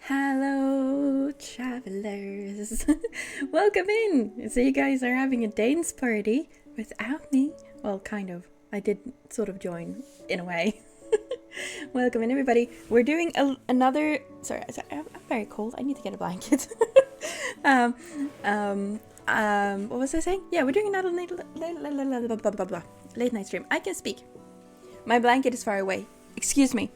Hello, travelers. Welcome in. So you guys are having a dance party without me. Well, kind of. I did sort of join in a way. Welcome in, everybody. We're doing another. Sorry, I'm very cold. I need to get a blanket. What was I saying? Yeah, we're doing another late night stream. I can speak. My blanket is far away. Excuse me.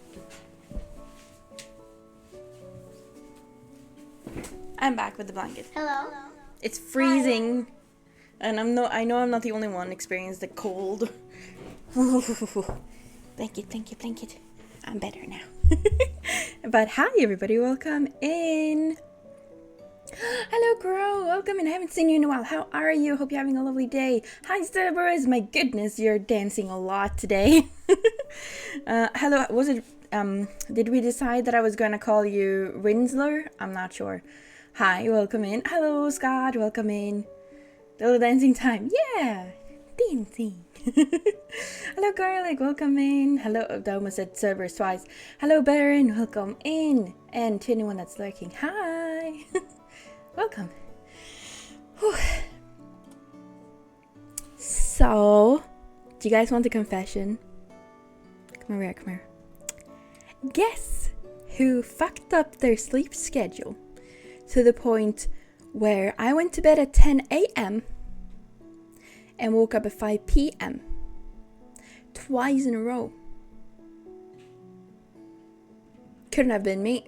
I'm back with the blanket. Hello. It's freezing, and I know I'm not the only one experiencing the cold. Blanket. I'm better now. But hi, everybody. Welcome in. Hello, Crow. Welcome in. I haven't seen you in a while. How are you? Hope you're having a lovely day. Hi, Cerberus. My goodness, you're dancing a lot today. Hello. Was it? Did we decide that I was gonna call you Rinsler? I'm not sure. Hi, welcome in. Hello, Scott, welcome in. Little dancing time. Yeah, dancing. Hello, Garlic, welcome in. Hello, I almost said Cerberus twice. Hello, Baron, welcome in. And to anyone that's lurking, hi. Welcome. Whew. So, do you guys want a confession? Come here. Guess who fucked up their sleep schedule to the point where I went to bed at 10 a.m. and woke up at 5 p.m. twice in a row? Couldn't have been me.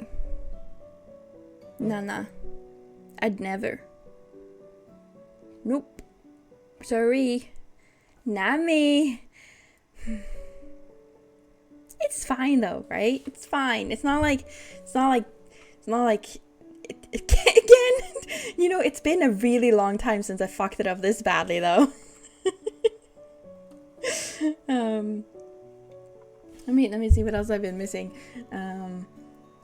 Nah. I'd never. Nope. Sorry. Not me. It's fine though, right? It's fine. It's not like again, you know, it's been a really long time since I fucked it up this badly though. Let me see what else I've been missing.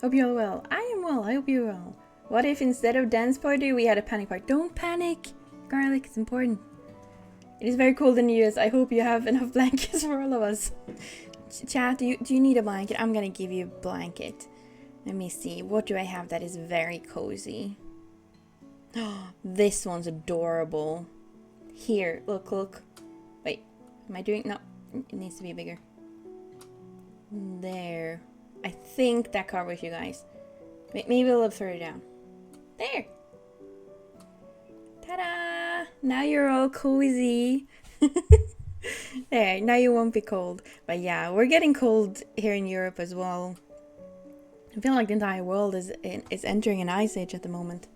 Hope you're all well. I am well. I hope you're well. What if instead of dance party we had a panic party? Don't panic, Garlic. It's important. It is very cold in the US. I hope you have enough blankets for all of us. Chat, do you need a blanket? I'm gonna give you a blanket. Let me see. What do I have that is very cozy? This one's adorable. Here, look. Wait, am I doing? No, it needs to be bigger. There. I think that covers you guys. Maybe a little further down. There. Ta-da! Now you're all cozy. There, now you won't be cold. But yeah, we're getting cold here in Europe as well. I feel like the entire world is entering an ice age at the moment.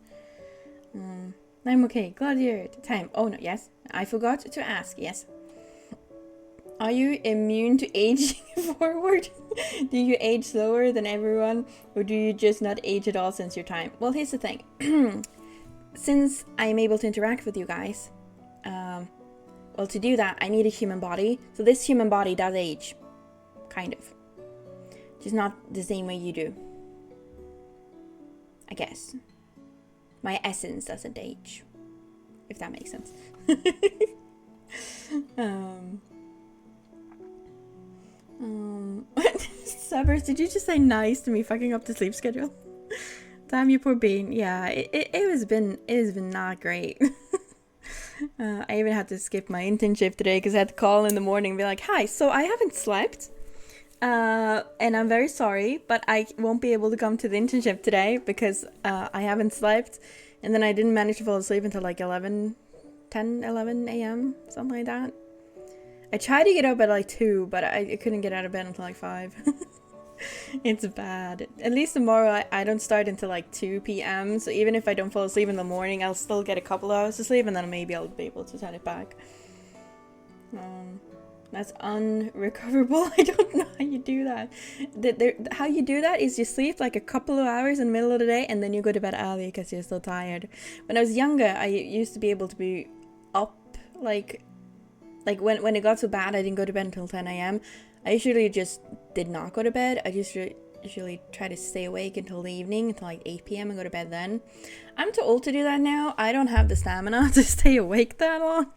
I'm okay. Glad you're at time. Oh no, yes. I forgot to ask. Yes. Are you immune to aging forward? Do you age slower than everyone? Or do you just not age at all since your time? Well, here's the thing. Since I'm able to interact with you guys, well, to do that, I need a human body. So this human body does age. Kind of. Just not the same way you do. I guess. My essence doesn't age. If that makes sense. Sabers, did you just say nice to me fucking up the sleep schedule? Damn, you poor bean. Yeah, it has been not great. I even had to skip my internship today because I had to call in the morning and be like, hi, so I haven't slept. And I'm very sorry, but I won't be able to come to the internship today because I haven't slept. And then I didn't manage to fall asleep until like 11 a.m., something like that. I tried to get up at like 2, but I couldn't get out of bed until like 5. It's bad. At least tomorrow I don't start until like 2 p.m. So even if I don't fall asleep in the morning, I'll still get a couple hours of sleep and then maybe I'll be able to turn it back. That's unrecoverable. I don't know how you do that. How you do that is you sleep like a couple of hours in the middle of the day and then you go to bed early because you're still tired. When I was younger, I used to be able to be up like when it got so bad I didn't go to bed until 10 a.m. I usually just did not go to bed. I just usually try to stay awake until the evening, until like 8 p.m. and go to bed then. I'm too old to do that now. I don't have the stamina to stay awake that long.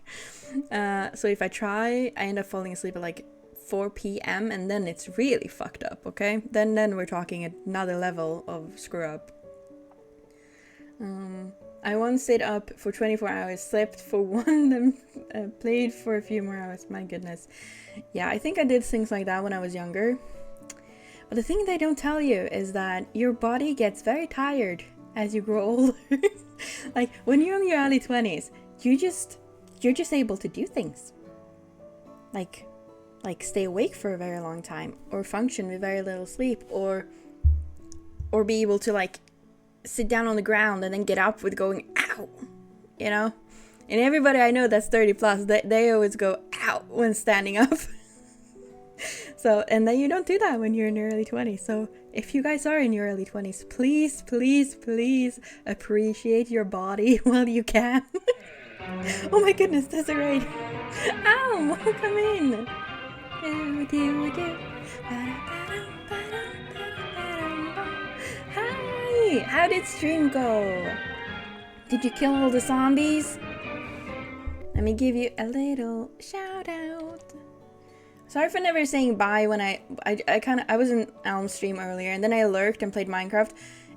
So if I try, I end up falling asleep at like 4 p.m. and then it's really fucked up, okay? Then we're talking another level of screw up. I once stayed up for 24 hours, slept for one, then played for a few more hours. My goodness. Yeah, I think I did things like that when I was younger. But the thing they don't tell you is that your body gets very tired as you grow older. Like when you're in your early 20s, you're just able to do things. Like stay awake for a very long time, or function with very little sleep, or be able to like sit down on the ground and then get up with going ow, you know. And everybody I know that's 30 plus, they always go ow when standing up. So, and then you don't do that when you're in your early 20s. So if you guys are in your early 20s, please, please, please appreciate your body while you can. Oh my goodness, that's great. Ow, come in. Hi, how did stream go? Did you kill all the zombies? Let me give you a little shout out. Sorry for never saying bye when I was in Elm's stream earlier, and then I lurked and played Minecraft,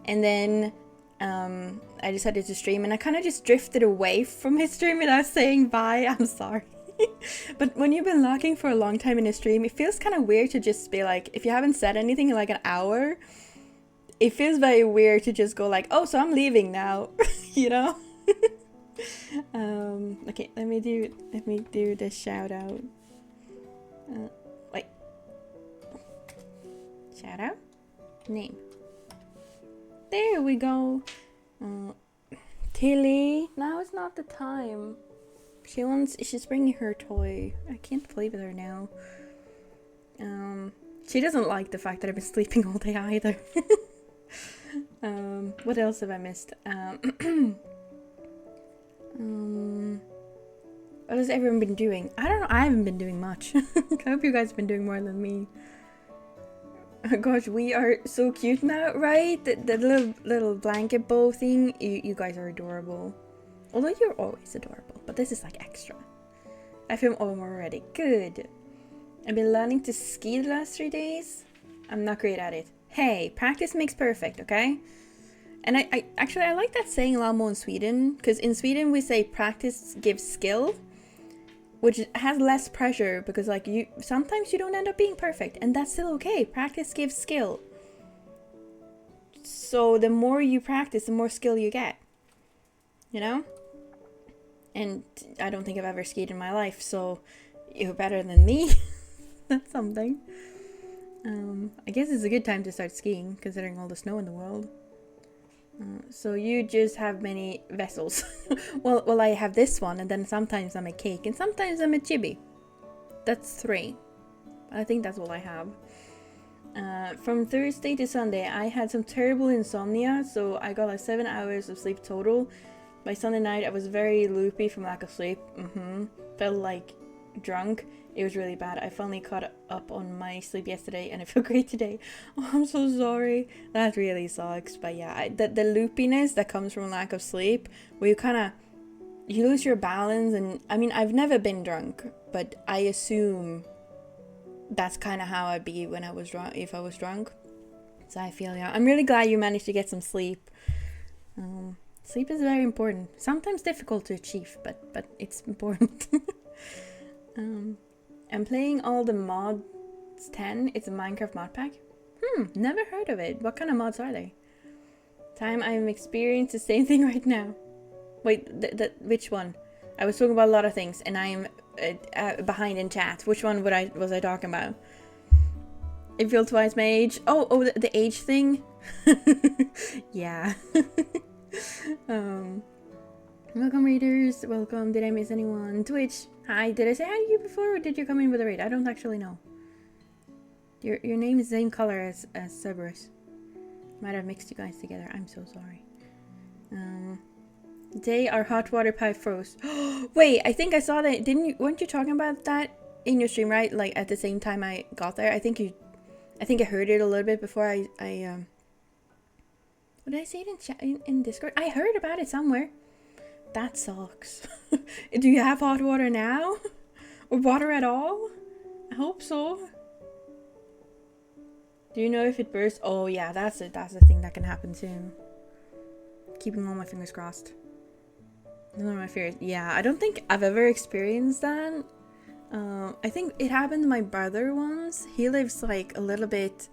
and then I decided to stream, and I kind of just drifted away from his stream without saying bye. I'm sorry. But when you've been lurking for a long time in a stream, it feels kind of weird to just be like, if you haven't said anything in like an hour, it feels very weird to just go like, oh, so I'm leaving now, you know? Okay, let me do the shout out. Wait. Shout out? Name. There we go. Tilly, now is not the time. She's bringing her toy. I can't play with her now. She doesn't like the fact that I've been sleeping all day either. What else have I missed? What has everyone been doing? I don't know. I haven't been doing much. I hope you guys have been doing more than me. Oh gosh, we are so cute now, right? The little blanket bow thing. You guys are adorable. Although you're always adorable, but this is like extra. I feel warm already. Good. I've been learning to ski the last 3 days. I'm not great at it. Hey, practice makes perfect, okay? And I actually like that saying a lot more in Sweden, because in Sweden we say practice gives skill, which has less pressure, because like sometimes you don't end up being perfect, and that's still okay. Practice gives skill. So the more you practice, the more skill you get. You know? And I don't think I've ever skied in my life, so you're better than me. That's something. I guess it's a good time to start skiing, considering all the snow in the world. So you just have many vessels. well, I have this one, and then sometimes I'm a cake, and sometimes I'm a chibi. That's 3. I think that's all I have. From Thursday to Sunday, I had some terrible insomnia, so I got like 7 hours of sleep total. By Sunday night, I was very loopy from lack of sleep. Felt like drunk. It was really bad. I finally caught up on my sleep yesterday, and I feel great today. Oh, I'm so sorry. That really sucks. But yeah, the loopiness that comes from lack of sleep, where you lose your balance. And I mean, I've never been drunk, but I assume that's kind of how I'd be when I was drunk, if I was drunk. So I feel, yeah, I'm really glad you managed to get some sleep. Sleep is very important. Sometimes difficult to achieve, but it's important. I'm playing all the mods 10. It's a Minecraft mod pack. Never heard of it. What kind of mods are they? I'm experiencing the same thing right now. Wait, which one? I was talking about a lot of things, and I'm behind in chat. Which one was I talking about? It feels twice my age. Oh, the age thing. Yeah. Welcome readers. Welcome. Did I miss anyone? Twitch. Hi. Did I say hi to you before, or did you come in with a raid? I don't actually know. Your name is the same color as Cerberus. Might have mixed you guys together. I'm so sorry. Today our hot water pipe froze. Wait, I think I saw that. Weren't you talking about that in your stream, right? Like at the same time I got there. I think I heard it a little bit before I what did I say it in Discord? I heard about it somewhere. That sucks. Do you have hot water now? Or water at all? I hope so. Do you know if it bursts? Oh yeah, that's a thing that can happen soon. Keeping all my fingers crossed. One of my fears. Yeah, I don't think I've ever experienced that. I think it happened to my brother once. He lives like a little bit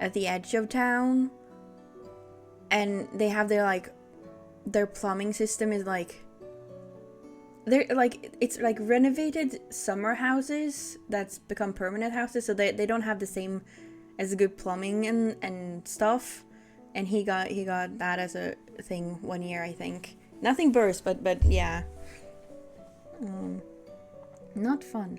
at the edge of town, and they have their plumbing system is like, they're like, it's like renovated summer houses that's become permanent houses, so they don't have the same as good plumbing and stuff. And he got that as a thing one year, I think. Nothing burst, but yeah. Not fun.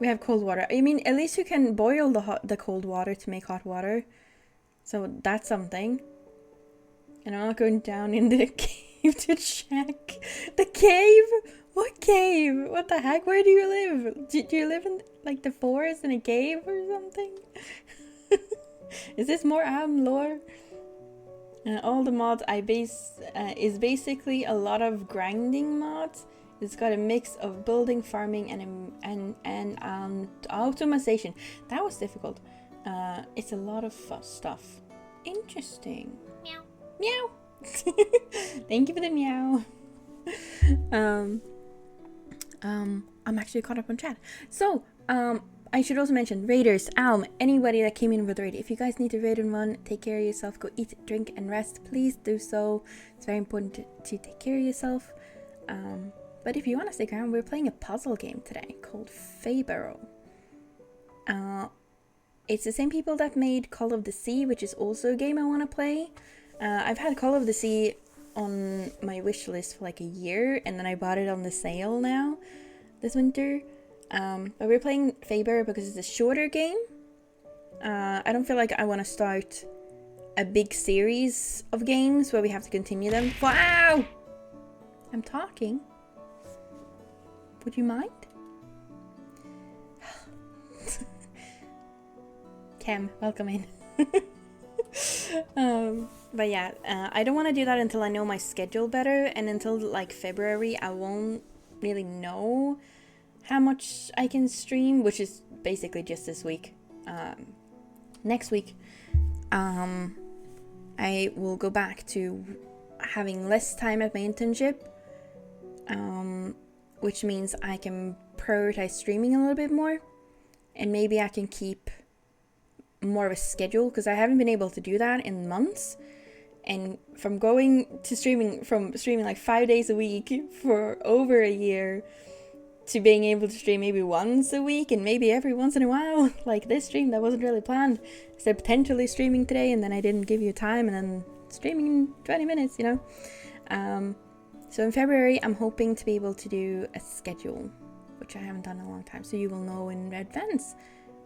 We have cold water. I mean, at least you can boil the cold water to make hot water. So that's something. And I'm not going down in the cave to check. The cave? What cave? What the heck? Where do you live? Do you live in like the forest in a cave or something? Is this more lore? All the mods is basically a lot of grinding mods. It's got a mix of building, farming, and automation. That was difficult. It's a lot of stuff. Interesting. Meow. Meow. Thank you for the meow. I'm actually caught up on chat. So, I should also mention raiders, anybody that came in with a raid. If you guys need to raid and run, take care of yourself. Go eat, drink, and rest. Please do so. It's very important to take care of yourself. But if you want to stick around, we're playing a puzzle game today called Fayburrow. It's the same people that made Call of the Sea, which is also a game I want to play. I've had Call of the Sea on my wish list for like a year, and then I bought it on the sale now this winter. But we're playing Fayburrow because it's a shorter game. I don't feel like I want to start a big series of games where we have to continue them. Wow! I'm talking. Would you mind? Cam, welcome in. But yeah, I don't want to do that until I know my schedule better, and until like February I won't really know how much I can stream, which is basically just this week. Next week I will go back to having less time at my internship, which means I can prioritize streaming a little bit more, and maybe I can keep more of a schedule, because I haven't been able to do that in months. And from going to streaming like 5 days a week for over a year to being able to stream maybe once a week and maybe every once in a while, like this stream that wasn't really planned. I said potentially streaming today, and then I didn't give you time, and then streaming in 20 minutes, you know. So in February I'm hoping to be able to do a schedule, which I haven't done in a long time, so you will know in advance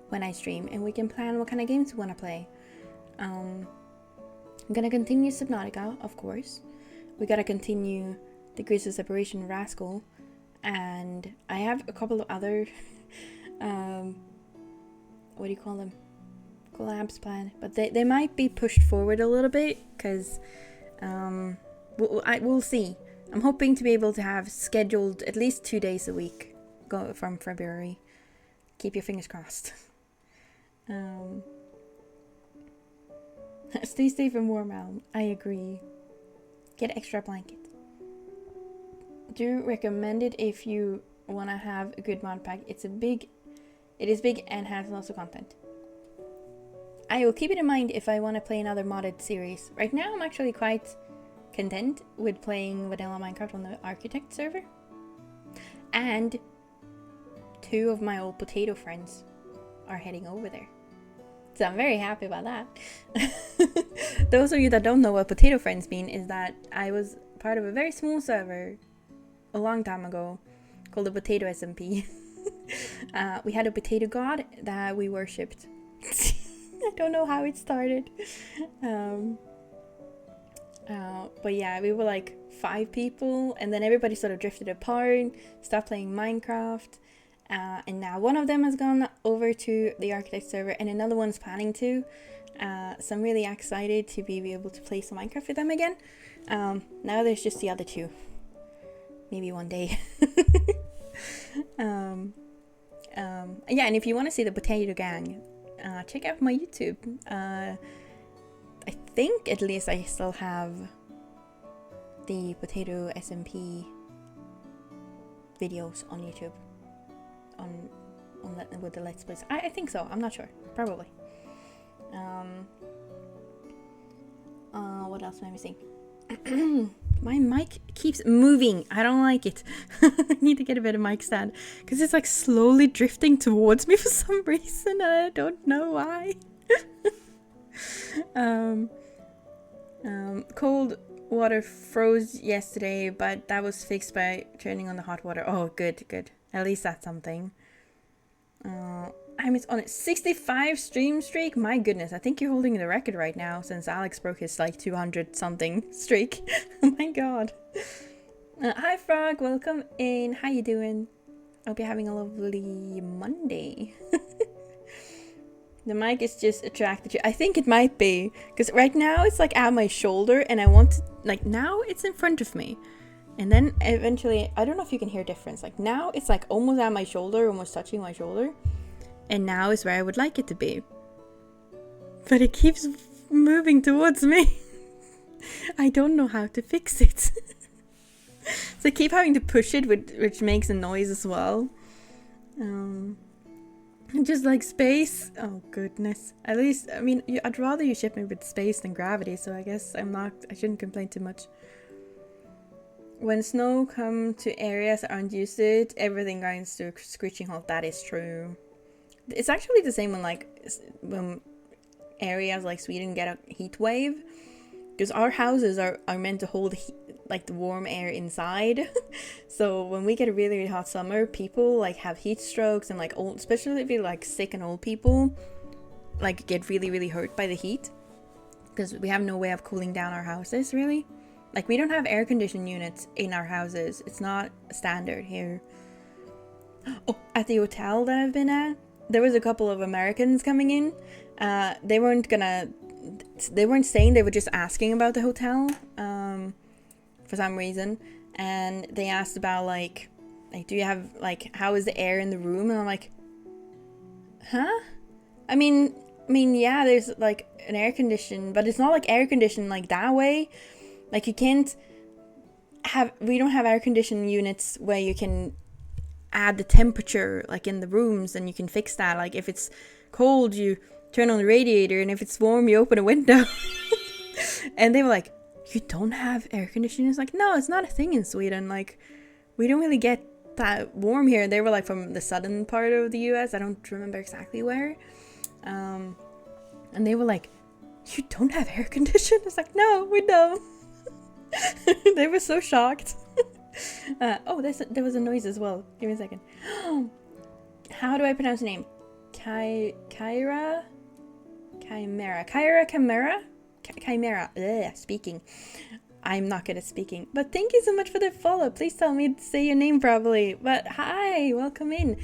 when I stream, and we can plan what kind of games we want to play. I'm gonna continue Subnautica, of course. We gotta continue Degrees of Separation Rascal, and I have a couple of other what do you call them, collabs planned, but they might be pushed forward a little bit, because we'll see. I'm hoping to be able to have scheduled at least 2 days a week go from February. Keep your fingers crossed. Stay safe and warm, Al. I agree. Get extra blanket. Do recommend it if you want to have a good mod pack. It is big and has lots of content. I will keep it in mind if I want to play another modded series. Right now I'm actually quite content with playing vanilla Minecraft on the Architect server. And 2 of my old potato friends are heading over there. So I'm very happy about that. Those of you that don't know what potato friends mean is that I was part of a very small server a long time ago called the Potato SMP. We had a potato god that we worshipped. I don't know how it started. But yeah, we were like 5 people, and then everybody sort of drifted apart, stopped playing Minecraft. And now one of them has gone over to the Architect server, and another one's planning to. So I'm really excited to be able to play some Minecraft with them again. Now there's just the other 2. Maybe one day. Yeah, and if you want to see the Potato Gang, check out my YouTube. I think at least I still have the potato SMP videos on YouTube. With the Let's Plays. I think so. I'm not sure. Probably. What else am I missing? My mic keeps moving. I don't like it. I need to get a better mic stand because it's like slowly drifting towards me for some reason and I don't know why. Cold water froze yesterday, but that was fixed by turning on the hot water. Oh, good. At least that's something. I'm on a 65 stream streak. My goodness, I think you're holding the record right now since Alex broke his like 200 something streak. Oh my god. Hi Frog, welcome in. How you doing? Hope you're having a lovely Monday. The mic is just attracted you. I think it might be because right now it's like at my shoulder and I want to, like now it's in front of me. And then eventually, I don't know if you can hear a difference. Like now it's like almost at my shoulder, almost touching my shoulder. And now is where I would like it to be. But it keeps moving towards me. I don't know how to fix it. So I keep having to push it, which makes a noise as well. Just like space. Oh goodness. At least, I mean, I'd rather you ship me with space than gravity. So I guess I shouldn't complain too much. When snow come to areas that aren't used to it, everything grinds to a screeching halt. That is true. It's actually the same when areas like Sweden get a heat wave. Because our houses are meant to hold like the warm air inside. So when we get a really, really hot summer, people like have heat strokes and like especially if you're like sick and old people, like get really, really hurt by the heat. Because we have no way of cooling down our houses really. Like we don't have air conditioning units in our houses. It's not standard here. Oh, at the hotel that I've been at, there was a couple of Americans coming in. They weren't staying, they were just asking about the hotel for some reason. And they asked about like do you have like how is the air in the room? And I'm like, huh? I mean yeah, there's like an air condition, but it's not like air conditioned like that way. Like you can't we don't have air conditioning units where you can add the temperature like in the rooms and you can fix that. Like if it's cold, you turn on the radiator, and if it's warm, you open a window. And they were like, you don't have air conditioning? It's like, no, it's not a thing in Sweden. Like we don't really get that warm here. And they were like from the southern part of the US. I don't remember exactly where. And they were like, you don't have air conditioning? It's like, no, we don't. They were so shocked. Oh, there was a noise as well. Give me a second. How do I pronounce the name? Chimera. Speaking. I'm not good at speaking. But thank you so much for the follow. Please tell me to say your name properly. But hi, welcome in.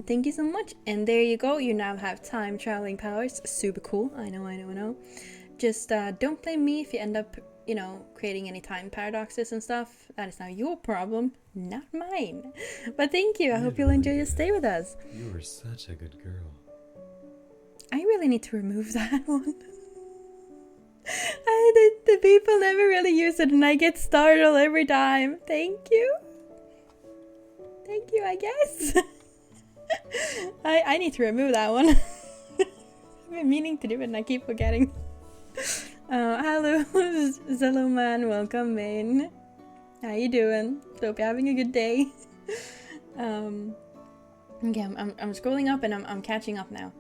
Thank you so much. And there you go. You now have time traveling powers. Super cool. I know. Just don't blame me if you end up, creating any time paradoxes and stuff. That is now your problem, not mine. But thank you. I hope you'll enjoy your stay with us. You were such a good girl. I really need to remove that one. The people never really use it and I get startled every time. Thank you, I guess. I need to remove that one. I've been meaning to do it and I keep forgetting. Hello, Zello man, welcome in. How you doing? Hope you're having a good day. Okay, I'm scrolling up and I'm catching up now.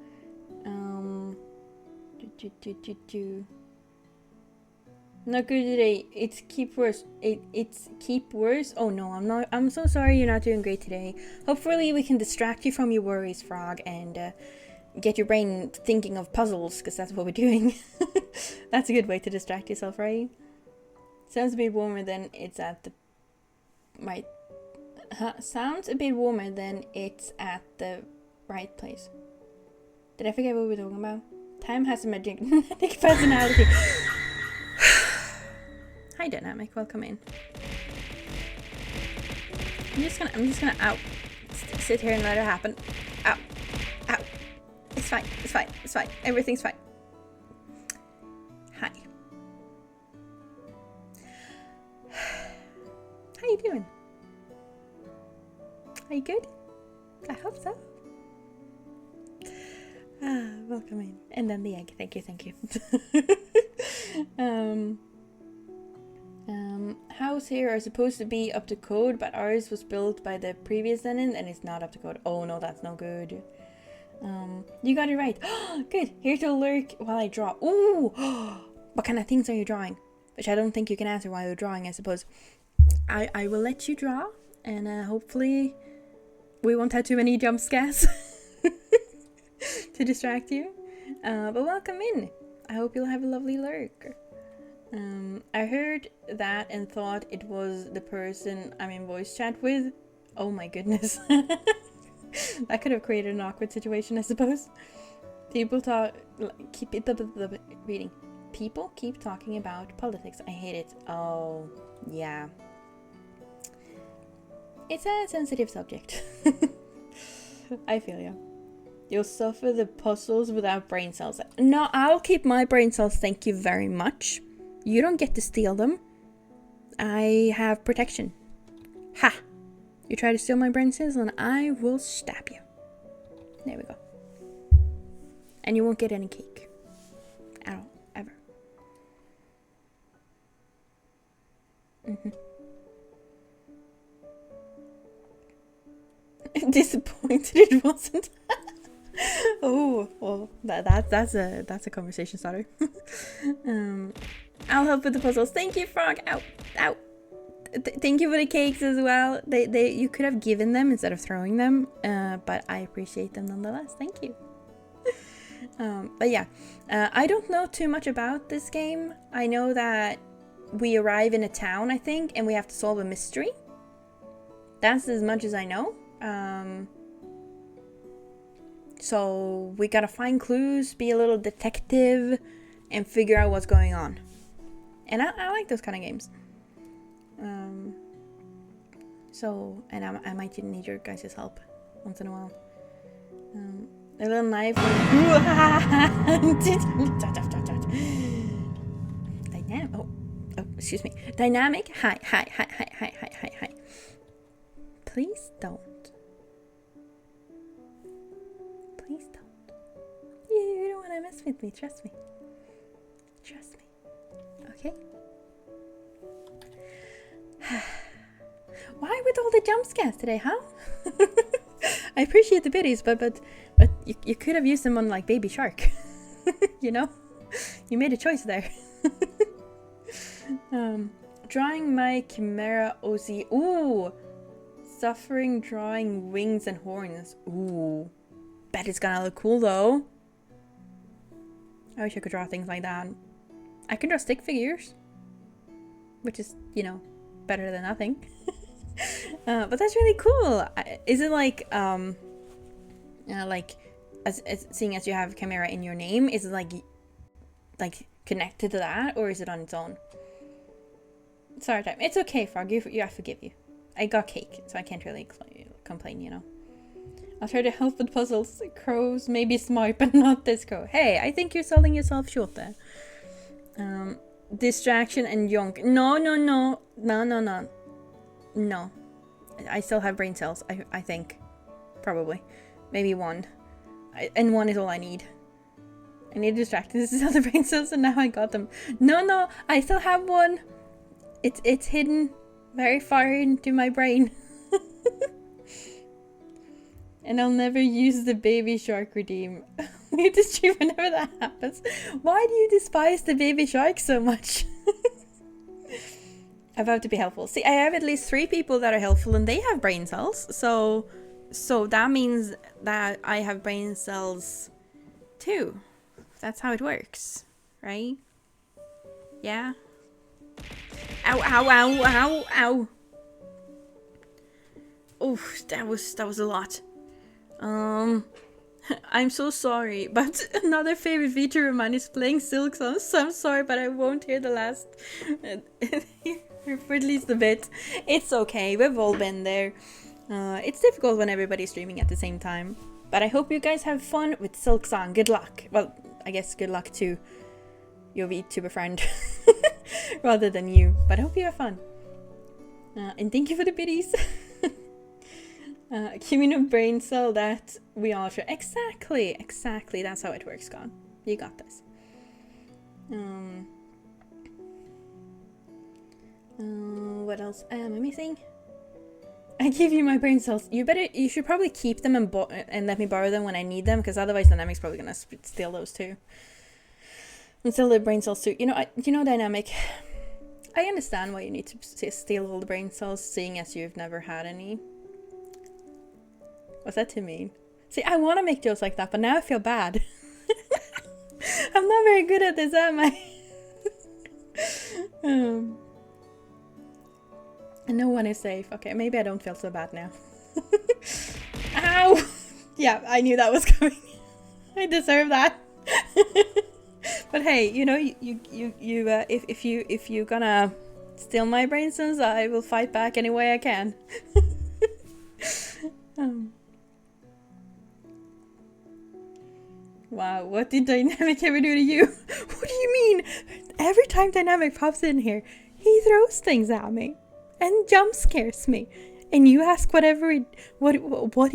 Not good today. It's keep worse. It's keep worse. Oh no, I'm not. I'm so sorry you're not doing great today. Hopefully we can distract you from your worries, Frog, and get your brain thinking of puzzles, because that's what we're doing. That's a good way to distract yourself, right? Sounds a bit warmer than it's at the right. Sounds a bit warmer than it's at the right place. Did I forget what we were talking about? Time has a magic personality. Hi Dynamic, welcome in. I'm just gonna out sit here and let it happen. Ow. It's fine. Everything's fine. Hi. you doing? Are you good? I hope so. Welcome in. And then the egg. Thank you, thank you. House here are supposed to be up to code, but ours was built by the previous tenant and it's not up to code. Oh no, that's no good. You got it right. Good. Here to lurk while I draw. Ooh! What kind of things are you drawing? Which I don't think you can answer while you're drawing, I suppose. I will let you draw, and hopefully we won't have too many jump scares to distract you. But welcome in. I hope you'll have a lovely lurk. I heard that and thought it was the person I'm in voice chat with. Oh my goodness. That could have created an awkward situation, I suppose. People reading. People keep talking about politics. I hate it. Oh, yeah. It's a sensitive subject. I feel you. You'll suffer the puzzles without brain cells. No, I'll keep my brain cells, thank you very much. You don't get to steal them. I have protection. Ha! You try to steal my brain cells and I will stab you. There we go. And you won't get any cake. At all. Ever. Disappointed it wasn't. Oh, well, that's a conversation starter. I'll help with the puzzles. Thank you, Frog. Ow, ow. Thank you for the cakes as well. You could have given them instead of throwing them, but I appreciate them nonetheless. Thank you. But yeah, I don't know too much about this game. I know that we arrive in a town, I think, and we have to solve a mystery. That's as much as I know. So we gotta find clues, be a little detective, and figure out what's going on. And I like those kind of games. And I might need your guys' help once in a while. A little knife. Excuse me. Dynamic. Hi. Please don't. Please don't. You don't want to mess with me. Trust me. Trust me. Okay? Why with all the jump scares today, huh? I appreciate the biddies, but you could have used them on like Baby Shark. You know? You made a choice there. Drawing my chimera OC. Ooh! Suffering drawing wings and horns. Ooh. Bet it's gonna look cool though. I wish I could draw things like that. I can draw stick figures. Which is, you know, better than nothing. But that's really cool. Is it like seeing as you have chimera in your name, is it like connected to that, or is it on its own? Sorry, time. It's okay, Frog. I forgive you. I got cake, so I can't really complain, you know. I'll try to help with puzzles. Crows may be smart, but not this crow. Hey, I think you're selling yourself short there. Distraction and yonk. No. I still have brain cells, I think. Probably. Maybe one. And one is all I need. I need distracted. This is other brain cells, and now I got them. No, I still have one. It's hidden very far into my brain. And I'll never use the Baby Shark redeem. We have to stream whenever that happens. Why do you despise the Baby Shark so much? I'm about to be helpful. See, I have at least 3 people that are helpful and they have brain cells. So that means that I have brain cells too. That's how it works, right? Yeah? Ow. Oof, that was a lot. I'm so sorry, but another favorite feature of mine is playing Silk songs, so I'm sorry, but I won't hear the last for at least a bit. It's okay, we've all been there. It's difficult when everybody's streaming at the same time, but I hope you guys have fun with Silk Song. Good luck. Well, I guess good luck to your VTuber friend rather than you, but I hope you have fun. And thank you for the biddies. Give me a brain cell that we all share. Exactly. That's how it works, God. You got this. What else am I missing? I give you my brain cells. You should probably keep them and let me borrow them when I need them, because otherwise Dynamic's probably gonna steal those too. And steal the brain cells too. You know, Dynamic. I understand why you need to steal all the brain cells, seeing as you've never had any. What's that to mean? See, I want to make jokes like that, but now I feel bad. I'm not very good at this, am I? And no one is safe. Okay, maybe I don't feel so bad now. Ow! Yeah, I knew that was coming. I deserve that. But hey, you know, if you're gonna steal my brain cells, I will fight back any way I can. Wow, what did Dynamic ever do to you? What do you mean? Every time Dynamic pops in here, he throws things at me and jump scares me. And you ask what he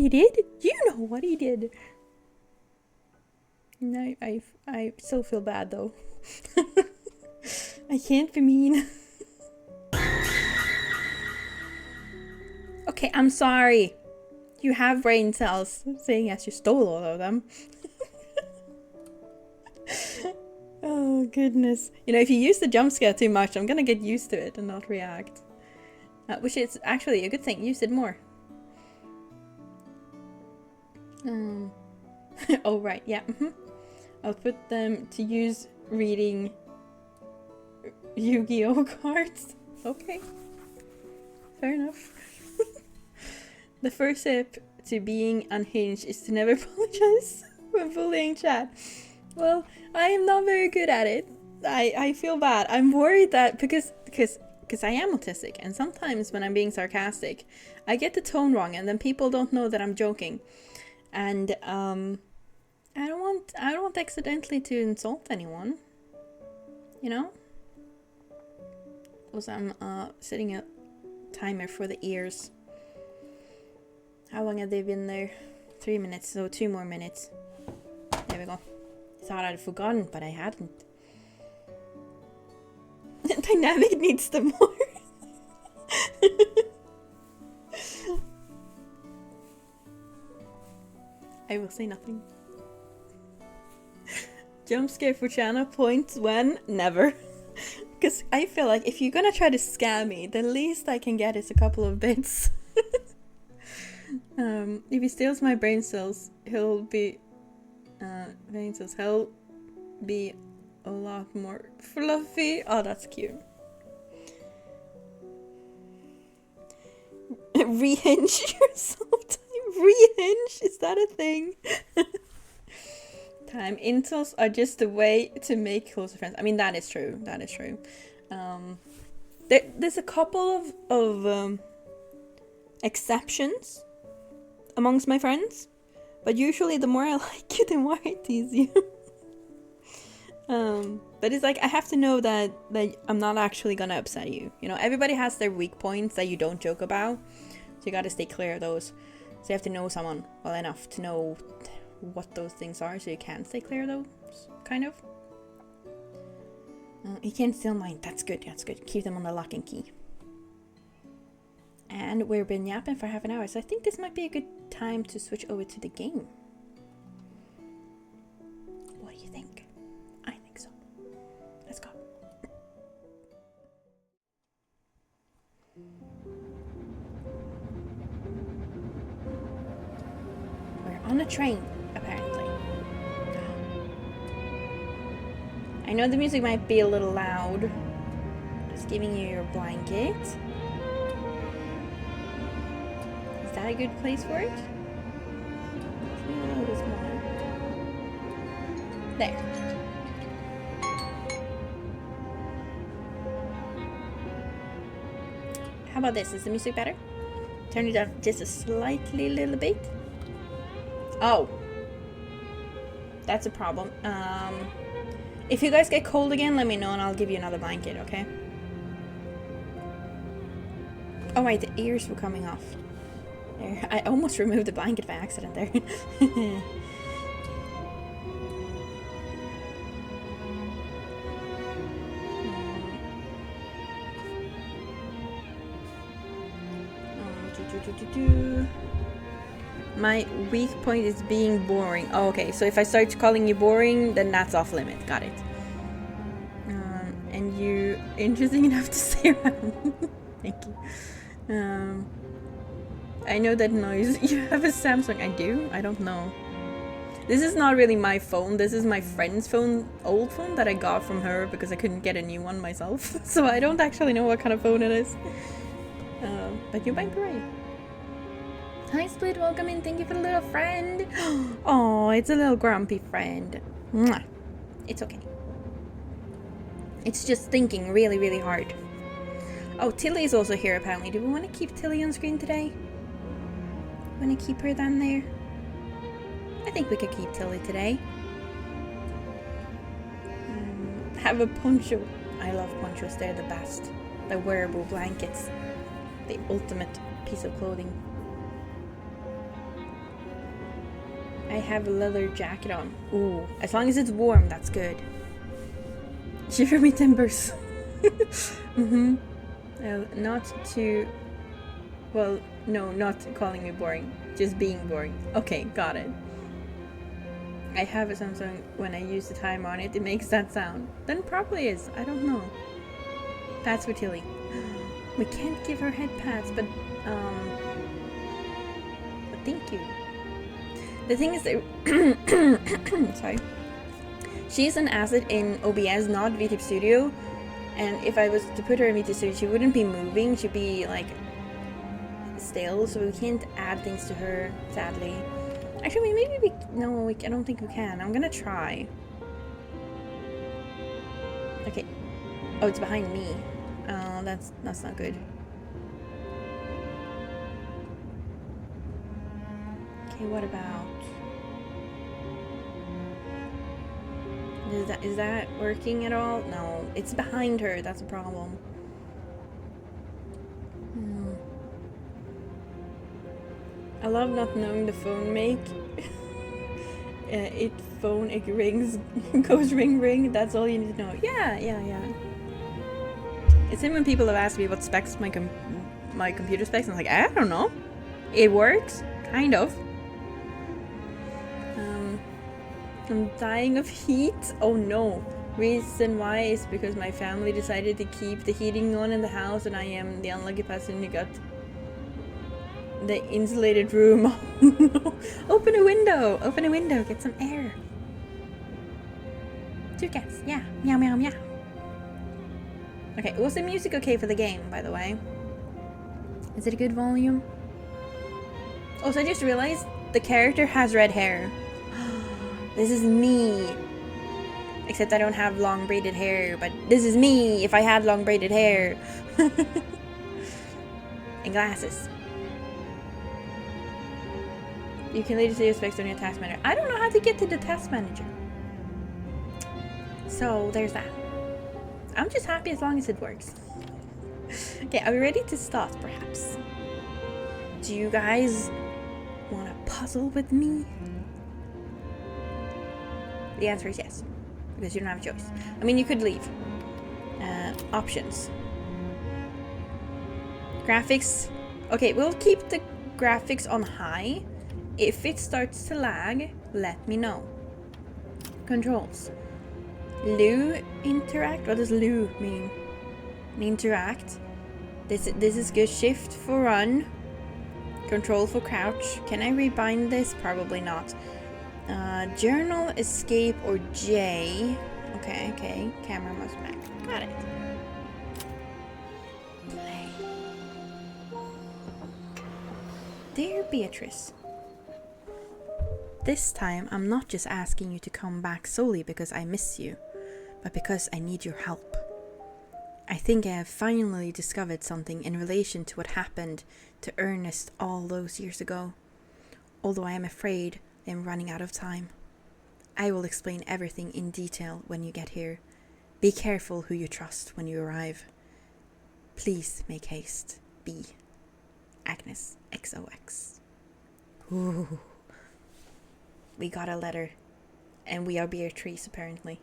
did? You know what he did. No, I still feel bad though. I can't be mean. Okay, I'm sorry. You have brain cells, saying as you stole all of them. Oh goodness. You know, if you use the jump scare too much, I'm gonna get used to it and not react. Which is actually a good thing. Use it more. Oh right, yeah. I'll put them to use reading Yu-Gi-Oh cards. Okay. Fair enough. The first step to being unhinged is to never apologize for bullying chat. Well, I am not very good at it. I feel bad. I'm worried that because I am autistic, and sometimes when I'm being sarcastic, I get the tone wrong, and then people don't know that I'm joking. And I don't want accidentally to insult anyone. You know? Also, I'm setting a timer for the ears. How long have they been there? 3 minutes, so 2 more minutes. There we go. Thought I'd forgotten, but I hadn't. Dynamic needs them more. I will say nothing. Jump scare for channel points when? Never. Because I feel like if you're gonna try to scam me, the least I can get is a couple of bits. If he steals my brain cells, he'll be a lot more fluffy. Oh, that's cute. Rehinge yourself time. Rehinge? Is that a thing? Time. Insults are just a way to make closer friends. I mean, that is true. That is true. There's a couple of exceptions amongst my friends, but usually the more I like you, the more I tease you. But it's like I have to know that I'm not actually gonna upset you. You know, everybody has their weak points that you don't joke about, so you gotta stay clear of those. So you have to know someone well enough to know what those things are, so you can stay clear of those, kind of. You can't steal mine. That's good. That's good. Keep them on the lock and key. And we've been yapping for half an hour, so I think this might be a good time to switch over to the game. What do you think? I think so. Let's go. We're on a train, apparently. I know the music might be a little loud. Just giving you your blanket. Is that a good place for it? There. How about this? Is the music better? Turn it down just a slightly little bit. Oh. That's a problem. If you guys get cold again, let me know and I'll give you another blanket, okay? Oh wait, the ears were coming off. There, I almost removed the blanket by accident there. My weak point is being boring. Oh, okay, so if I start calling you boring, then that's off limit. Got it. And you interesting enough to stay around. Thank you. I know that noise. You have a Samsung. I do? I don't know. This is not really my phone. This is my friend's phone, old phone that I got from her because I couldn't get a new one myself. So I don't actually know what kind of phone it is. But you might be right. Hi Split, welcome in. Thank you for the little friend. Oh, it's a little grumpy friend. Mwah. It's okay. It's just thinking really, really hard. Oh, Tilly is also here apparently. Do we want to keep Tilly on screen today? Want to keep her down there? I think we could keep Tilly today. Have a poncho. I love ponchos. They're the best. The wearable blankets. The ultimate piece of clothing. I have a leather jacket on. Ooh, as long as it's warm, that's good. Shiver me timbers. Not to... Well, no, not calling me boring. Just being boring. Okay, got it. I have a Samsung. When I use the timer on it, it makes that sound. Then probably is. I don't know. Pats for Tilly. We can't give her head pats, but thank you. The thing is that sorry. She's an asset in OBS, not VTube Studio. And if I was to put her in VTube Studio, she wouldn't be moving. She'd be like still, so we can't add things to her, sadly. Actually, maybe we... No, I don't think we can. I'm gonna try. Okay. Oh, it's behind me. That's not good. Okay, what about... Is that working at all? No, it's behind her. That's a problem. I love not knowing the phone make. It rings, goes ring ring. That's all you need to know. Yeah. It's when people have asked me what specs my computer specs. And I'm like, I don't know. It works, kind of. I'm dying of heat. Oh no. Reason why is because my family decided to keep the heating on in the house, and I am the unlucky person who got the insulated room. Open a window, get some air. 2 cats, yeah, meow meow meow. Okay, was the music okay for the game, by the way? Is it a good volume? Also, I just realized the character has red hair. This is me. Except I don't have long braided hair, but this is me if I had long braided hair. And glasses. You can later see your specs on your task manager. I don't know how to get to the task manager. So there's that. I'm just happy as long as it works. Okay, are we ready to start perhaps? Do you guys want to puzzle with me? The answer is yes. Because you don't have a choice. I mean, you could leave. Options. Graphics. Okay, we'll keep the graphics on high. If it starts to lag, let me know. Controls. Loo interact. What does loo mean? Interact. This is good. Shift for run. Control for crouch. Can I rebind this? Probably not. Journal, escape, or J. Okay. Camera mouse back. Got it. Play. Dear Beatrice. This time, I'm not just asking you to come back solely because I miss you, but because I need your help. I think I have finally discovered something in relation to what happened to Ernest all those years ago. Although I am afraid I am running out of time. I will explain everything in detail when you get here. Be careful who you trust when you arrive. Please make haste. B. Agnes. XOX. Ooh. We got a letter. And we are Beatrice, apparently.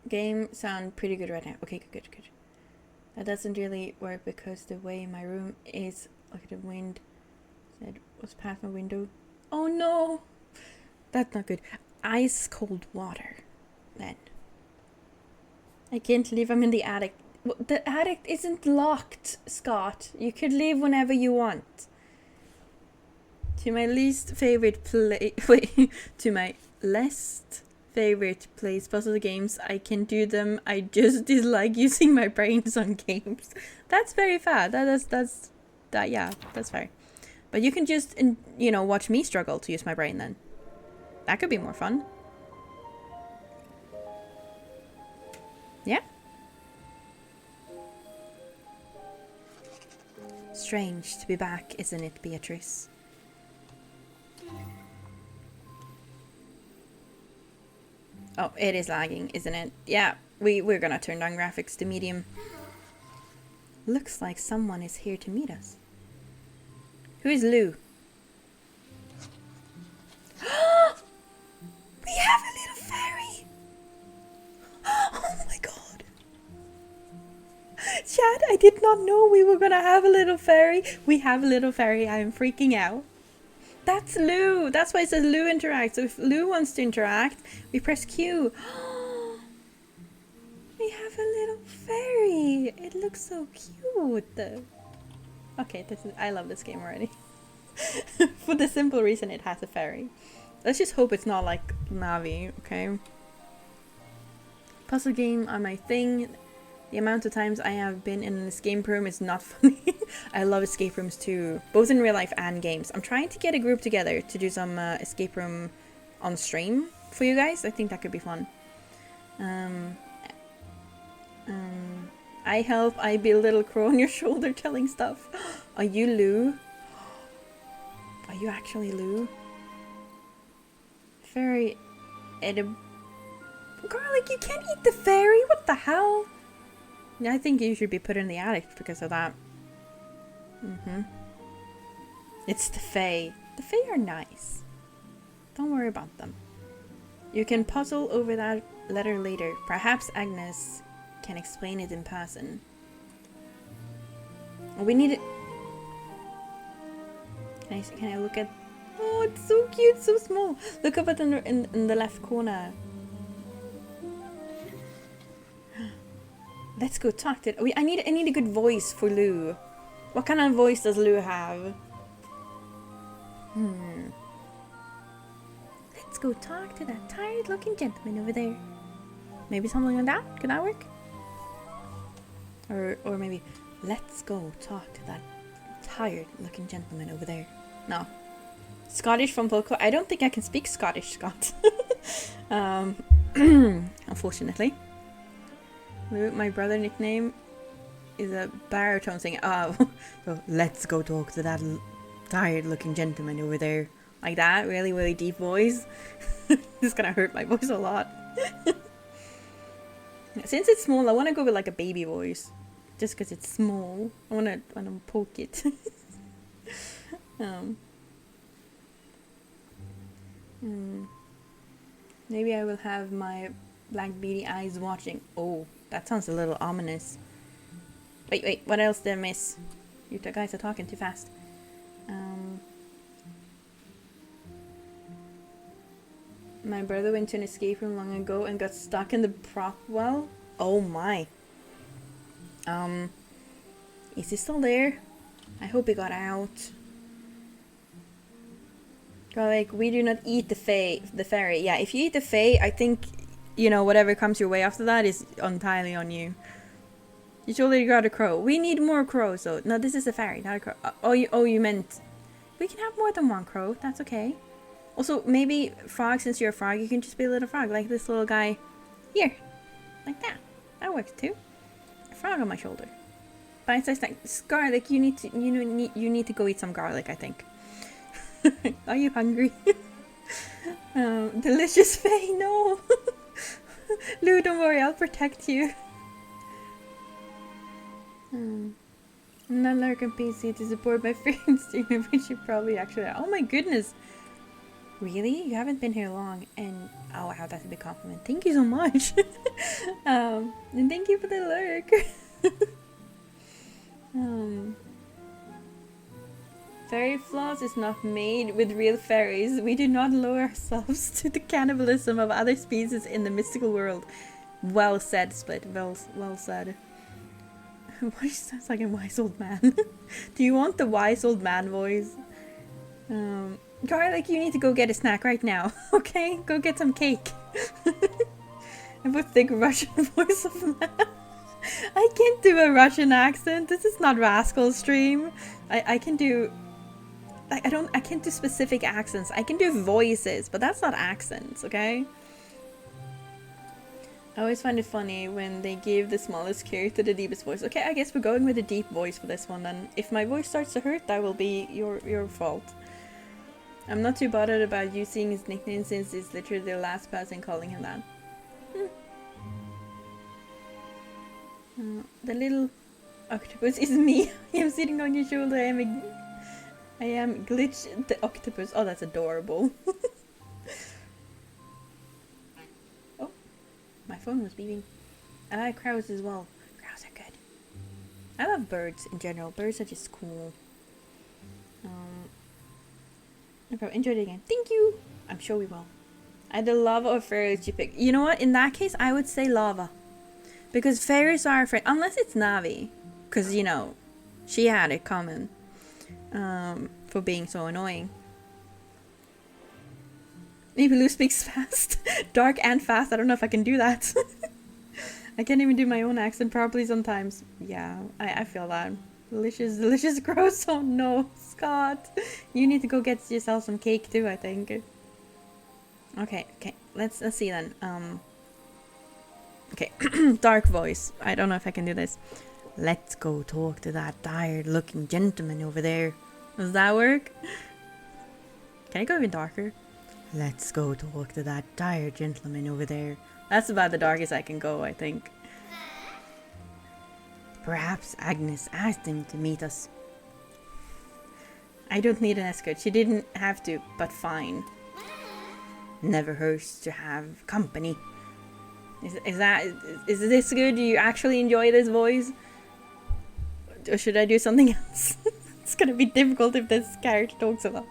Game sound pretty good right now. Okay, good. That doesn't really work because the way my room is, like the wind said was past my window. Oh no! That's not good. Ice cold water. Then. I can't leave. I'm in the attic. The attic isn't locked, Scott. You could leave whenever you want. To my least favorite to my least favorite place puzzle games. I can do them. I just dislike using my brains on games. That's very fair. Yeah, that's fair. But you can just, watch me struggle to use my brain then. That could be more fun. Yeah. Strange to be back, isn't it, Beatrice? Oh, it is lagging, isn't it? Yeah, we're gonna turn down graphics to medium. Looks like someone is here to meet us. Who is Lou? We have a little fairy! Oh my god. Chad, I did not know we were gonna have a little fairy. We have a little fairy. I am freaking out. That's Lou. That's why it says Lou interact. So if Lou wants to interact, we press Q. We have a little fairy. It looks so cute. Okay, I love this game already. For the simple reason it has a fairy. Let's just hope it's not like Navi, okay? Puzzle game are my thing. The amount of times I have been in an escape room is not funny. I love escape rooms too, both in real life and games. I'm trying to get a group together to do some escape room on stream for you guys. I think that could be fun. I help. I be a little crow on your shoulder telling stuff. Are you Lou? Are you actually Lou? Fairy Garlic, you can't eat the fairy. What the hell? I think you should be put in the attic because of that. It's the Fae. The Fae are nice. Don't worry about them. You can puzzle over that letter later. Perhaps Agnes can explain it in person. We need it. Can I look at? Oh, it's so cute, so small. Look up at in the left corner. Let's go talk to. I need a good voice for Lou. What kind of voice does Lou have? Let's go talk to that tired-looking gentleman over there. Maybe something like that. Could that work? Or maybe let's go talk to that tired-looking gentleman over there. No. Scottish from Folklore. I don't think I can speak Scottish, Scott. Unfortunately. My brother nickname is a baritone singer. Oh, so let's go talk to that tired-looking gentleman over there. Like that, really, really deep voice. This is gonna hurt my voice a lot. Since it's small, I want to go with like a baby voice, just because it's small. I want to poke it. Maybe I will have my black beady eyes watching. Oh, that sounds a little ominous. Wait, what else did I miss? You guys are talking too fast. My brother went to an escape room long ago and got stuck in the prop well. Oh my. Is he still there? I hope he got out. Like, we do not eat the fairy. Yeah, if you eat the fae, I think, whatever comes your way after that is entirely on you. You totally got a crow. We need more crows, though. No, this is a fairy, not a crow. You meant... We can have more than one crow. That's okay. Also, maybe frog, since you're a frog, you can just be a little frog. Like this little guy here. Like that. That works, too. A frog on my shoulder. But it's like, garlic, you need to go eat some garlic, I think. Are you hungry? Delicious Faye, no! Lou, don't worry, I'll protect you. I'm not lurking PC to support my friend streamer, which you probably actually are. Oh my goodness. Really? You haven't been here long, and oh wow, that's a big compliment. Thank you so much. And thank you for the lurk. Fairy floss is not made with real fairies. We do not lower ourselves to the cannibalism of other species in the mystical world. Well said, Split. Well said. Why sounds like a wise old man? Do you want the wise old man voice? Garlic, you need to go get a snack right now. Okay? Go get some cake. And put thick Russian voice of man. I can't do a Russian accent. This is not Rascal stream. I can do... I can't do specific accents. I can do voices, but that's not accents, okay? I always find it funny when they give the smallest character the deepest voice. Okay, I guess we're going with a deep voice for this one then. If my voice starts to hurt, that will be your fault. I'm not too bothered about you seeing his nickname since it's literally the last person calling him that. The little octopus is me. I am sitting on your shoulder. I am Glitch the octopus. Oh, that's adorable. Oh, my phone was beeping. I like crows as well. Crows are good. I love birds in general. Birds are just cool. Okay, enjoy it again. Thank you. I'm sure we will. Either lava or fairies you pick. You know what? In that case, I would say lava. Because fairies are afraid. Unless it's Navi. Because, you know, she had it coming. For being so annoying. Maybe Lou speaks fast. Dark and fast. I don't know if I can do that. I can't even do my own accent properly sometimes. Yeah, I feel that. Delicious gross. Oh no, Scott. You need to go get yourself some cake too, I think. Okay, let's see then. Okay, dark voice. I don't know if I can do this. Let's go talk to that tired looking gentleman over there. Does that work? Can I go even darker? Let's go talk to that tired gentleman over there. That's about the darkest I can go, I think. Perhaps Agnes asked him to meet us. I don't need an escort. She didn't have to, but fine. Never hurts to have company. Is this good? Do you actually enjoy this voice? Or should I do something else? It's gonna be difficult if this character talks a lot.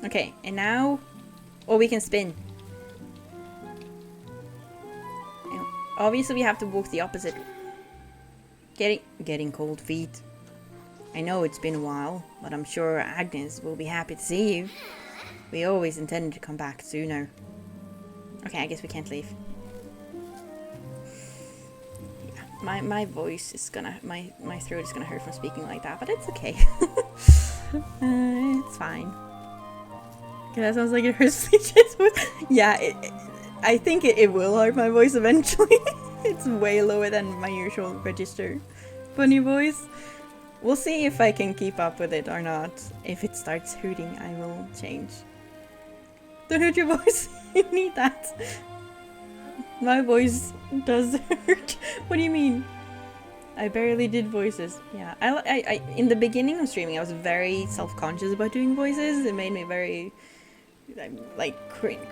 Okay, and now... Oh, we can spin. Obviously we have to walk the opposite. Getting cold feet. I know it's been a while, but I'm sure Agnes will be happy to see you. We always intended to come back sooner. Okay, I guess we can't leave. Yeah, my voice is gonna... My throat is gonna hurt from speaking like that, but it's okay. It's fine. Okay, that sounds like it hurts speeches. Yeah, I think it will hurt my voice eventually. It's way lower than my usual register funny voice. We'll see if I can keep up with it or not. If it starts hurting, I will change. Don't hurt your voice. You need that. My voice does hurt. What do you mean? I barely did voices. Yeah, I in the beginning of streaming, I was very self-conscious about doing voices. It made me very... like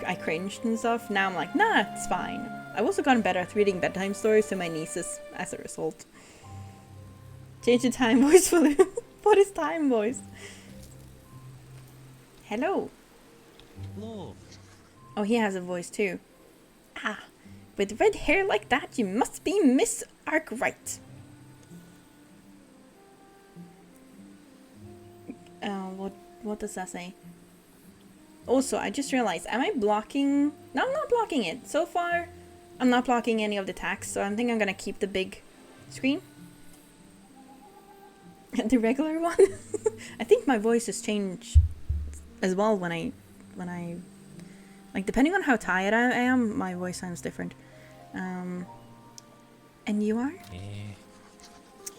I cringed and stuff. Now I'm like, nah, it's fine. I've also gotten better at reading bedtime stories to my nieces as a result. Change the time voice for Lou. What is time voice? Hello. Hello. Oh, he has a voice too. Ah, with red hair like that, you must be Miss Arkwright. What does that say? Also, I just realized, am I blocking? No, I'm not blocking it. So far, I'm not blocking any of the text, so I think I'm gonna keep the big screen. The regular one? I think my voice has changed as well when I... Like, depending on how tired I am, my voice sounds different. And you are?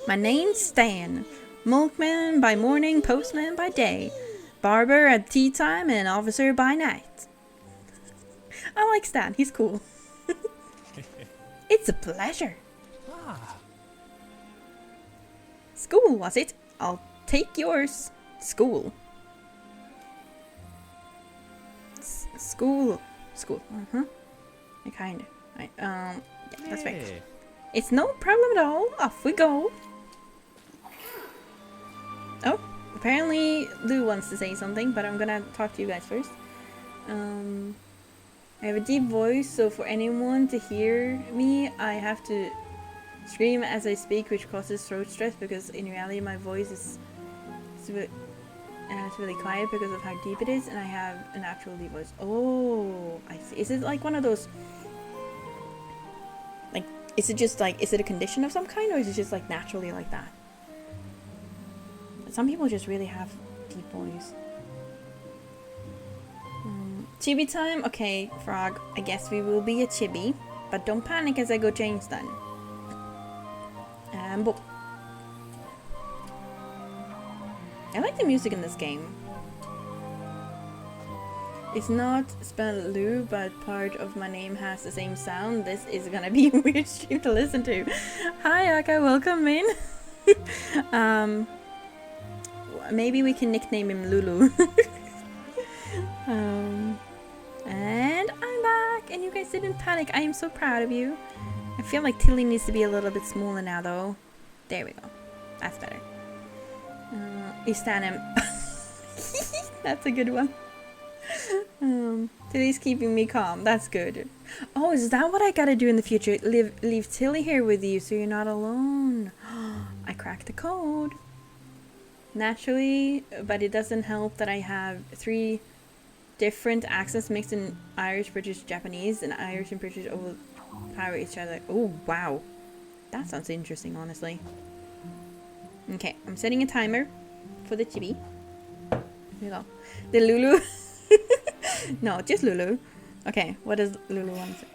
My name's Stan. Milkman by morning, postman by day. Barber at tea time and officer by night. I like Stan, he's cool. It's a pleasure. School, was it? I'll take yours. School. School. School. I kinda. Yeah, that's right. It's no problem at all. Off we go. Oh, apparently Lou wants to say something, but I'm gonna talk to you guys first. I have a deep voice, so for anyone to hear me, I have to scream as I speak, which causes throat stress because in reality my voice is it's really quiet because of how deep it is, and I have a natural deep voice. Oh, I see. Is it like one of those, like, is it just like, is it a condition of some kind, or is it just like naturally like that? Some people just really have deep voice. Chibi time? Okay, Frog, I guess we will be a chibi, but don't panic as I go change then. But I like the music in this game. It's not spelled Lou, but part of my name has the same sound. This is gonna be a weird stream to listen to. Hi Aka, welcome in. Maybe we can nickname him Lulu. And I'm back, and you guys didn't panic. I am so proud of you. I feel like Tilly needs to be a little bit smaller now, though. There we go. That's better. Istanem. That's a good one. Tilly's keeping me calm. That's good. Oh, is that what I gotta do in the future? Leave Tilly here with you so you're not alone. I cracked the code. Naturally, but it doesn't help that I have 3 different accents mixed in Irish, British, Japanese, and Irish and British overpower each other. Oh, wow. That sounds interesting, honestly. Okay, I'm setting a timer for the chibi. Here we go. The Lulu. No, just Lulu. Okay, what does Lulu want to say?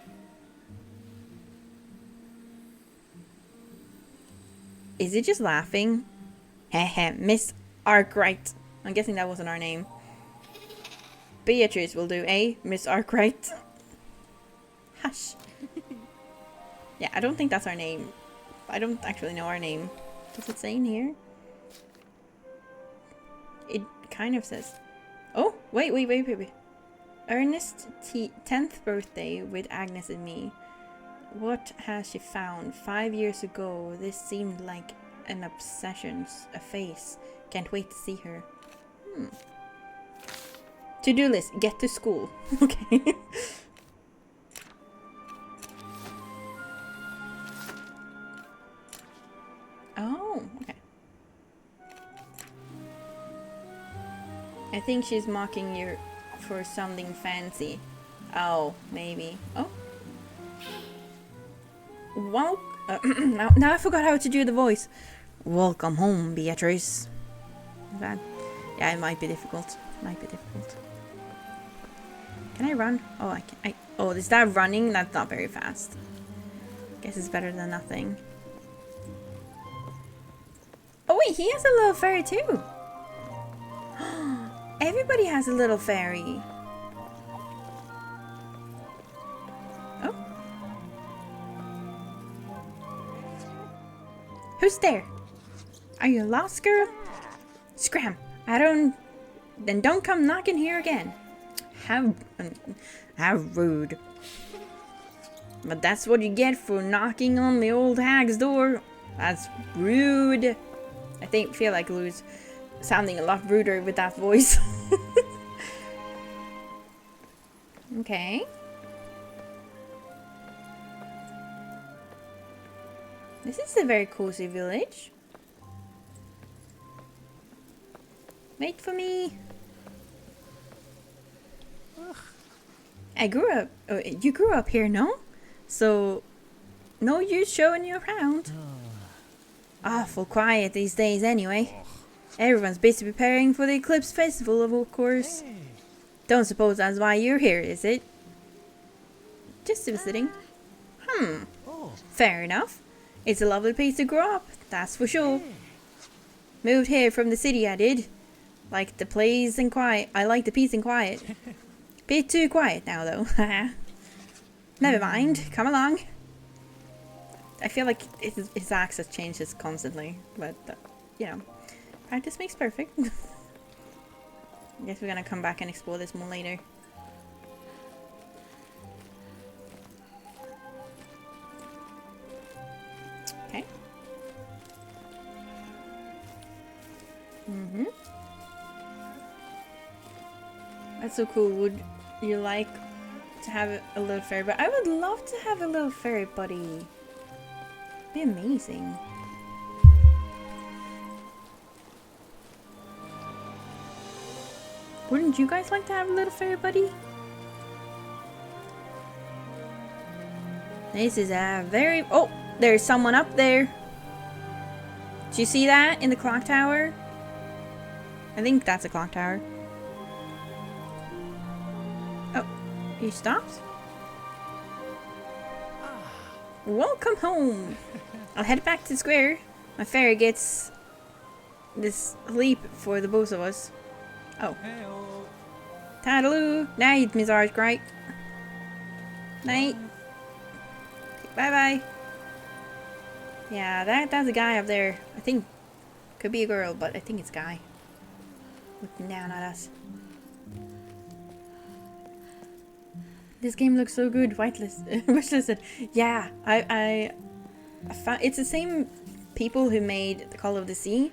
Is it just laughing? Heh, Miss Arkwright. I'm guessing that wasn't our name. Beatrice will do, eh? Miss Arkwright. Hush. Yeah, I don't think that's our name. I don't actually know our name. Does it say in here? It kind of says. Oh, wait. Ernest 10th birthday with Agnes and me. What has she found? 5 years ago, this seemed like an obsession, a face. Can't wait to see her. To-do list, get to school. Okay. Oh, okay. I think she's mocking you for something fancy. Oh, maybe. Oh. Well, now I forgot how to do the voice. Welcome home, Beatrice. That, yeah, it might be difficult. Can I run? Oh, I can. Oh, is that running? That's not very fast. Guess it's better than nothing. Oh wait, he has a little fairy too. Everybody has a little fairy. Oh. Who's there? Are you lost, girl? Scram! Then don't come knocking here again. How rude. But that's what you get for knocking on the old hag's door. That's rude. I feel like Lou's sounding a lot ruder with that voice. Okay. This is a very cozy village. Wait for me. I grew up. Oh, you grew up here, no? So, no use showing you around. Awful quiet these days, anyway. Everyone's busy preparing for the Eclipse Festival, of course. Don't suppose that's why you're here, is it? Just visiting. Fair enough. It's a lovely place to grow up, that's for sure. Moved here from the city, I did. Like the peace and quiet. I like the peace and quiet. Bit too quiet now, though. Never mind. Come along. I feel like his accent changes constantly, but you know, practice makes perfect. I guess we're gonna come back and explore this more later. Okay. That's so cool. Would you like to have a little fairy buddy? I would love to have a little fairy buddy. Be amazing. Wouldn't you guys like to have a little fairy buddy? This is a very... Oh, there's someone up there. Do you see that in the clock tower? I think that's a clock tower. Oh, he stopped? Welcome home. I'll head back to the square. My fairy gets this leap for the both of us. Oh. Toodaloo. Night, Miss Archbright. Night. Bye bye. Yeah, that's a guy up there. I think could be a girl, but I think it's a guy. Looking down at us. This game looks so good. Wishlisted. Yeah, I found it's the same people who made The Call of the Sea,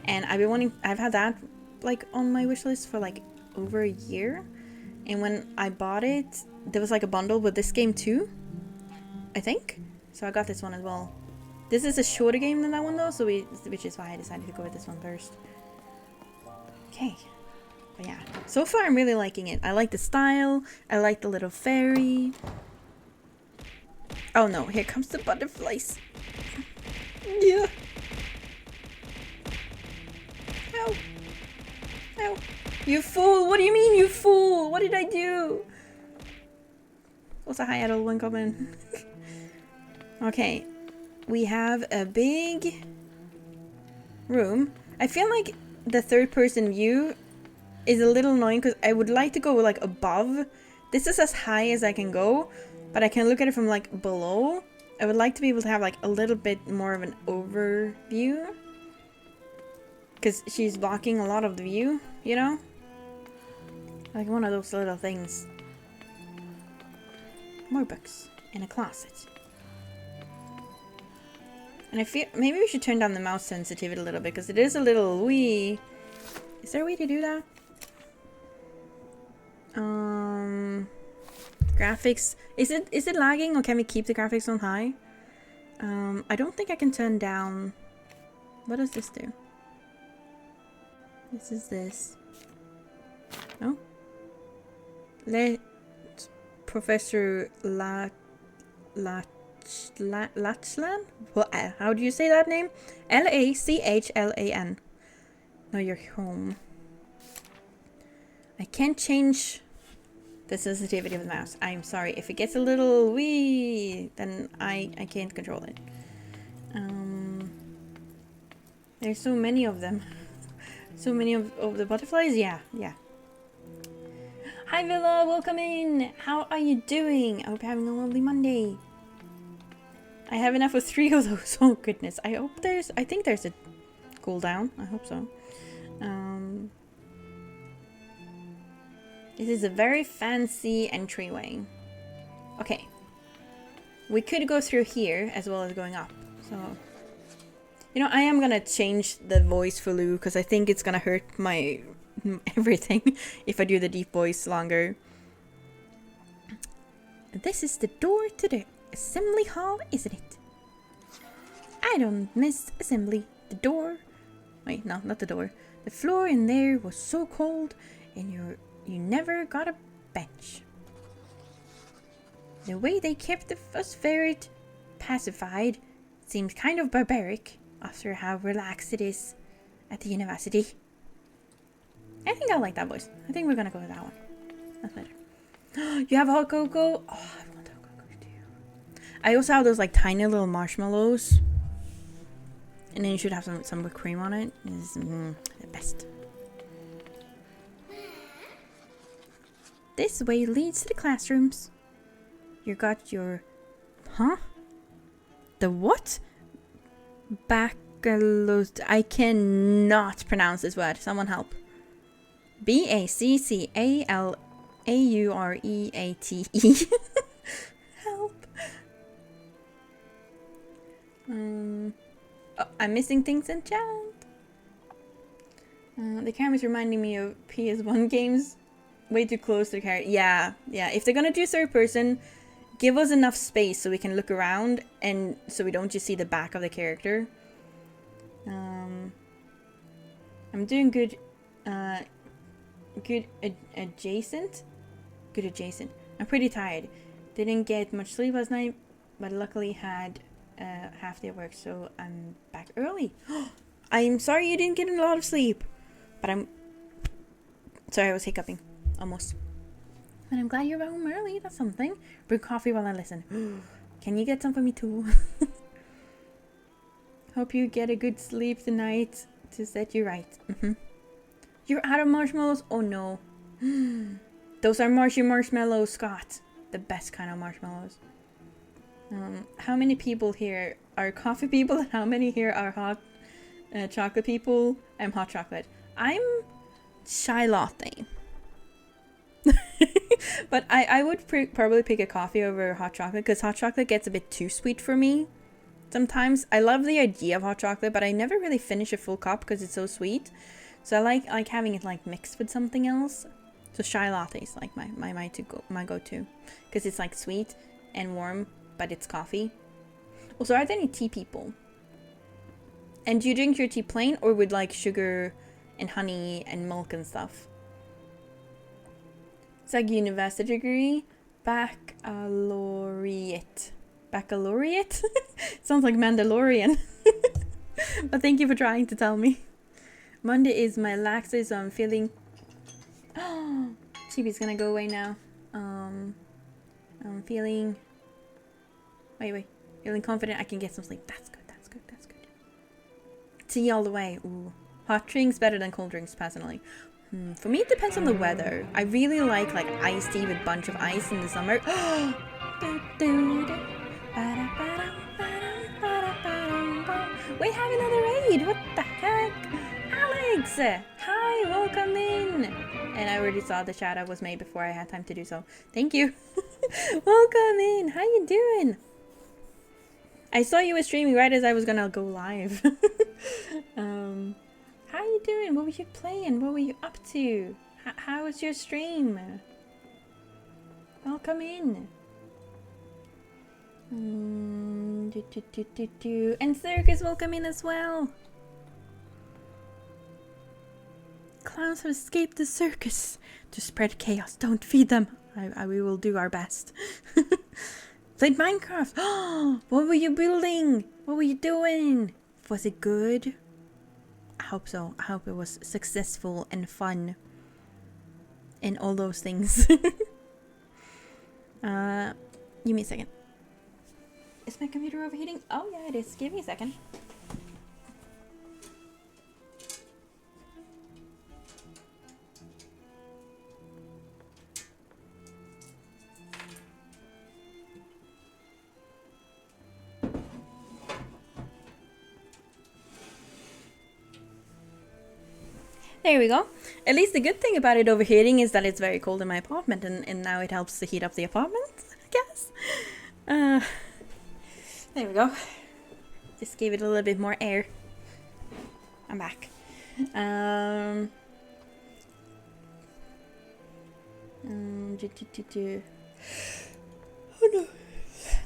and I've had that like on my wish list for like over a year, and when I bought it there was like a bundle with this game too, I think, so I got this one as well. This is a shorter game than that one though, so which is why I decided to go with this one first. Okay, but yeah, so far I'm really liking it. I like the style, I like the little fairy. Oh no, here comes the butterflies. Yeah. Ow. Ow. You fool! What do you mean, you fool? What did I do? Also, hi, Edelwin coming. Okay. We have a big room. I feel like the third person view is a little annoying because I would like to go like above. This is as high as I can go, but I can look at it from like below. I would like to be able to have like a little bit more of an overview, because she's blocking a lot of the view, you know? Like one of those little things. More books in a closet. And I feel maybe we should turn down the mouse sensitivity a little bit, because it is a little wee. Is there a way to do that? Graphics. Is it lagging, or can we keep the graphics on high? I don't think I can turn down. What does this do? This is this. Oh. Let Professor Lachlan? What? How do you say that name? Lachlan. Now you're home. I can't change the sensitivity of the mouse. I'm sorry. If it gets a little wee, then I can't control it. There's so many of them. So many of the butterflies? Yeah. Hi Villa, welcome in! How are you doing? I hope you're having a lovely Monday. I have enough of 3 of those. Oh goodness. I think there's a cooldown. I hope so. This is a very fancy entryway. Okay. We could go through here as well as going up. So, you know, I am gonna change the voice for Lou, because I think it's gonna hurt my everything if I do the deep voice longer. This is the door to the assembly hall, isn't it? I don't miss assembly. The door... Wait, no, not the door. The floor in there was so cold, and you never got a bench. The way they kept the fuss ferret pacified seems kind of barbaric after how relaxed it is at the university. I think I like that voice. I think we're gonna go with that one. That's better. You have hot cocoa? Oh, I want hot cocoa too. I also have those like tiny little marshmallows. And then you should have some whipped cream on it. It's the best. This way leads to the classrooms. You got your... Huh? The what? I cannot pronounce this word. Someone help. Baccalaureate. Help. Oh, I'm missing things in chat. The camera's reminding me of PS1 games. Way too close to the character. Yeah. If they're gonna do third person, give us enough space so we can look around and so we don't just see the back of the character. I'm doing good. Good adjacent. I'm pretty tired. Didn't get much sleep last night, but luckily had half day of work, so I'm back early. I'm sorry you didn't get a lot of sleep, but I'm sorry I was hiccuping almost. But I'm glad you're home early. That's something. Bring coffee while I listen. Can you get some for me too? Hope you get a good sleep tonight to set you right. You're out of marshmallows? Oh no. Those are marshy marshmallows, Scott. The best kind of marshmallows. How many people here are coffee people and how many here are hot chocolate people? I'm hot chocolate. I'm chai latte. But I would probably pick a coffee over hot chocolate because hot chocolate gets a bit too sweet for me. Sometimes I love the idea of hot chocolate, but I never really finish a full cup because it's so sweet. So I like having it like mixed with something else. So chai latte is like my go-to because it's like sweet and warm, but it's coffee. Also, are there any tea people? And do you drink your tea plain or with like sugar and honey and milk and stuff? It's like university degree, baccalaureate. Baccalaureate? Sounds like Mandalorian. But thank you for trying to tell me. Monday is my last day, so I'm feeling... Oh, Chibi's gonna go away now. I'm feeling... Wait. Feeling confident I can get some sleep. That's good. Tea all the way. Ooh. Hot drinks better than cold drinks, personally. For me, it depends on the weather. I really like iced tea with a bunch of ice in the summer. We have another raid! What the heck? Alex! Hi, welcome in! And I already saw the shout out was made before I had time to do so. Thank you! Welcome in! How you doing? I saw you were streaming right as I was gonna go live. How you doing? What were you playing? What were you up to? How was your stream? Welcome in. And Circus, welcome in as well. Clowns have escaped the circus to spread chaos. Don't feed them. We will do our best. Played Minecraft. What were you building? What were you doing? Was it good? I hope so. I hope it was successful and fun. And all those things. Give me a second. Is my computer overheating? Oh yeah, it is. Give me a second. There we go. At least the good thing about it overheating is that it's very cold in my apartment and now it helps to heat up the apartment, I guess. There we go. Just gave it a little bit more air. I'm back. Oh no.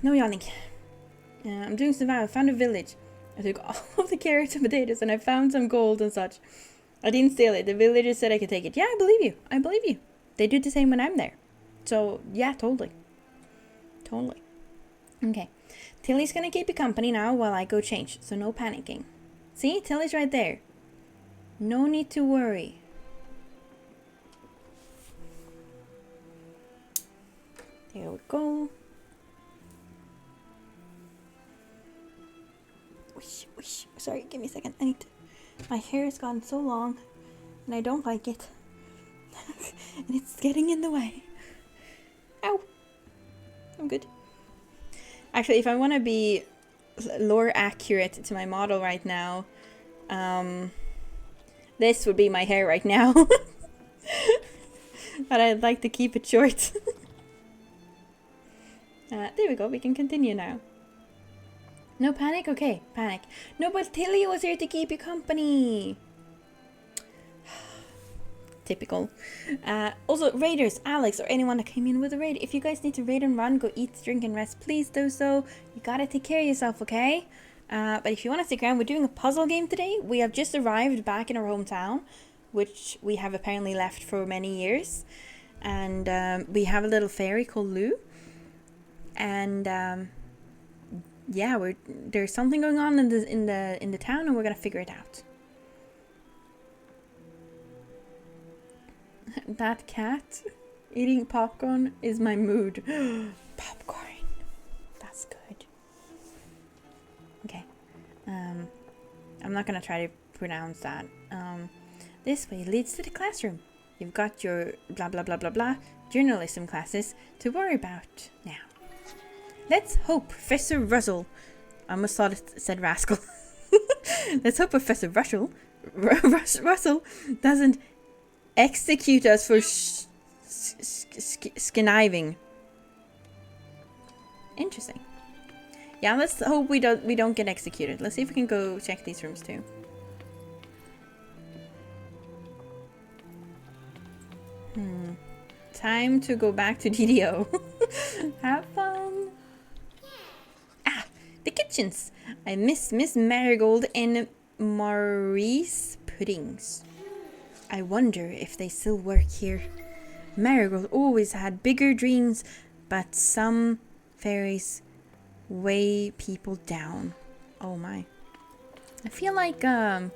No yawning. I'm doing survival. I found a village. I took all of the carrots and potatoes and I found some gold and such. I didn't steal it. The villagers said I could take it. Yeah, I believe you. I believe you. They do the same when I'm there. So, yeah, totally. Totally. Okay. Tilly's gonna keep you company now while I go change. So no panicking. See? Tilly's right there. No need to worry. There we go. Whoosh, whoosh. Sorry, give me a second. I need to... My hair has gotten so long, and I don't like it. And it's getting in the way. Ow! I'm good. Actually, if I want to be lore accurate to my model right now. This would be my hair right now. But I'd like to keep it short. There we go, we can continue now. No panic? Okay, panic. No, but Tilly was here to keep you company. Typical. Also, raiders, Alex, or anyone that came in with a raid, if you guys need to raid and run, go eat, drink, and rest, please do so. You gotta take care of yourself, okay? But if you want to stick around, we're doing a puzzle game today. We have just arrived back in our hometown, which we have apparently left for many years. And we have a little fairy called Lou. And yeah, there's something going on in the town, and we're gonna figure it out. That cat eating popcorn is my mood. Popcorn. That's good. Okay. I'm not gonna try to pronounce that. This way leads to the classroom. You've got your blah blah blah blah blah journalism classes to worry about now. Let's hope Professor Russell. I almost thought it said rascal. Let's hope Professor Russell doesn't execute us for skiving. Interesting. Yeah, let's hope we don't get executed. Let's see if we can go check these rooms too. Time to go back to DDO. Have fun. Ah, the kitchens. I miss Miss Marigold and Maurice puddings. I wonder if they still work here. Marigold always had bigger dreams, but some fairies weigh people down. Oh my. I feel like our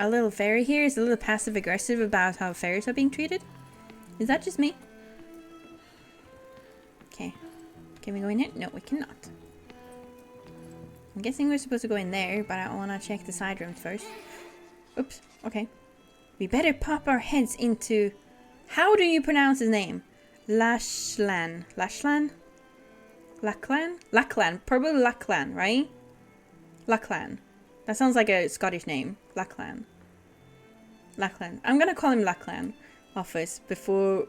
little fairy here is a little passive aggressive about how fairies are being treated. Is that just me? Okay. Can we go in here? No, we cannot. I'm guessing we're supposed to go in there, but I want to check the side rooms first. Oops. Okay. We better pop our heads into... How do you pronounce his name? Lachlan. Lachlan? Lachlan? Lachlan. Probably Lachlan, right? Lachlan. That sounds like a Scottish name. Lachlan. Lachlan. I'm gonna call him Lachlan. Office before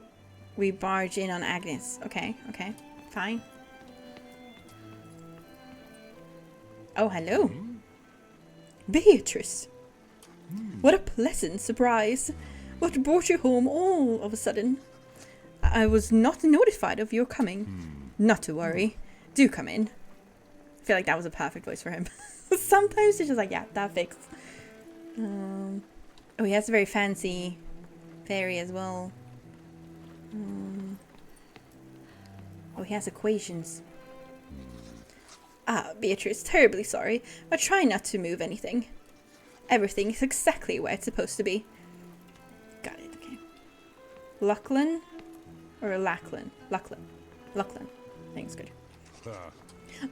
we barge in on Agnes. Okay, okay. Fine. Oh, hello. Beatrice. What a pleasant surprise. What brought you home all of a sudden? I was not notified of your coming. Not to worry. Do come in. I feel like that was a perfect voice for him. Sometimes it's just like, yeah, that fixed. Oh, he has a very fancy fairy as well. Oh, he has equations. Ah, Beatrice, terribly sorry, but try not to move anything. Everything is exactly where it's supposed to be. Got it, okay. Lachlan? Or Lachlan? Lachlan. Lachlan. I think it's good.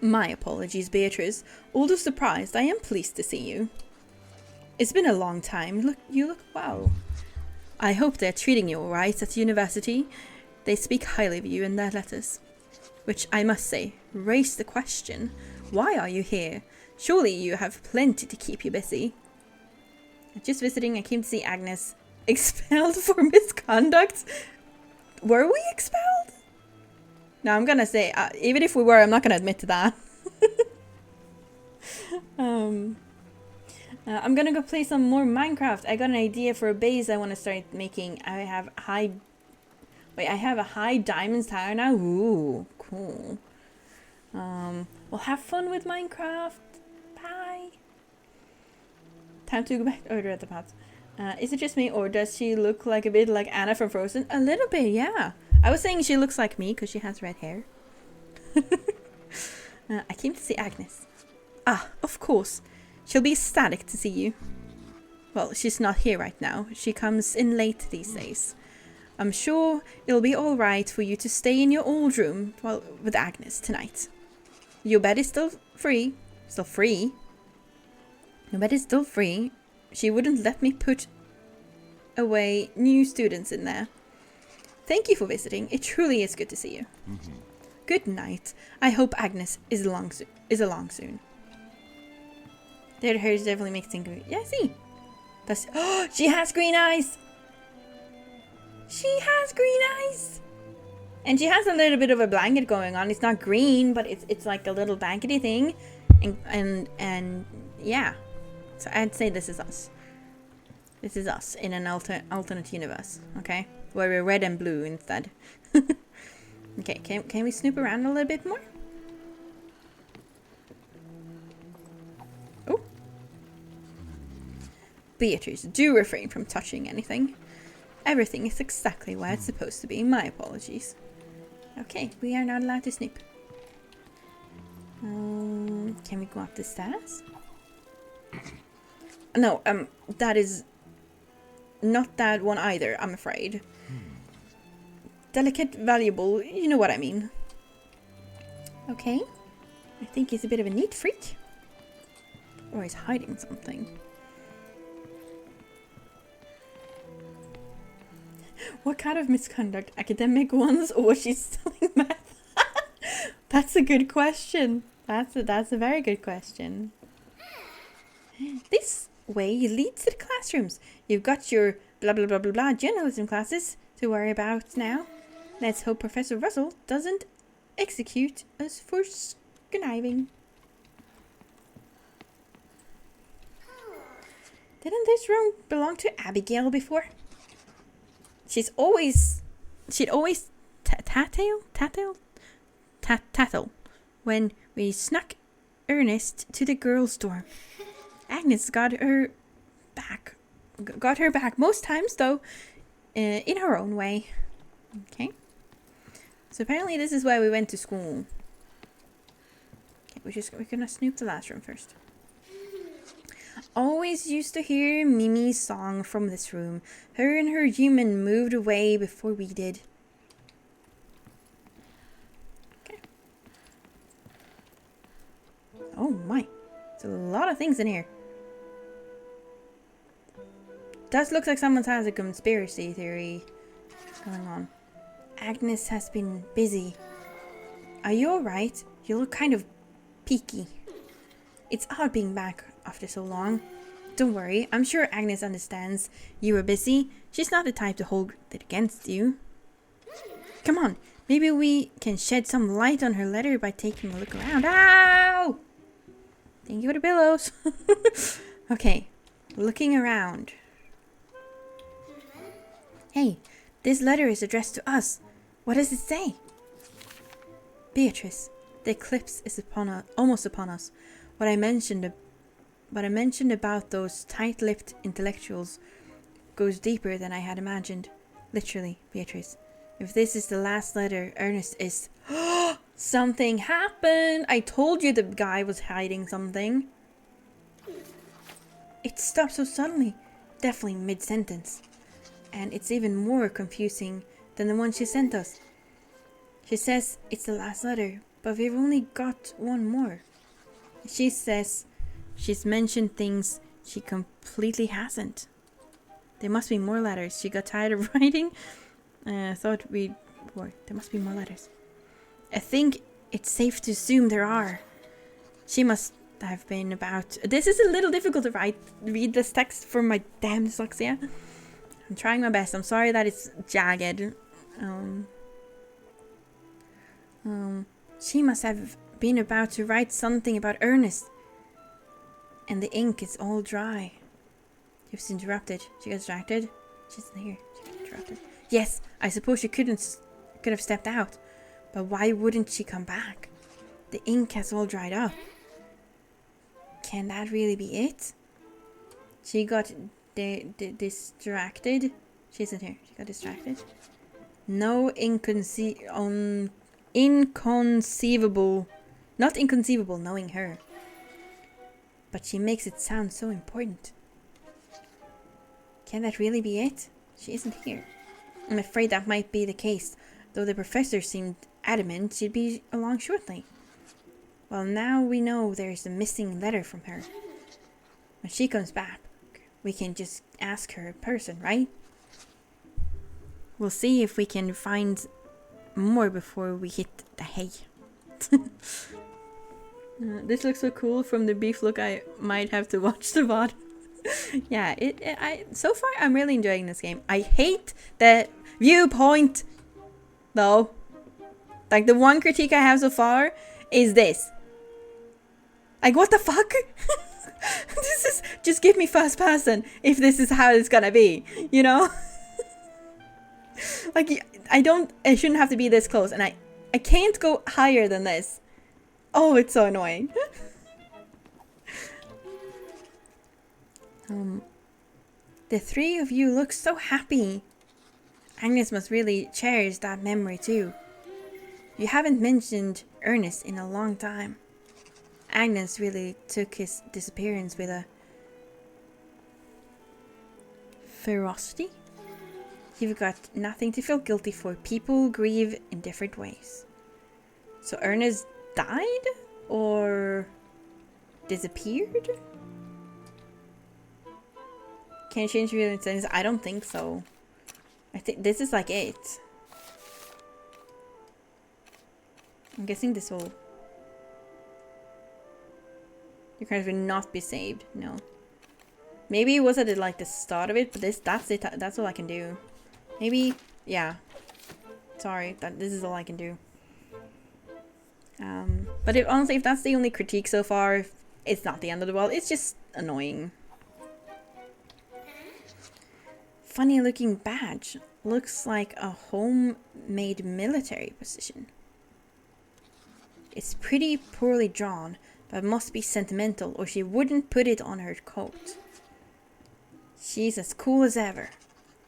My apologies, Beatrice. Although surprised, I am pleased to see you. It's been a long time. You look well. I hope they're treating you alright at university. They speak highly of you in their letters. Which, I must say, raised the question. Why are you here? Surely you have plenty to keep you busy. Just visiting, I came to see Agnes. Expelled for misconduct? Were we expelled? No, I'm gonna say, even if we were, I'm not gonna admit to that. I'm gonna go play some more Minecraft. I got an idea for a base I want to start making. I have a high diamonds tower now. Ooh, cool. Well, have fun with Minecraft. Bye. Time to go back to order at the pots. Is it just me, or does she look like a bit like Anna from Frozen? A little bit, yeah. I was saying she looks like me because she has red hair. I came to see Agnes. Ah, of course. She'll be ecstatic to see you. Well, she's not here right now. She comes in late these days. I'm sure it'll be alright for you to stay in your old room with Agnes tonight. Your bed is still free. Still free? Your bed is still free. She wouldn't let me put away new students in there. Thank you for visiting. It truly is good to see you. Good night. I hope Agnes is along soon. Their hair definitely makes things. Yeah, see. That's. Oh, she has green eyes. She has green eyes. And she has a little bit of a blanket going on. It's not green, but it's like a little blankety thing. And yeah. So I'd say this is us. This is us in an alternate universe, okay? Where we're red and blue instead. Okay, can we snoop around a little bit more? Oh. Beatrice, do refrain from touching anything. Everything is exactly where it's supposed to be. My apologies. Okay, we are not allowed to snoop. Can we go up the stairs? No, that is not that one either, I'm afraid. Delicate, valuable, you know what I mean. Okay. I think he's a bit of a neat freak. Or he's hiding something. What kind of misconduct? Academic ones, or was she selling meth? That's a good question. That's a very good question. This way leads to the classrooms. You've got your blah blah blah blah blah journalism classes to worry about now. Let's hope Professor Russell doesn't execute us for conniving. Didn't this room belong to Abigail before? She'd always tattle when we snuck Ernest to the girls' dorm. Agnes got her back most times though, in her own way. Okay. So apparently this is where we went to school. Okay, we're gonna snoop the last room first. Always used to hear Mimi's song from this room. Her and her human moved away before we did. Okay. Oh my. There's a lot of things in here. Does look like someone has a conspiracy theory going on. Agnes has been busy. Are you alright? You look kind of peaky. It's odd being back after so long. Don't worry, I'm sure Agnes understands you were busy. She's not the type to hold it against you. Come on, maybe we can shed some light on her letter by taking a look around. Ow! Thank you for the pillows. Okay, looking around. Hey, this letter is addressed to us. What does it say? Beatrice, the eclipse is almost upon us. What I mentioned about those tight-lipped intellectuals goes deeper than I had imagined. Literally, Beatrice. If this is the last letter, Ernest is... Something happened! I told you the guy was hiding something. It stopped so suddenly. Definitely mid-sentence. And it's even more confusing than the one she sent us. She says it's the last letter, but we've only got one more. She says she's mentioned things she completely hasn't. There must be more letters. She got tired of writing. There must be more letters. I think it's safe to assume there are. She must have been about... This is a little difficult to read this text for my damn dyslexia. I'm trying my best. I'm sorry that it's jagged. She must have been about to write something about Ernest. And the ink is all dry. She was interrupted. She got distracted. She's in here. She got interrupted. Yes, I suppose she could have stepped out. But why wouldn't she come back? The ink has all dried up. Can that really be it? She got distracted. She isn't here. She got distracted. No inconceivable. Not inconceivable knowing her. But she makes it sound so important. Can that really be it? She isn't here. I'm afraid that might be the case, though the professor seemed adamant she'd be along shortly. Well, now we know there's a missing letter from her. When she comes back, we can just ask her in person, right? We'll see if we can find more before we hit the hay. This looks so cool from the beef look. I might have to watch the VOD. Yeah, so far I'm really enjoying this game. I hate the viewpoint though. Like the one critique I have so far is this. Like what the fuck? This is just give me first person if this is how it's gonna be, you know? Like I shouldn't have to be this close, and I can't go higher than this. Oh, it's so annoying. The three of you look so happy. Agnes must really cherish that memory too. You haven't mentioned Ernest in a long time. Agnes really took his disappearance with a ferocity. You've got nothing to feel guilty for. People grieve in different ways. So Ernest died? Or disappeared? Can you change real instance? I don't think so. I think this is like it. I'm guessing this will... Your cards will not be saved. No. Maybe it was at like the start of it, but that's it. That's all I can do. Maybe, yeah. Sorry, this is all I can do. But honestly, if that's the only critique so far, it's not the end of the world. It's just annoying. Funny looking badge. Looks like a homemade military position. It's pretty poorly drawn, but must be sentimental or she wouldn't put it on her coat. She's as cool as ever.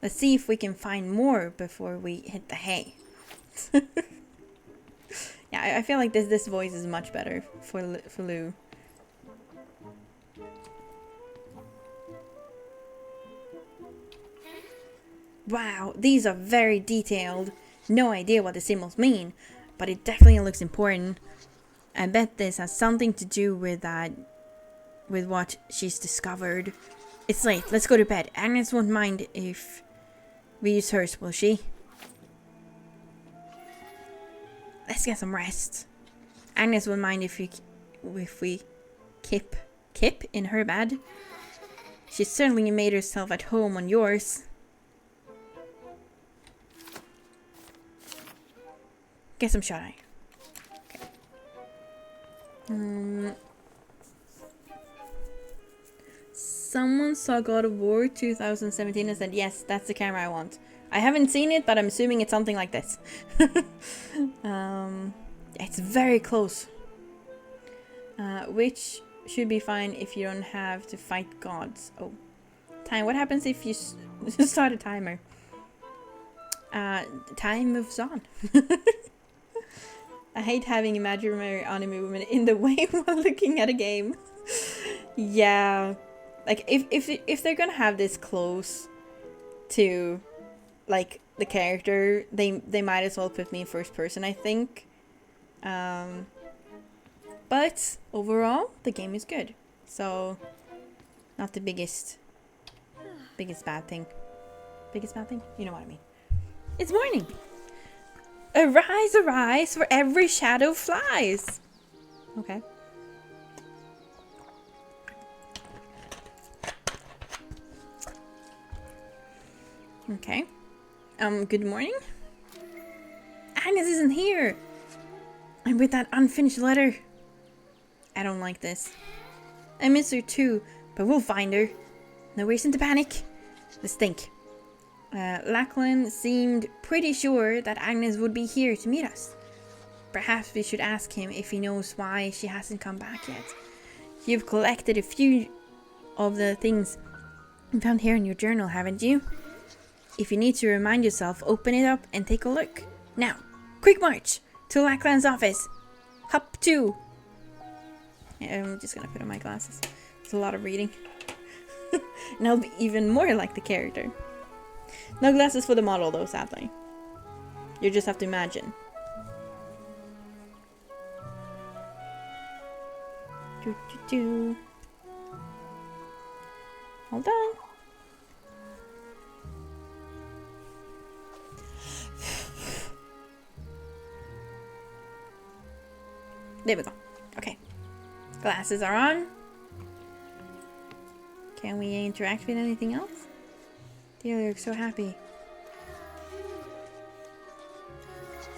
Let's see if we can find more before we hit the hay. Yeah, I feel like this voice is much better for Lou. Wow, these are very detailed. No idea what the symbols mean, but it definitely looks important. I bet this has something to do with that, with what she's discovered. It's late, let's go to bed. Agnes won't mind if we use hers, will she? Let's get some rest. Agnes won't mind if we kip in her bed. She certainly made herself at home on yours. Get some shut eye. Okay. Someone saw God of War 2017 and said, yes, that's the camera I want. I haven't seen it, but I'm assuming it's something like this. It's very close. Which should be fine if you don't have to fight gods. Oh. Time. What happens if you start a timer? Time moves on. I hate having imaginary anime women in the way while looking at a game. Yeah. Like, if they're gonna have this close to, like, the character, they might as well put me in first person, I think. But overall, the game is good. So, not the biggest bad thing. Biggest bad thing? You know what I mean. It's morning! Arise, arise, for every shadow flies! Okay. Okay. Good morning? Agnes isn't here! I'm with that unfinished letter. I don't like this. I miss her too, but we'll find her. No reason to panic. Let's think. Lachlan seemed pretty sure that Agnes would be here to meet us. Perhaps we should ask him if he knows why she hasn't come back yet. You've collected a few of the things found here in your journal, haven't you? If you need to remind yourself, open it up and take a look. Now, quick march to Lachlan's office. Hop 2. I'm just gonna put on my glasses. It's a lot of reading. And I'll be even more like the character. No glasses for the model though, sadly. You just have to imagine. Hold on. There we go. Okay. Glasses are on. Can we interact with anything else? They look so happy.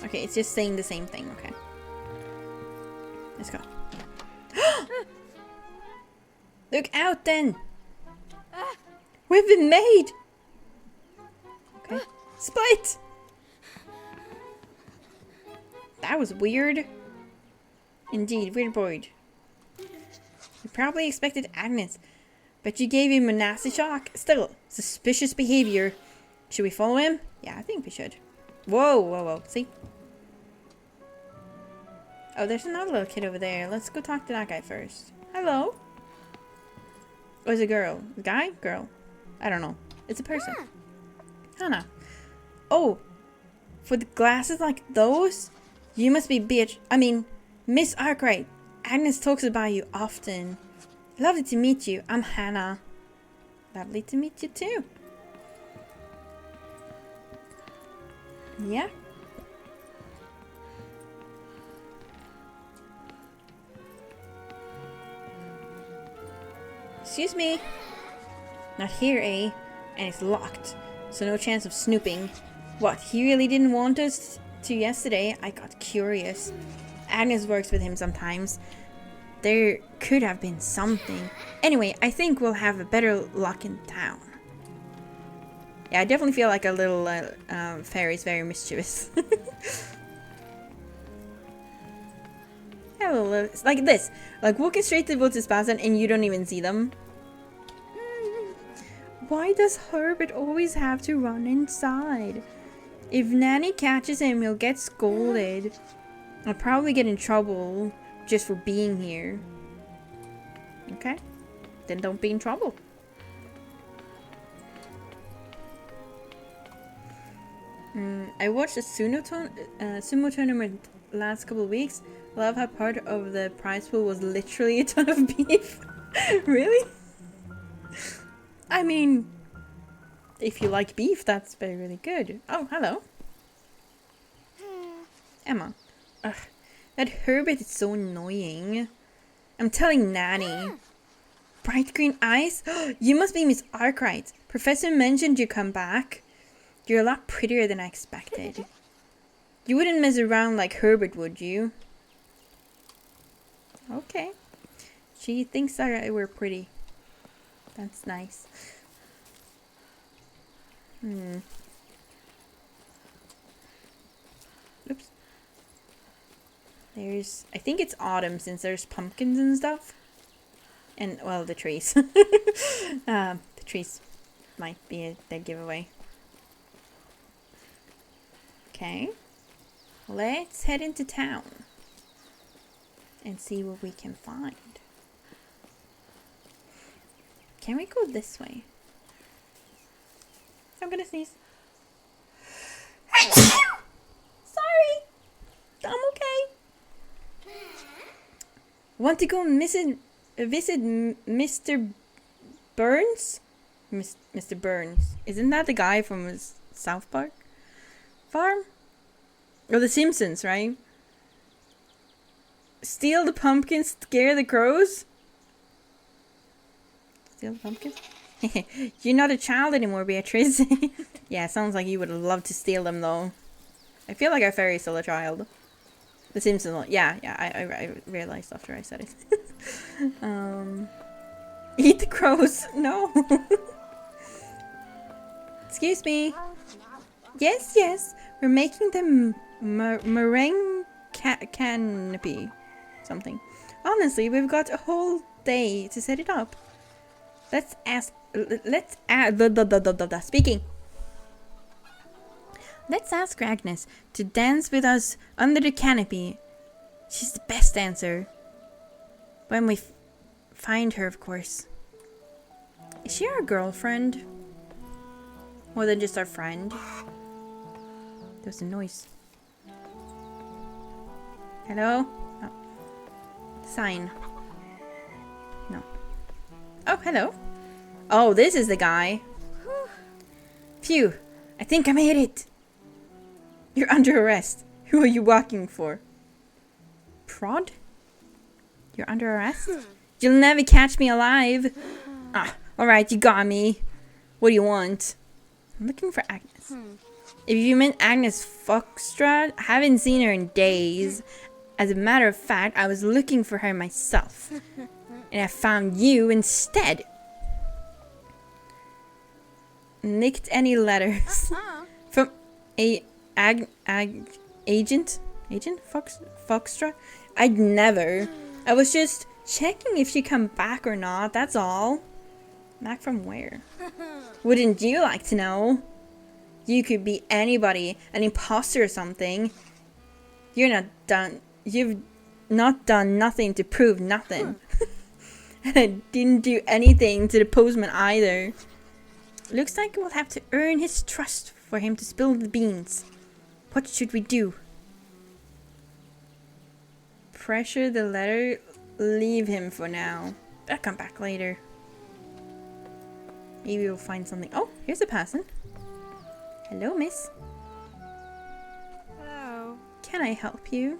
Okay, it's just saying the same thing. Okay. Let's go. Look out then! We've been made! Okay. Split! That was weird. Indeed, weird boy. You probably expected Agnes, but you gave him a nasty shock. Still, suspicious behavior. Should we follow him? Yeah, I think we should. Whoa, whoa, whoa. See? Oh, there's another little kid over there. Let's go talk to that guy first. Hello? Oh, it's a girl. Guy? Girl? I don't know. It's a person. Hannah. Oh, for the glasses like those? You must be Miss Arkwright. Agnes talks about you often. Lovely to meet you. I'm Hannah. Lovely to meet you too. Yeah. Excuse me. Not here, eh? And it's locked, so no chance of snooping. What, he really didn't want us to yesterday? I got curious. Agnes works with him sometimes. There could have been something. Anyway, I think we'll have a better luck in town. Yeah, I definitely feel like a little fairy's very mischievous. Hello, it's like this. Like walking straight to Woods' Basin and you don't even see them. Why does Herbert always have to run inside? If Nanny catches him, he'll get scolded. I'll probably get in trouble just for being here. Okay, then don't be in trouble. I watched a sumo tournament last couple of weeks. Love how part of the prize pool was literally a ton of beef. Really? I mean, if you like beef, that's very really good. Oh, hello. Emma. Ugh, that Herbert is so annoying. I'm telling Nanny. Bright green eyes? You must be Miss Arkwright. Professor mentioned you come back. You're a lot prettier than I expected. You wouldn't mess around like Herbert, would you? Okay. She thinks that we're pretty. That's nice. Oops. I think it's autumn since there's pumpkins and stuff. And, well, the trees. The trees might be the giveaway. Okay. Let's head into town. And see what we can find. Can we go this way? I'm gonna sneeze. Sorry! I'm okay. Want to go visit Mr. Burns? Mr. Burns. Isn't that the guy from his South Park farm? Or The Simpsons, right? Steal the pumpkins, scare the crows? Steal the pumpkins? You're not a child anymore, Beatrice. Yeah, sounds like you would love to steal them, though. I feel like our fairy's still a child. The Simpsons, yeah, I realized after I said it. Eat the crows. No. Excuse me. Yes, yes. We're making the meringue canopy. Something. Honestly, we've got a whole day to set it up. Let's ask Agnes to dance with us under the canopy. She's the best dancer. When we find her, of course. Is she our girlfriend? More than just our friend? There's a noise. Hello? Oh. Sign. No. Oh, hello. Oh, this is the guy. Phew. I think I made it. You're under arrest. Who are you walking for? Prod? You're under arrest? You'll never catch me alive. Ah, alright, you got me. What do you want? I'm looking for Agnes. If you meant Agnes Foxtrot, I haven't seen her in days. As a matter of fact, I was looking for her myself. And I found you instead. Nicked any letters from agent Foxtrot? I'd never. I was just checking if she'd come back or not, that's all. Back from where? Wouldn't you like to know? You could be anybody, an imposter or something. You've not done nothing to prove nothing. And I didn't do anything to the postman either. Looks like we'll have to earn his trust for him to spill the beans. What should we do? Pressure the letter, leave him for now. I'll come back later. Maybe we'll find something. Oh, here's a person. Hello, miss. Hello. Can I help you?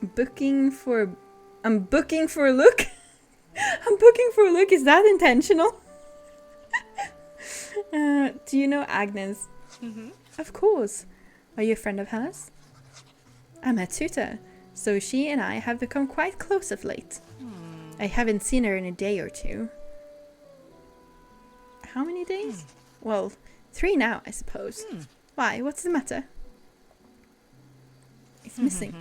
Booking for a look? I'm booking for a look? Is that intentional? Do you know Agnes? Of course. Are you a friend of hers? I'm her tutor, so she and I have become quite close of late. I haven't seen her in a day or two. How many days? Well, 3 now, I suppose. Why? What's the matter? It's missing.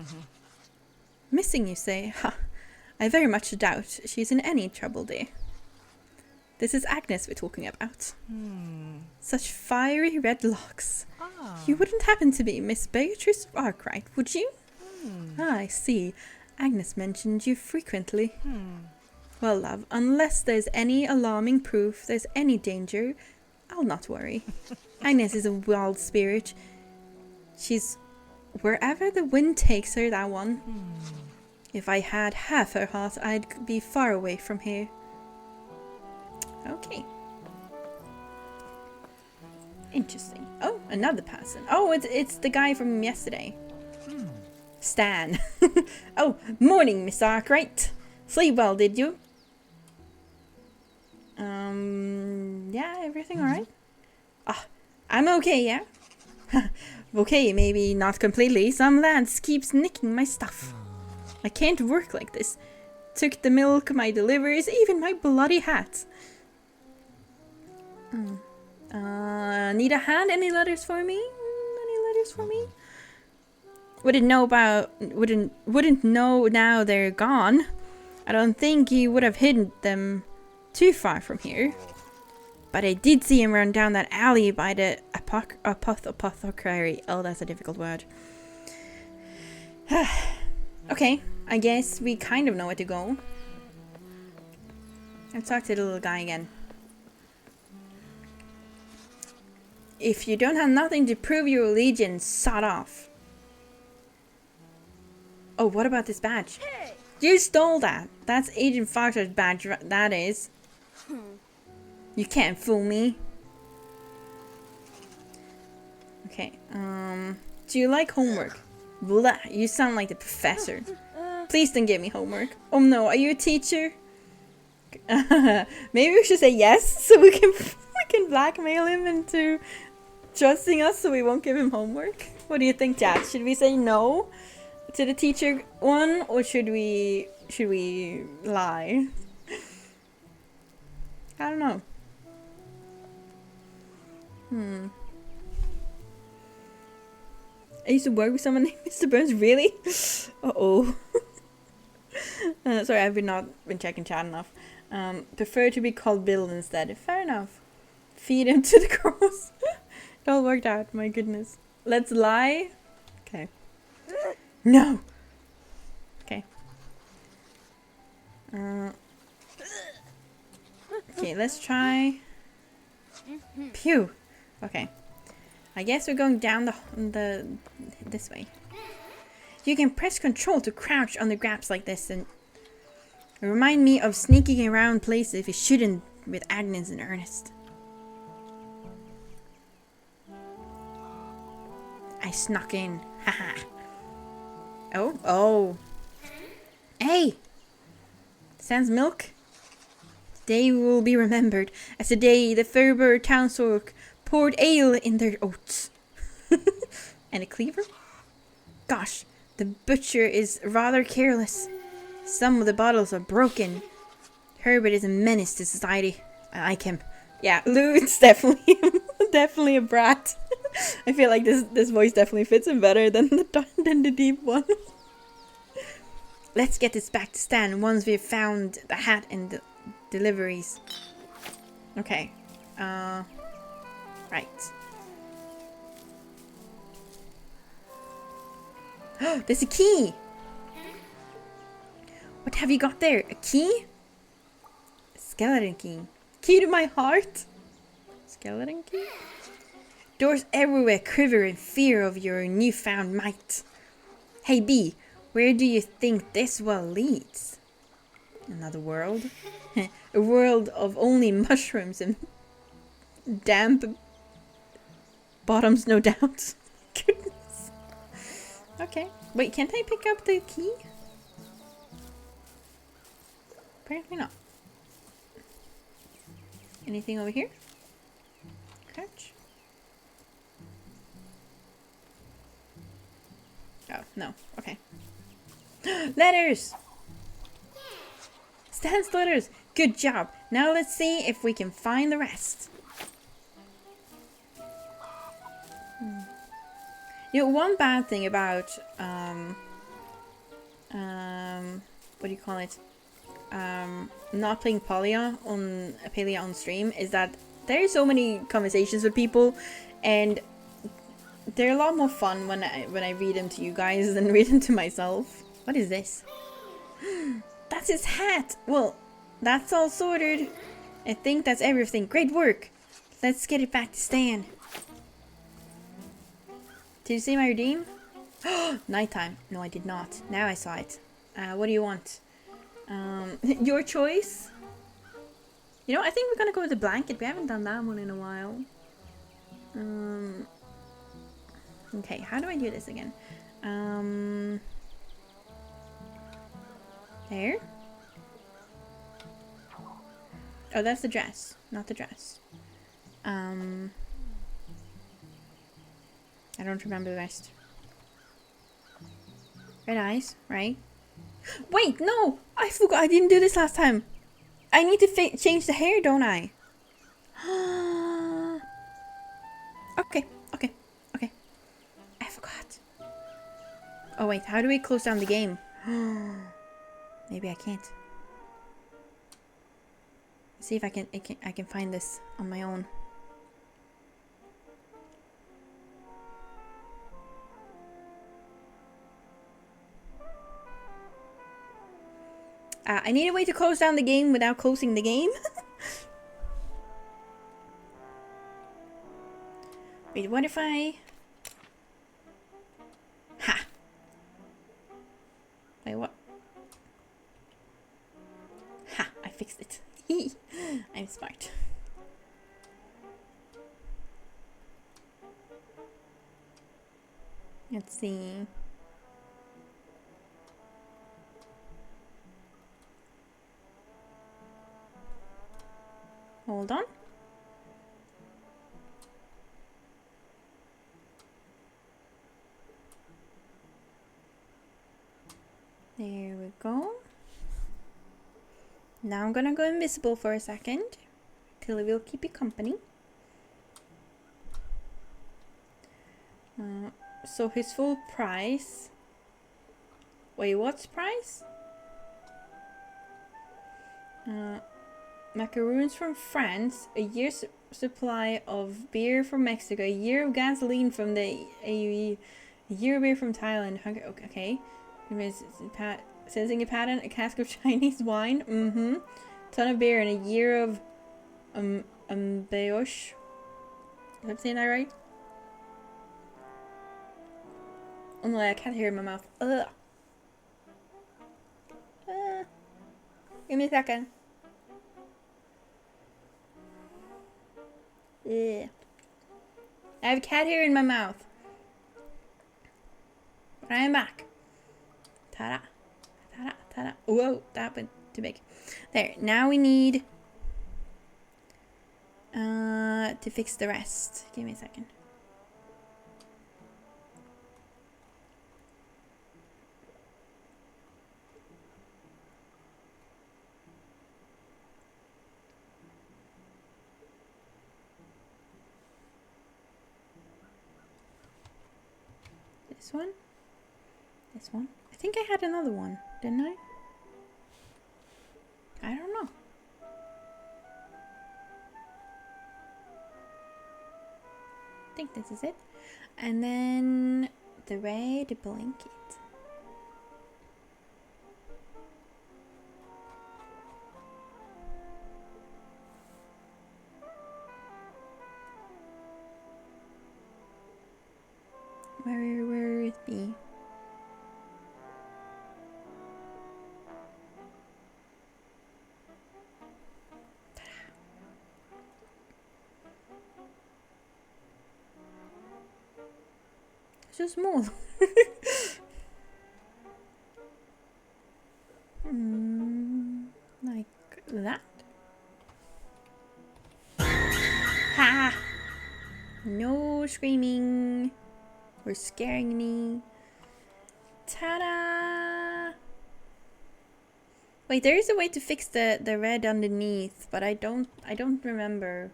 Missing, you say? Ha! I very much doubt she's in any trouble, dear. This is Agnes we're talking about. Such fiery red locks. You wouldn't happen to be Miss Beatrice Arkwright, would you? I see. Agnes mentioned you frequently. Well, love, unless there's any alarming proof there's any danger, I'll not worry. Agnes is a wild spirit. She's wherever the wind takes her, that one. If I had half her heart, I'd be far away from here. Okay. Interesting. Oh, another person. Oh, it's the guy from yesterday. Stan. Oh, morning, Miss Arkwright. Sleep well, did you? Yeah, everything alright? Ah, I'm okay, yeah? Okay, maybe not completely. Some lads keeps nicking my stuff. I can't work like this. Took the milk, my deliveries, even my bloody hat. Need a hand? Any letters for me? Wouldn't know now they're gone. I don't think he would have hidden them too far from here. But I did see him run down that alley by the apothecary. Oh, that's a difficult word. Okay, I guess we kind of know where to go. Let's talk to the little guy again. If you don't have nothing to prove your allegiance, sod off. Oh, what about this badge? Hey. You stole that. That's Agent Fox's badge, that is. You can't fool me. Okay, do you like homework? Blah, you sound like the professor. Please don't give me homework. Oh no, are you a teacher? Maybe we should say yes, so we can blackmail him into trusting us so we won't give him homework. What do you think, Dad? Should we say no to the teacher one, or should we lie? I don't know. I used to work with someone named Mr. Burns. Really? Uh-oh. Sorry, I've not been checking chat enough. Prefer to be called Bill instead. Fair enough. Feed him to the cross. It all worked out, my goodness. Let's lie. Okay. No! Okay. Okay, let's try. Pew! Okay. I guess we're going down this way. You can press control to crouch on the graps like this and remind me of sneaking around places if you shouldn't with Agnes and Ernest. I snuck in. Haha. Oh, oh. Hey! Sans milk? Today will be remembered as the day the Fayburrow townsfolk poured ale in their oats. And a cleaver? Gosh, the butcher is rather careless. Some of the bottles are broken. Herbert is a menace to society. I like him. Yeah, Lou's definitely definitely a brat. I feel like this voice definitely fits him better than the deep one. Let's get this back to Stan once we've found the hat and the deliveries. Okay. Right. Oh, there's a key! What have you got there? A key? A skeleton key. Key to my heart? Skeleton key? Doors everywhere quiver in fear of your newfound might. Hey B, where do you think this well leads? Another world? A world of only mushrooms and damp bottoms, no doubt. Goodness. Okay. Wait, can't I pick up the key? Apparently not. Anything over here? Catch? Oh, no. Okay. Letters! Stan's letters! Good job! Now let's see if we can find the rest. You know, one bad thing about, what do you call it? Not playing Palea on stream is that there's so many conversations with people, and they're a lot more fun when I read them to you guys than read them to myself. What is this? That's his hat! Well, that's all sorted. I think that's everything. Great work! Let's get it back to Stan. Did you see my redeem? Nighttime. No, I did not. Now I saw it. What do you want? Your choice? You know, I think we're gonna go with the blanket. We haven't done that one in a while. Okay, how do I do this again? There. Oh, that's the dress, not the dress. I don't remember the rest. Red eyes, right? Wait, no! I forgot I didn't do this last time. I need to change the hair, don't I? Okay. I forgot. Oh wait, how do we close down the game? Maybe I can't. Let's see if I can find this on my own. I need a way to close down the game without closing the game. Wait, what if I... Ha! Wait, what? Ha! I fixed it. I'm smart. Let's see. Hold on. There we go. Now I'm gonna go invisible for a second. Till it will keep you company. So his full price. Wait, what's price? Macaroons from France, a year's supply of beer from Mexico, a year of gasoline from the AUE, a year of beer from Thailand. Okay. Sensing a pattern, a cask of Chinese wine. Ton of beer and a year of Ambeosh. Am I saying that right? Oh no, I can't hear it in my mouth. Ugh. Give me a second. Yeah. I have cat hair in my mouth. But I am back. Ta-da. Ta-da. Ta-da. Whoa, that went too big. There. Now we need to fix the rest. Give me a second. This one? This one? I think I had another one, didn't I? I don't know. I think this is it. And then the red blanket. Where it be? It's so small. Like that. Ha! No screaming or scaring me. Ta-da! Wait, there is a way to fix the red underneath, but I don't remember.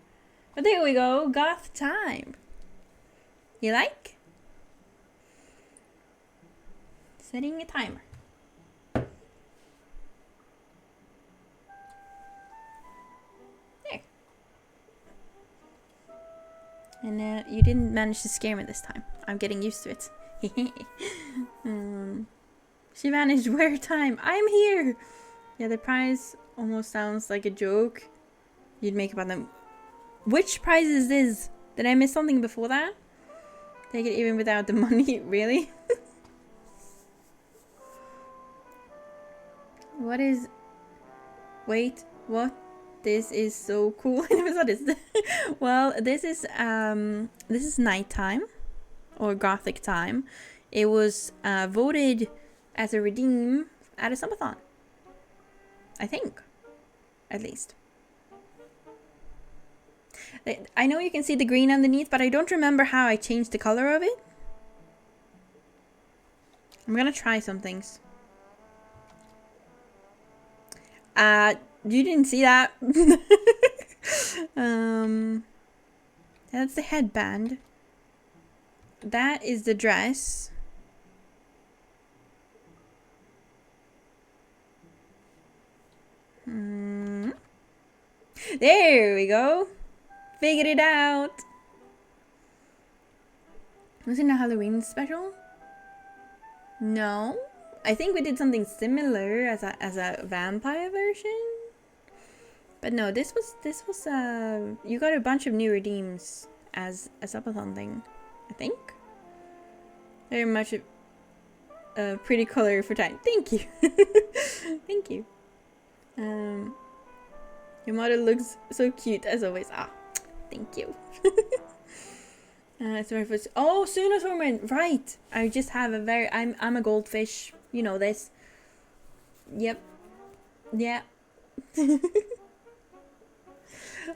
But there we go, goth time. You like? Setting a timer. There. And you didn't manage to scare me this time. I'm getting used to it. She vanished. Where time? I'm here. Yeah, the prize almost sounds like a joke you'd make about them. Which prize is this? Did I miss something before that? Take it even without the money? Really? What is... Wait, what? This is so cool. I never saw this. Well, this is nighttime. Or gothic time. It was voted as a redeem at a subathon. I think. At least. I know you can see the green underneath, but I don't remember how I changed the color of it. I'm gonna try some things. You didn't see that. That's the headband. That is the dress. There we go. Figured it out. Was it a Halloween special? No. I think we did something similar as a vampire version. But no, this was you got a bunch of new redeems as a subathon thing, I think. Very much a pretty color for time. Thank you. Thank you. Your model looks so cute as always. Ah, thank you. Sorry for Suna Torment. Right. I just have a very I'm a goldfish. You know this. Yep. Yeah.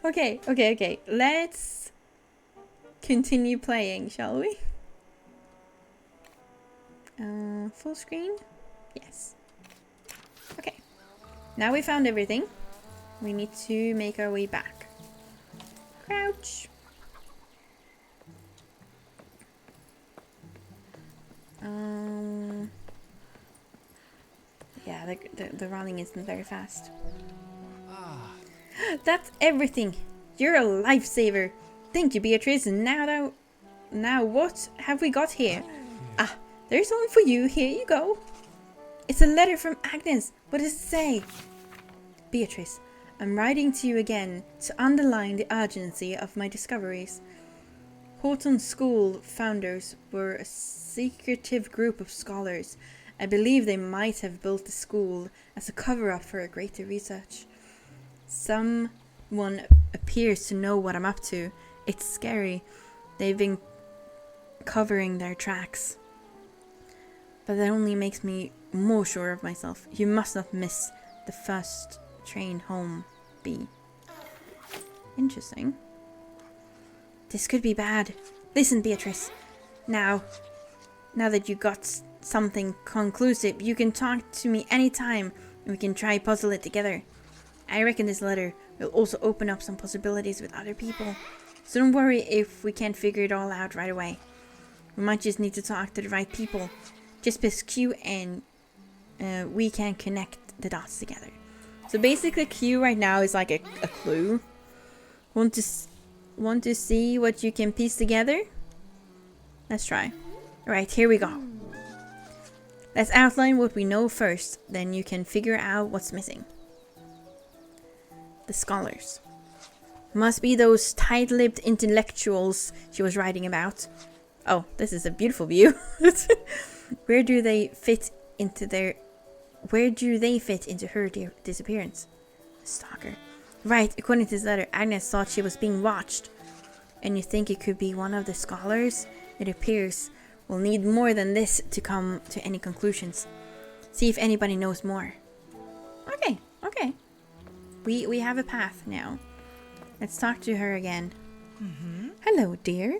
Okay. Let's continue playing, shall we? Full screen? Yes. Okay. Now we found everything. We need to make our way back. Crouch. Yeah, the running isn't very fast. That's everything. You're a lifesaver. Thank you, Beatrice. Now what have we got here? Ah, there's one for you. Here you go. It's a letter from Agnes. What does it say? Beatrice, I'm writing to you again to underline the urgency of my discoveries. Horton School founders were a secretive group of scholars. I believe they might have built the school as a cover-up for a greater research. Someone appears to know what I'm up to. It's scary. They've been covering their tracks. But that only makes me more sure of myself. You must not miss the first train home, B. Interesting. This could be bad. Listen, Beatrice. Now that you got something conclusive, you can talk to me anytime and we can try puzzle it together. I reckon this letter will also open up some possibilities with other people. So don't worry if we can't figure it all out right away. We might just need to talk to the right people. Just press Q and we can connect the dots together. So basically Q right now is like a clue. Want to see what you can piece together? Let's try. Alright, here we go. Let's outline what we know first, then you can figure out what's missing. The scholars. Must be those tight-lipped intellectuals she was writing about. Oh, this is a beautiful view. Where do they fit into her disappearance? Stalker. Right, according to this letter, Agnes thought she was being watched. And you think it could be one of the scholars? It appears we'll need more than this to come to any conclusions. See if anybody knows more. Okay. We have a path now. Let's talk to her again. Hello, dear.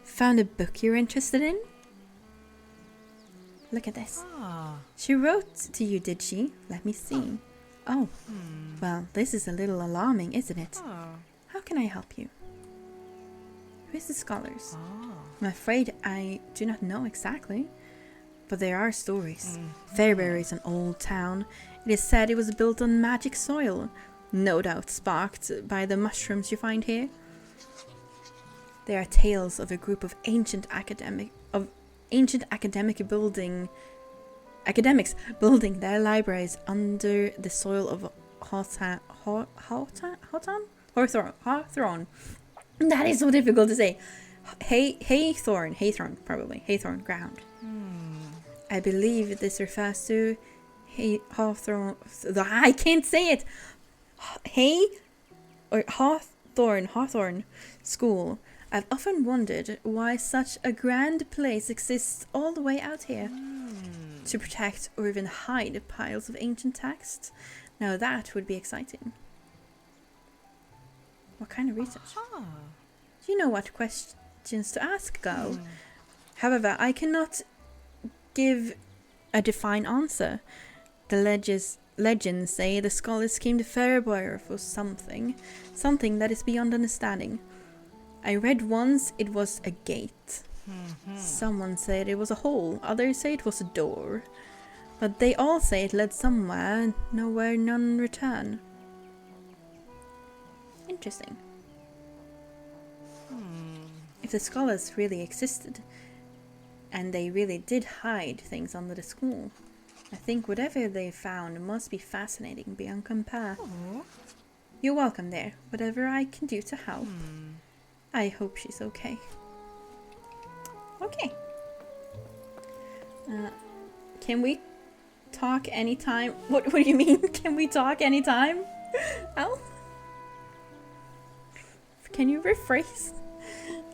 Found a book you're interested in? Look at this. She wrote to you, did she? Let me see. Oh, well, this is a little alarming, isn't it? How can I help you? Who is the scholars? I'm afraid I do not know exactly, but there are stories. Fayburrow is an old town. It is said it was built on magic soil, no doubt sparked by the mushrooms you find here. There are tales of a group of ancient academics building their libraries under the soil of Hawthorne. That is so difficult to say. Haythorne ground. I believe this refers to Hawthorne. I can't say it. Hawthorne School. I've often wondered why such a grand place exists all the way out here. To protect or even hide piles of ancient texts. Now that would be exciting. What kind of research? You know what questions to ask, girl. However, I cannot give a defined answer. The legends say the scholars came to Fayburrow for something that is beyond understanding. I read once it was a gate. Someone said it was a hole, others say it was a door. But they all say it led somewhere, nowhere none return. Interesting. If the scholars really existed, and they really did hide things under the school, I think whatever they found must be fascinating beyond compare. You're welcome there, whatever I can do to help. I hope she's okay. Okay. Can we talk anytime? What do you mean? Can we talk anytime? Al? Can you rephrase?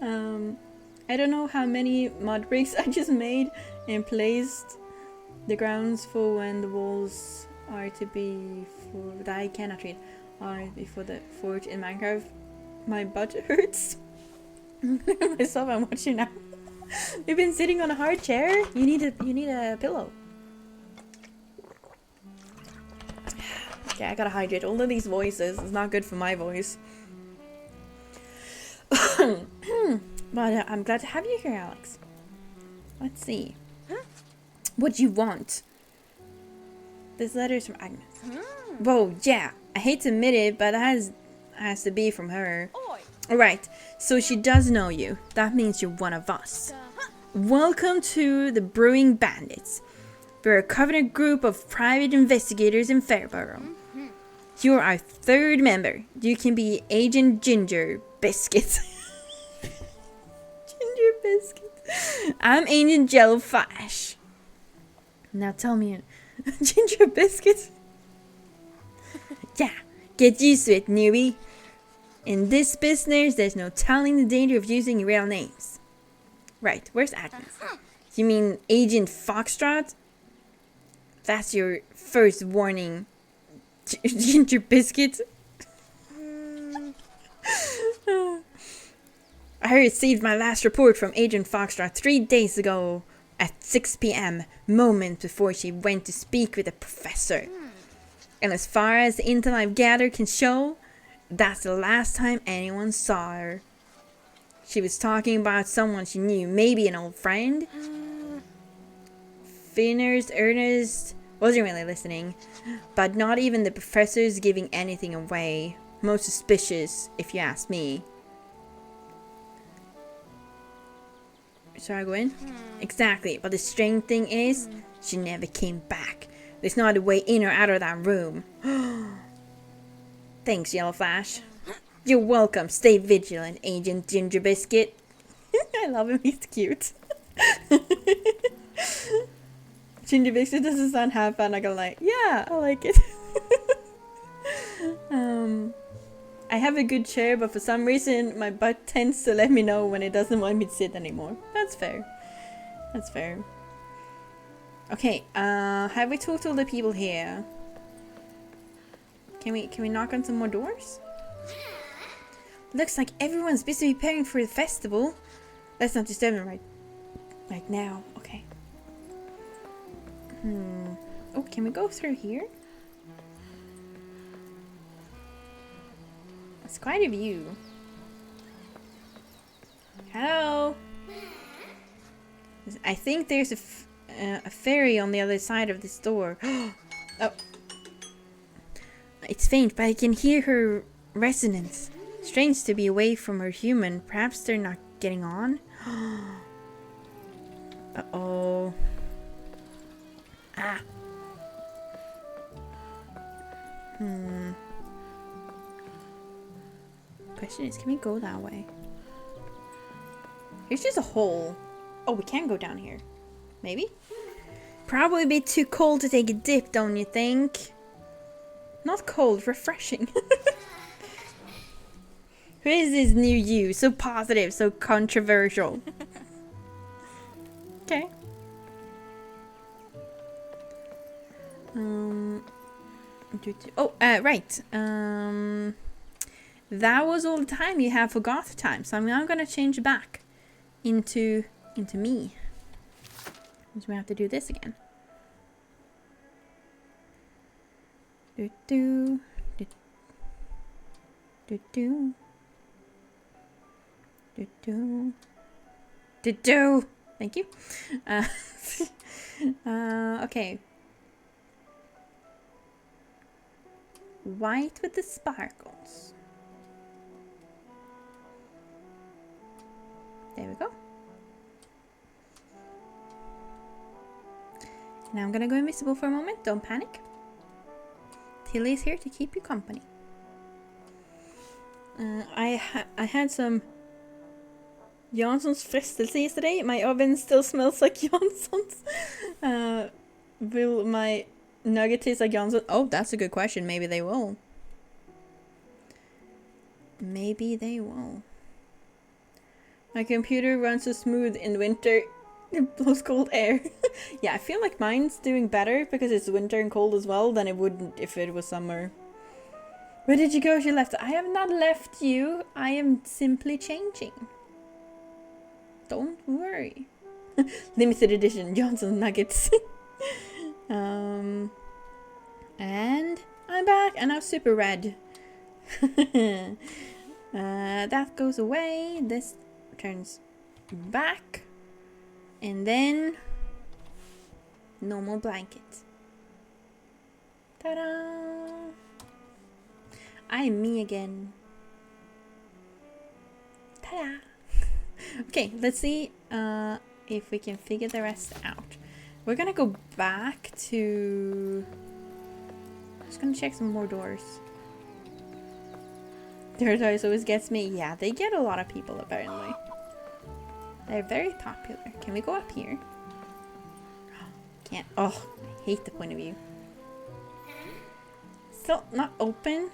I don't know how many mud bricks I just made and placed the grounds for when the walls are to be for that I cannot read are before the fort in Minecraft. My butt hurts. Myself, I'm watching now. You've been sitting on a hard chair. You need a pillow. Okay, I gotta hydrate. All of these voices is not good for my voice. But I'm glad to have you here, Alex. Let's see. What do you want? This letter's from Agnes. Whoa, yeah. I hate to admit it, but it has to be from her. Alright, so she does know you. That means you're one of us. Welcome to the Brewing Bandits. We're a covenant group of private investigators in Fayburrow. You're our third member. You can be Agent Ginger Biscuit. Ginger Biscuit. I'm Agent Jellyfish. Now tell me, Ginger Biscuit? Yeah, get used to it, newbie. In this business, there's no telling the danger of using real names. Right, where's Agnes? You mean Agent Foxtrot? That's your first warning, Ginger Biscuit. I received my last report from Agent Foxtrot 3 days ago at 6 p.m., moments before she went to speak with the professor. And as far as the intel I've gathered can show, that's the last time anyone saw her. She was talking about someone she knew, maybe an old friend. Finners Ernest wasn't really listening, but not even the professor's giving anything away. Most suspicious, if you ask me. Should I go in? Exactly, but the strange thing is, she never came back. There's not a way in or out of that room. Thanks, Yellow Flash. You're welcome. Stay vigilant, Agent Ginger Biscuit. I love him, he's cute. Ginger Biscuit doesn't sound half bad, not gonna lie. Yeah, I like it. I have a good chair, but for some reason my butt tends to let me know when it doesn't want me to sit anymore. That's fair. That's fair. Okay, have we talked to all the people here? Can we knock on some more doors? Looks like everyone's busy preparing for the festival. Let's not disturb them right now. Okay. Oh, can we go through here? That's quite a view. Hello. I think there's a fairy on the other side of this door. Oh. It's faint, but I can hear her resonance. Strange to be away from her human. Perhaps they're not getting on? Uh-oh. Ah. Question is, can we go that way? Here's just a hole. Oh, we can go down here. Maybe? Probably a bit too cold to take a dip, don't you think? Not cold, refreshing. Who is this new you? So positive, so controversial. Okay. Oh, right. That was all the time you have for goth time, so I'm now gonna change back into me. So we have to do this again. Do do do do do do do do do. Thank you. Okay. White with the sparkles. There we go. Now I'm gonna go invisible for a moment. Don't panic. Tilly is here to keep you company. I had some Janssons frestelse yesterday. My oven still smells like Janssons. Will my nugget taste like Janssons? Oh, that's a good question. Maybe they will. Maybe they will. My computer runs so smooth in winter. It blows cold air. Yeah, I feel like mine's doing better because it's winter and cold as well than it would if it was summer. Where did you go? She left. I have not left you. I am simply changing. Don't worry. Limited edition Johnson Nuggets. And I'm back and I'm super red. That goes away. This turns back. And then normal blanket. Ta-da! I'm me again. Ta-da! Okay, let's see if we can figure the rest out. We're gonna go back to... I'm just gonna check some more doors. Tortoise always gets me. Yeah, they get a lot of people apparently. They're very popular. Can we go up here? Can't. Oh, I hate the point of view. Still not open?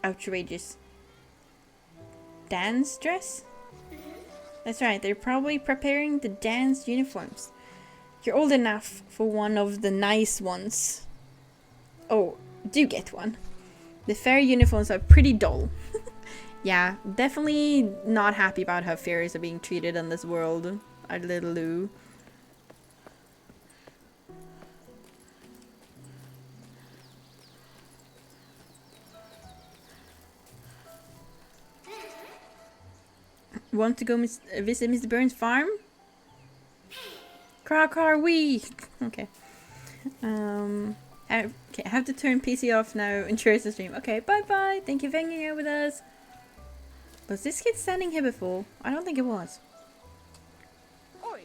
Outrageous. Dance dress? That's right, they're probably preparing the dance uniforms. You're old enough for one of the nice ones. Oh, do get one. The fairy uniforms are pretty dull. Yeah, definitely not happy about how fairies are being treated in this world. Our little Lou. Want to go visit Mr. Burns' farm? Car, wee! Okay. Okay, I have to turn PC off now. Ensure the stream. Okay, bye. Thank you for hanging out with us. Was this kid standing here before? I don't think it was. Oi.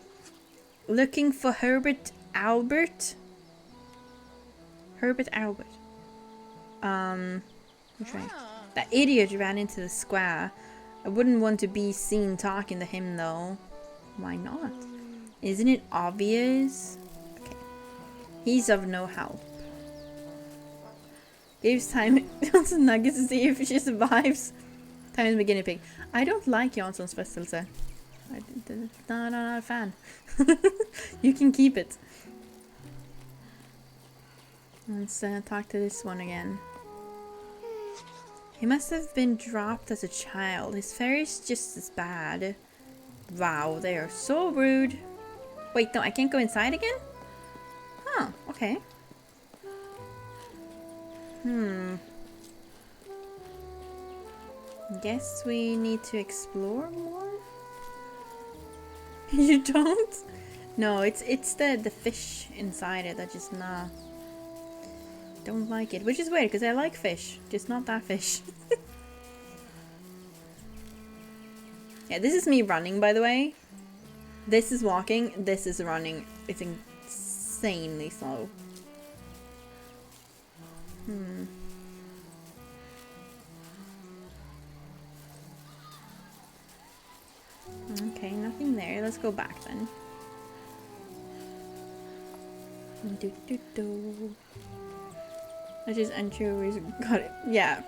Looking for Herbert Albert? Herbert Albert. Which way? That idiot ran into the square. I wouldn't want to be seen talking to him though. Why not? Isn't it obvious? Okay. He's of no help. Gives time Johnson nuggets to see if she survives. Time is the guinea pig. I don't like Janssons frestelse. I'm not a fan. You can keep it. Let's talk to this one again. He must have been dropped as a child. His fairy's just as bad. Wow, they are so rude. Wait, no, I can't go inside again? Huh, okay. Guess we need to explore more? You don't? No, it's the fish inside it that just don't like it. Which is weird because I like fish, just not that fish. Yeah, this is me running, by the way. This is walking, this is running. It's insanely slow. Okay, nothing there. Let's go back then. I just anchovies got it. Yeah.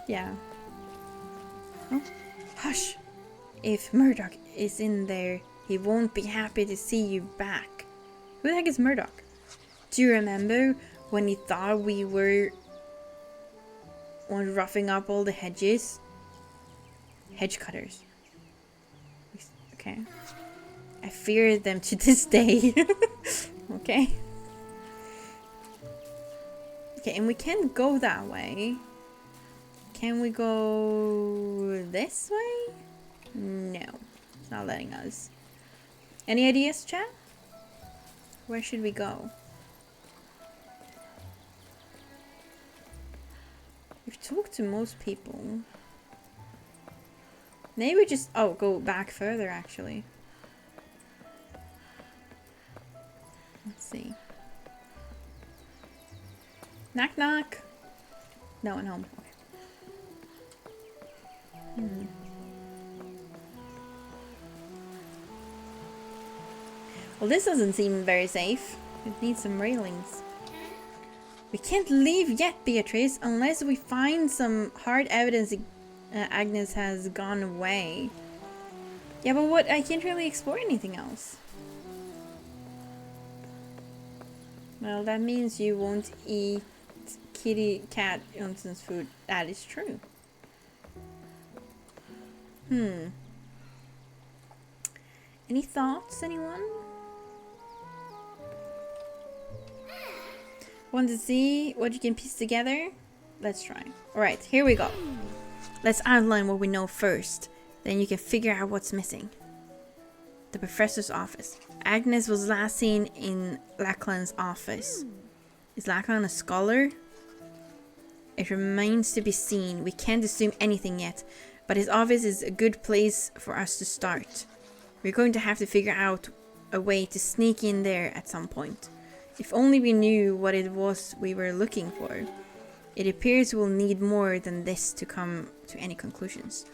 Oh, hush! If Murdoch is in there, he won't be happy to see you back. Who the heck is Murdoch? Do you remember when he thought we were roughing up all the hedges? Hedge cutters. Okay. I fear them to this day. Okay. Okay, and we can't go that way. Can we go this way? No. It's not letting us. Any ideas, chat? Where should we go? We've talked to most people. Maybe just... Oh, go back further, actually. Let's see. Knock, knock. No one home. Okay. Well, this doesn't seem very safe. It needs some railings. We can't leave yet, Beatrice, unless we find some hard evidence Agnes has gone away. Yeah, but what? I can't really explore anything else. Well, that means you won't eat kitty cat Johnson's food. That is true. Any thoughts, anyone? Want to see what you can piece together? Let's try. Alright, here we go. Let's outline what we know first. Then you can figure out what's missing. The professor's office. Agnes was last seen in Lachlan's office. Is Lachlan a scholar? It remains to be seen. We can't assume anything yet, but his office is a good place for us to start. We're going to have to figure out a way to sneak in there at some point. If only we knew what it was we were looking for. It appears we'll need more than this to come to any conclusions.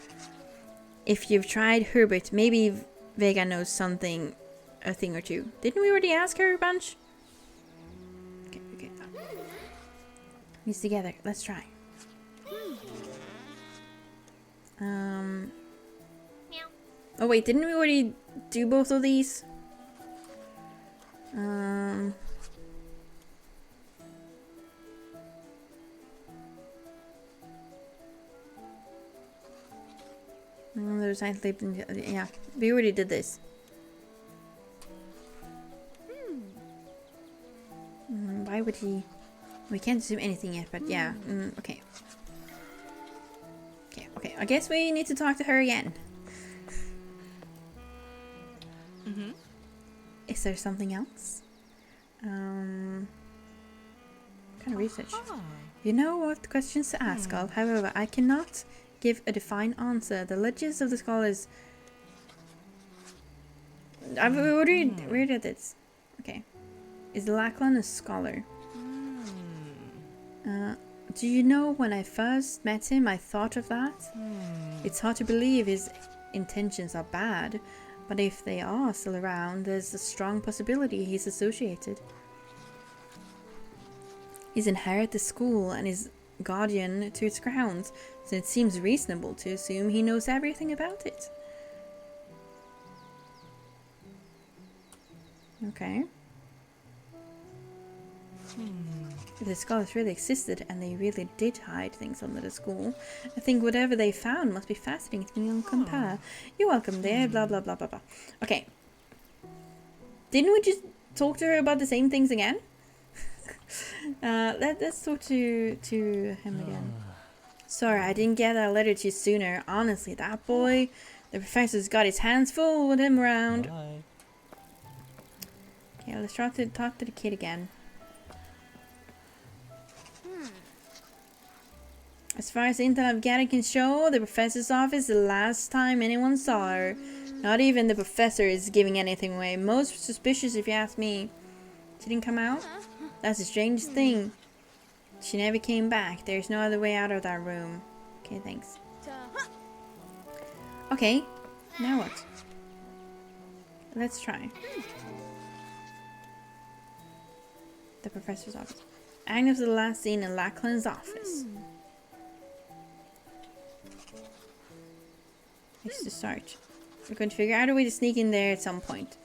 If you've tried Herbert, maybe Vega knows something, a thing or two. Didn't we already ask her a bunch? Okay. These together. Let's try. Oh wait, didn't we already do both of these? science lab. Yeah, we already did this. Why would he? We can't assume anything yet, but yeah. Okay. Okay. I guess we need to talk to her again. Is there something else? Kind of research. You know what questions to ask of. However, I cannot give a defined answer. The legends of the scholars. We already did this. Okay. Is Lachlan a scholar? Do you know when I first met him, I thought of that? It's hard to believe his intentions are bad, but if they are still around, there's a strong possibility he's associated. He's inherited the school and is guardian to its grounds, so it seems reasonable to assume he knows everything about it. Okay. If the scholars really existed and they really did hide things under the school, I think whatever they found must be fascinating to compare. You're welcome there, blah blah blah blah blah. Okay. Didn't we just talk to her about the same things again? Let's talk to him again. Sorry, I didn't get that letter to you sooner. Honestly, that boy, the professor's got his hands full with him around. Bye. Okay, let's try to talk to the kid again. As far as the intel I've gathered can show, the professor's office the last time anyone saw her. Not even the professor is giving anything away. Most suspicious if you ask me. She didn't come out? That's the strangest thing. She never came back. There's no other way out of that room. Okay, thanks. Okay, now what? Let's try. The professor's office. Agnes was the last seen in Lachlan's office. It's to start. We're going to figure out a way to sneak in there at some point.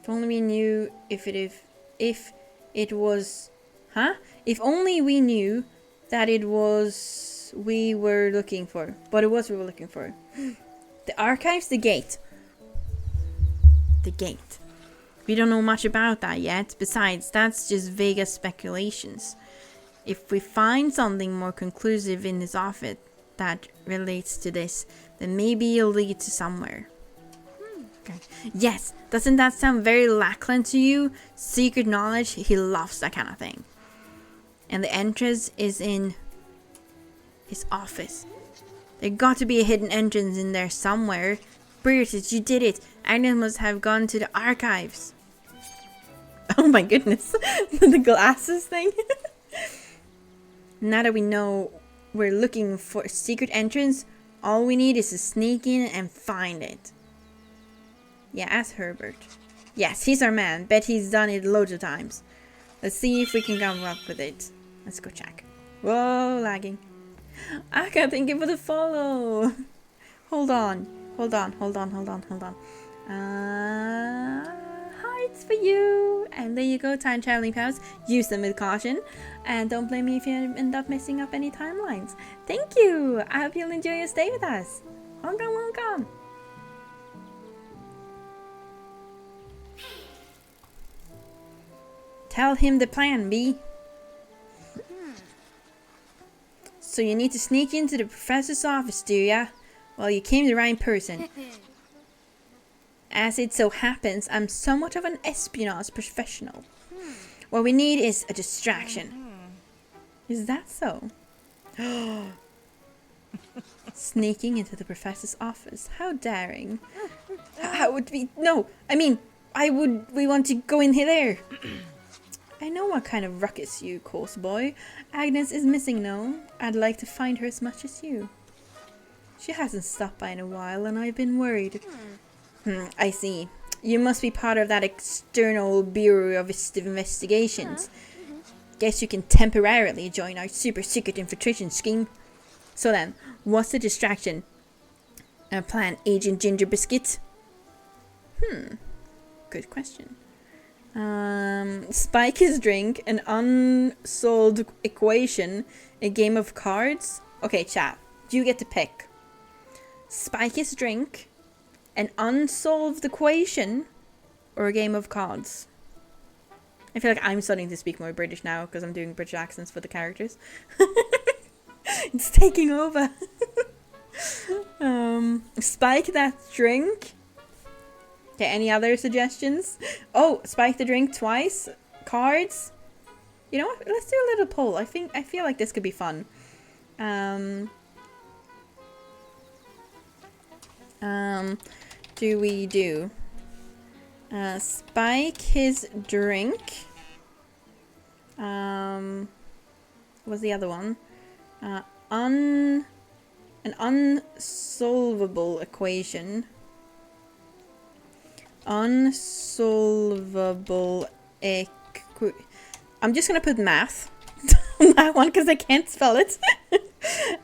If only we knew if it was, huh? If only we knew that it was we were looking for. But it was we were looking for. The archives, the gate. The gate. We don't know much about that yet. Besides, that's just vague speculations. If we find something more conclusive in his office that relates to this, then maybe it'll lead to somewhere. Okay. Yes, doesn't that sound very Lachlan to you? Secret knowledge, he loves that kind of thing. And the entrance is in his office. There got to be a hidden entrance in there somewhere. Brutus, you did it. Agnes must have gone to the archives. Oh my goodness. The glasses thing. Now that we know we're looking for a secret entrance, all we need is to sneak in and find it. Yeah, ask Herbert. Yes, he's our man. Bet he's done it loads of times. Let's see if we can come up with it. Let's go check. Whoa, lagging. I can't think of the follow. Hold on. Heights for you. And there you go, time traveling powers. Use them with caution. And don't blame me if you end up messing up any timelines. Thank you. I hope you'll enjoy your stay with us. Welcome. Tell him the plan, B. So you need to sneak into the professor's office, do ya? Well, you came to the right person. As it so happens, I'm somewhat of an espionage professional. What we need is a distraction. Is that so? Sneaking into the professor's office. How daring. How would we... No, I mean, we want to go in there. I know what kind of ruckus you cause, boy. Agnes is missing now. I'd like to find her as much as you. She hasn't stopped by in a while, and I've been worried. I see. You must be part of that external Bureau of Investigations. Guess you can temporarily join our super secret infiltration scheme. So then, what's the distraction? Plan Agent Ginger Biscuit? Good question. Spike his drink, an unsolved equation, a game of cards. Okay, chat. You get to pick. Spike his drink, an unsolved equation, or a game of cards. I feel like I'm starting to speak more British now because I'm doing British accents for the characters. It's taking over. Spike that drink. Okay, any other suggestions? Oh, spike the drink twice. Cards. You know what? Let's do a little poll. I feel like this could be fun. Do we do spike his drink? What's the other one? An unsolvable equation. Unsolvable I'm just gonna put math on that one because I can't spell it.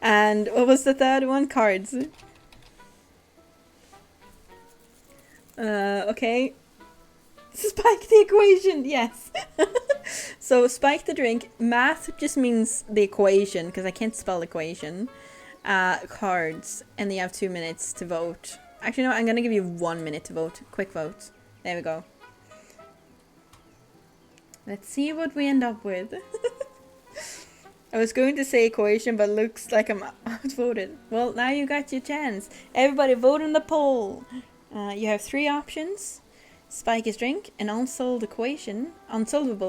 And what was the third one? Cards. Okay. Spike the equation, yes. So spike the drink. Math just means the equation because I can't spell equation. Cards, and you have 2 minutes to vote. Actually, no, I'm gonna give you 1 minute to vote. Quick vote. There we go. Let's see what we end up with. I was going to say equation, but looks like I'm outvoted. Well, now you got your chance. Everybody vote in the poll. You have 3 options. Spike his drink, an unsolvable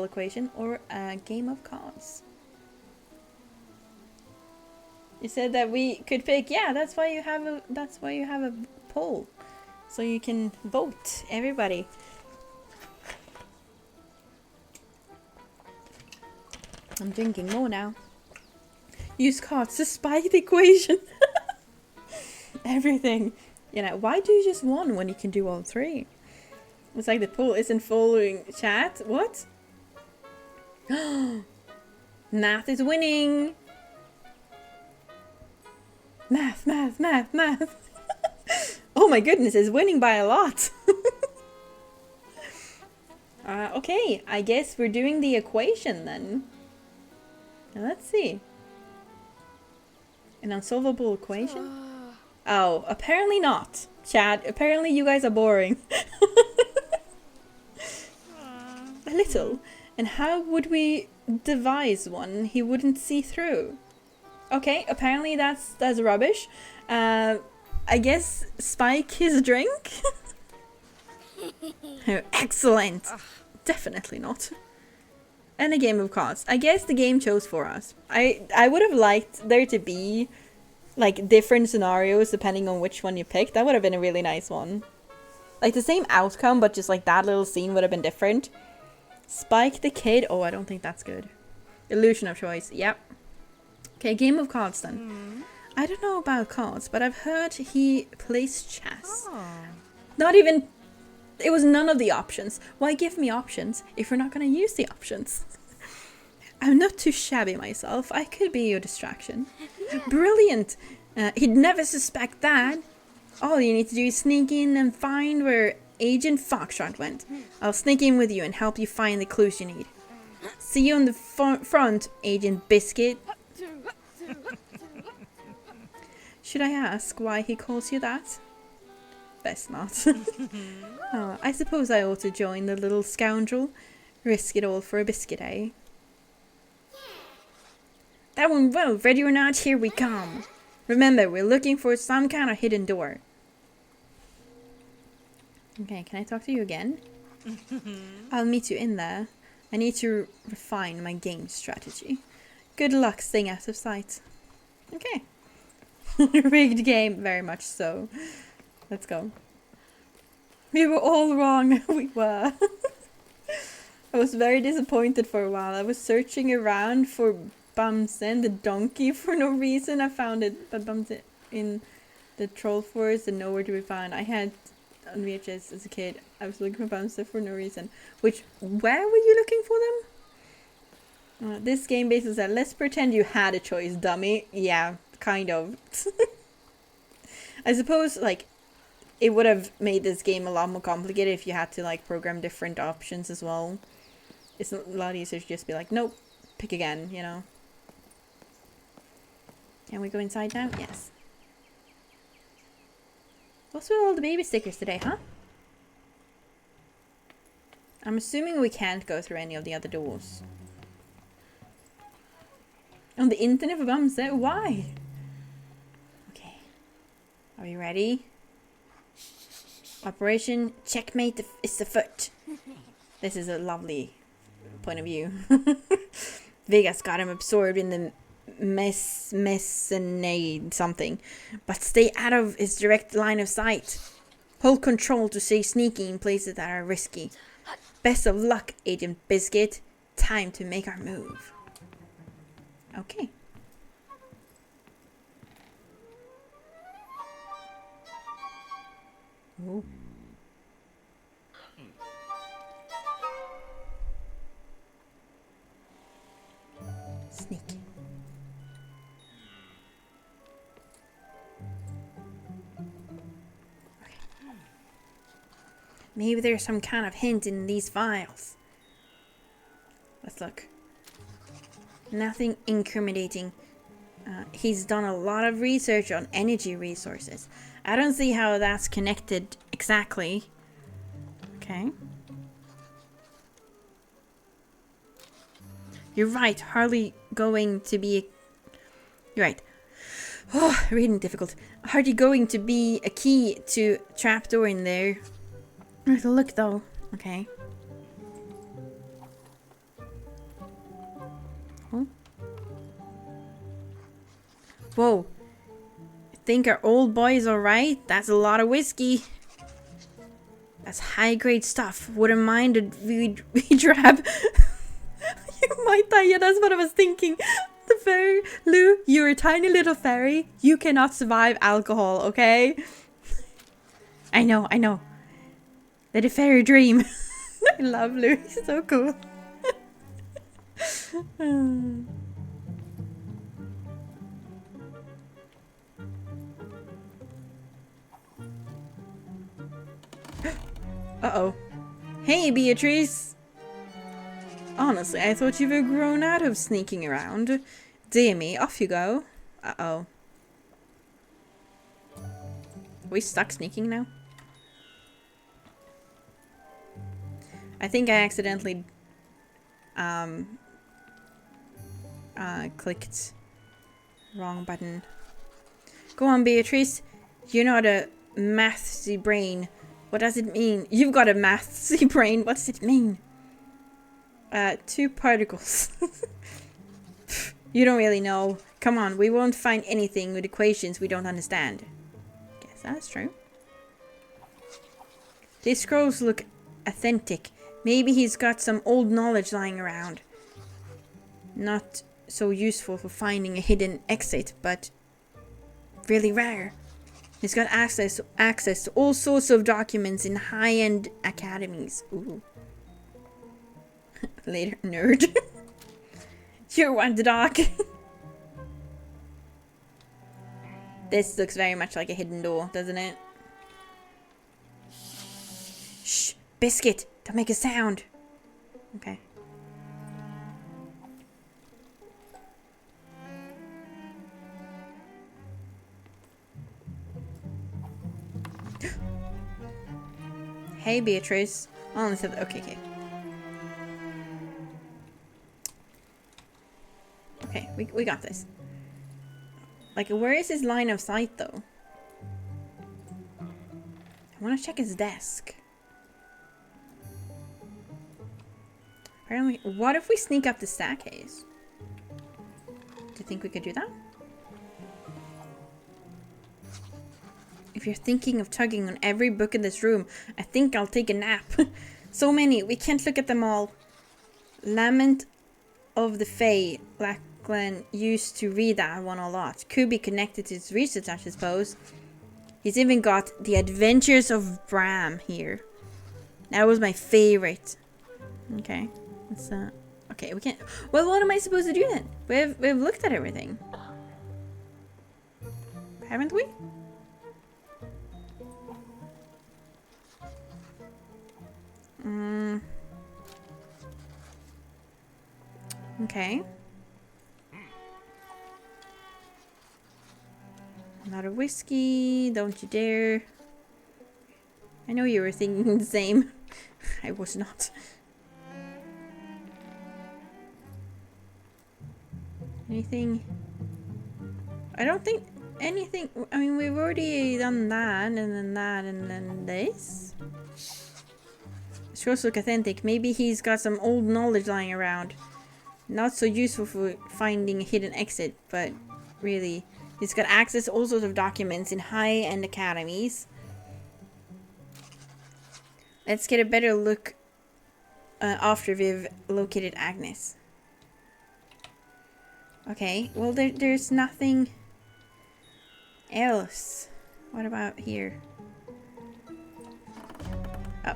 equation, or a game of cards. You said that we could pick. Yeah, that's why you have a poll. So you can vote, everybody. I'm drinking more now. Use cards to spike the equation. Everything. You know, why do just one when you can do all 3? It's like the poll isn't following chat. What? Math is winning. Math. Oh my goodness, it's winning by a lot. Okay, I guess we're doing the equation then. Now let's see. An unsolvable equation? Oh, apparently not. Chat, apparently you guys are boring. A little. And how would we devise one he wouldn't see through? Okay, apparently that's rubbish. I guess spike his drink? Oh, excellent. Definitely not. And a game of cards. I guess the game chose for us. I would have liked there to be like different scenarios depending on which one you picked. That would have been a really nice one. Like the same outcome, but just like that little scene would have been different. Spike the kid. Oh, I don't think that's good. Illusion of choice. Yep. Okay, game of cards then. I don't know about cards, but I've heard he plays chess. Not even... It was none of the options. Why give me options if you're not going to use the options? I'm not too shabby myself. I could be your distraction. Brilliant. He'd never suspect that. All you need to do is sneak in and find where Agent Foxtrot went. I'll sneak in with you and help you find the clues you need. See you on the front, Agent Biscuit. Should I ask why he calls you that? Best not. I suppose I ought to join the little scoundrel. Risk it all for a biscuit, eh? That one, well, ready or not, here we come. Remember, we're looking for some kind of hidden door. Okay, can I talk to you again? I'll meet you in there. I need to refine my game strategy. Good luck staying out of sight. Okay. Rigged game, very much so. Let's go. We were all wrong. We were. I was very disappointed for a while. I was searching around for Bamsen, the donkey, for no reason. I found it, but Bamsen in the troll forest and nowhere to be found. I had on VHS as a kid. I was looking for Bamsen for no reason. Which, where were you looking for them? This game basically said, let's pretend you had a choice, dummy. Yeah, kind of. I suppose, like, it would have made this game a lot more complicated if you had to, like, program different options as well. It's a lot easier to just be like, nope, pick again, you know. Can we go inside now? Yes. What's with all the baby stickers today, huh? I'm assuming we can't go through any of the other doors. On the internet for Bamse? Why? Okay. Are we ready? Operation Checkmate is afoot. This is a lovely point of view. Vegas got him absorbed in the messenade something. But stay out of his direct line of sight. Hold control to stay sneaky in places that are risky. Best of luck, Agent Biscuit. Time to make our move. Okay. Ooh. Sneak. Okay. Maybe there's some kind of hint in these files. Let's look. Nothing incriminating. He's done a lot of research on energy resources. I don't see how that's connected exactly. Okay. You're right, hardly going to be... You're right. Oh, reading difficult. Hardly going to be a key to trapdoor in there. Let's look though. Okay. Oh. Whoa. Think our old boy's alright? That's a lot of whiskey. That's high grade stuff. Wouldn't mind a redrab. You might die. Yeah, that's what I was thinking. The fairy, Lou, you're a tiny little fairy. You cannot survive alcohol, okay? I know. Let a fairy dream. I love Lou. He's so cool. Uh-oh. Hey, Beatrice. Honestly, I thought you were grown out of sneaking around. Dear me, off you go. Uh-oh. Are we stuck sneaking now? I think I accidentally clicked wrong button. Go on, Beatrice. You're not a mathsy brain. What does it mean? You've got a mathsy brain. What does it mean? Two particles. You don't really know. Come on, we won't find anything with equations we don't understand. Guess that's true. These scrolls look authentic. Maybe he's got some old knowledge lying around. Not so useful for finding a hidden exit, but really rare. He's got access to all sorts of documents in high-end academies. Ooh. Later, nerd. You're one the doc. This looks very much like a hidden door, doesn't it? Shh, Biscuit, don't make a sound. Okay. Hey, Beatrice. Oh, okay. Okay, we got this. Like, where is his line of sight, though? I want to check his desk. Apparently, what if we sneak up the staircase? Do you think we could do that? If you're thinking of tugging on every book in this room, I think I'll take a nap. So many, we can't look at them all. Lament of the Fae. Lachlan used to read that one a lot. Could be connected to his research, I suppose. He's even got The Adventures of Bram here. That was my favorite. Okay. Let's, okay, we can't... Well, what am I supposed to do then? We've looked at everything. Haven't we? Okay. Not a whiskey, don't you dare. I know you were thinking the same. I was not. Anything? I don't think anything. I mean, we've already done that, and then that, and then this. Sure, look authentic. Maybe he's got some old knowledge lying around. Not so useful for finding a hidden exit, but really, he's got access to all sorts of documents in high-end academies. Let's get a better look after we've located Agnes. Okay, well there's nothing else. What about here? Oh.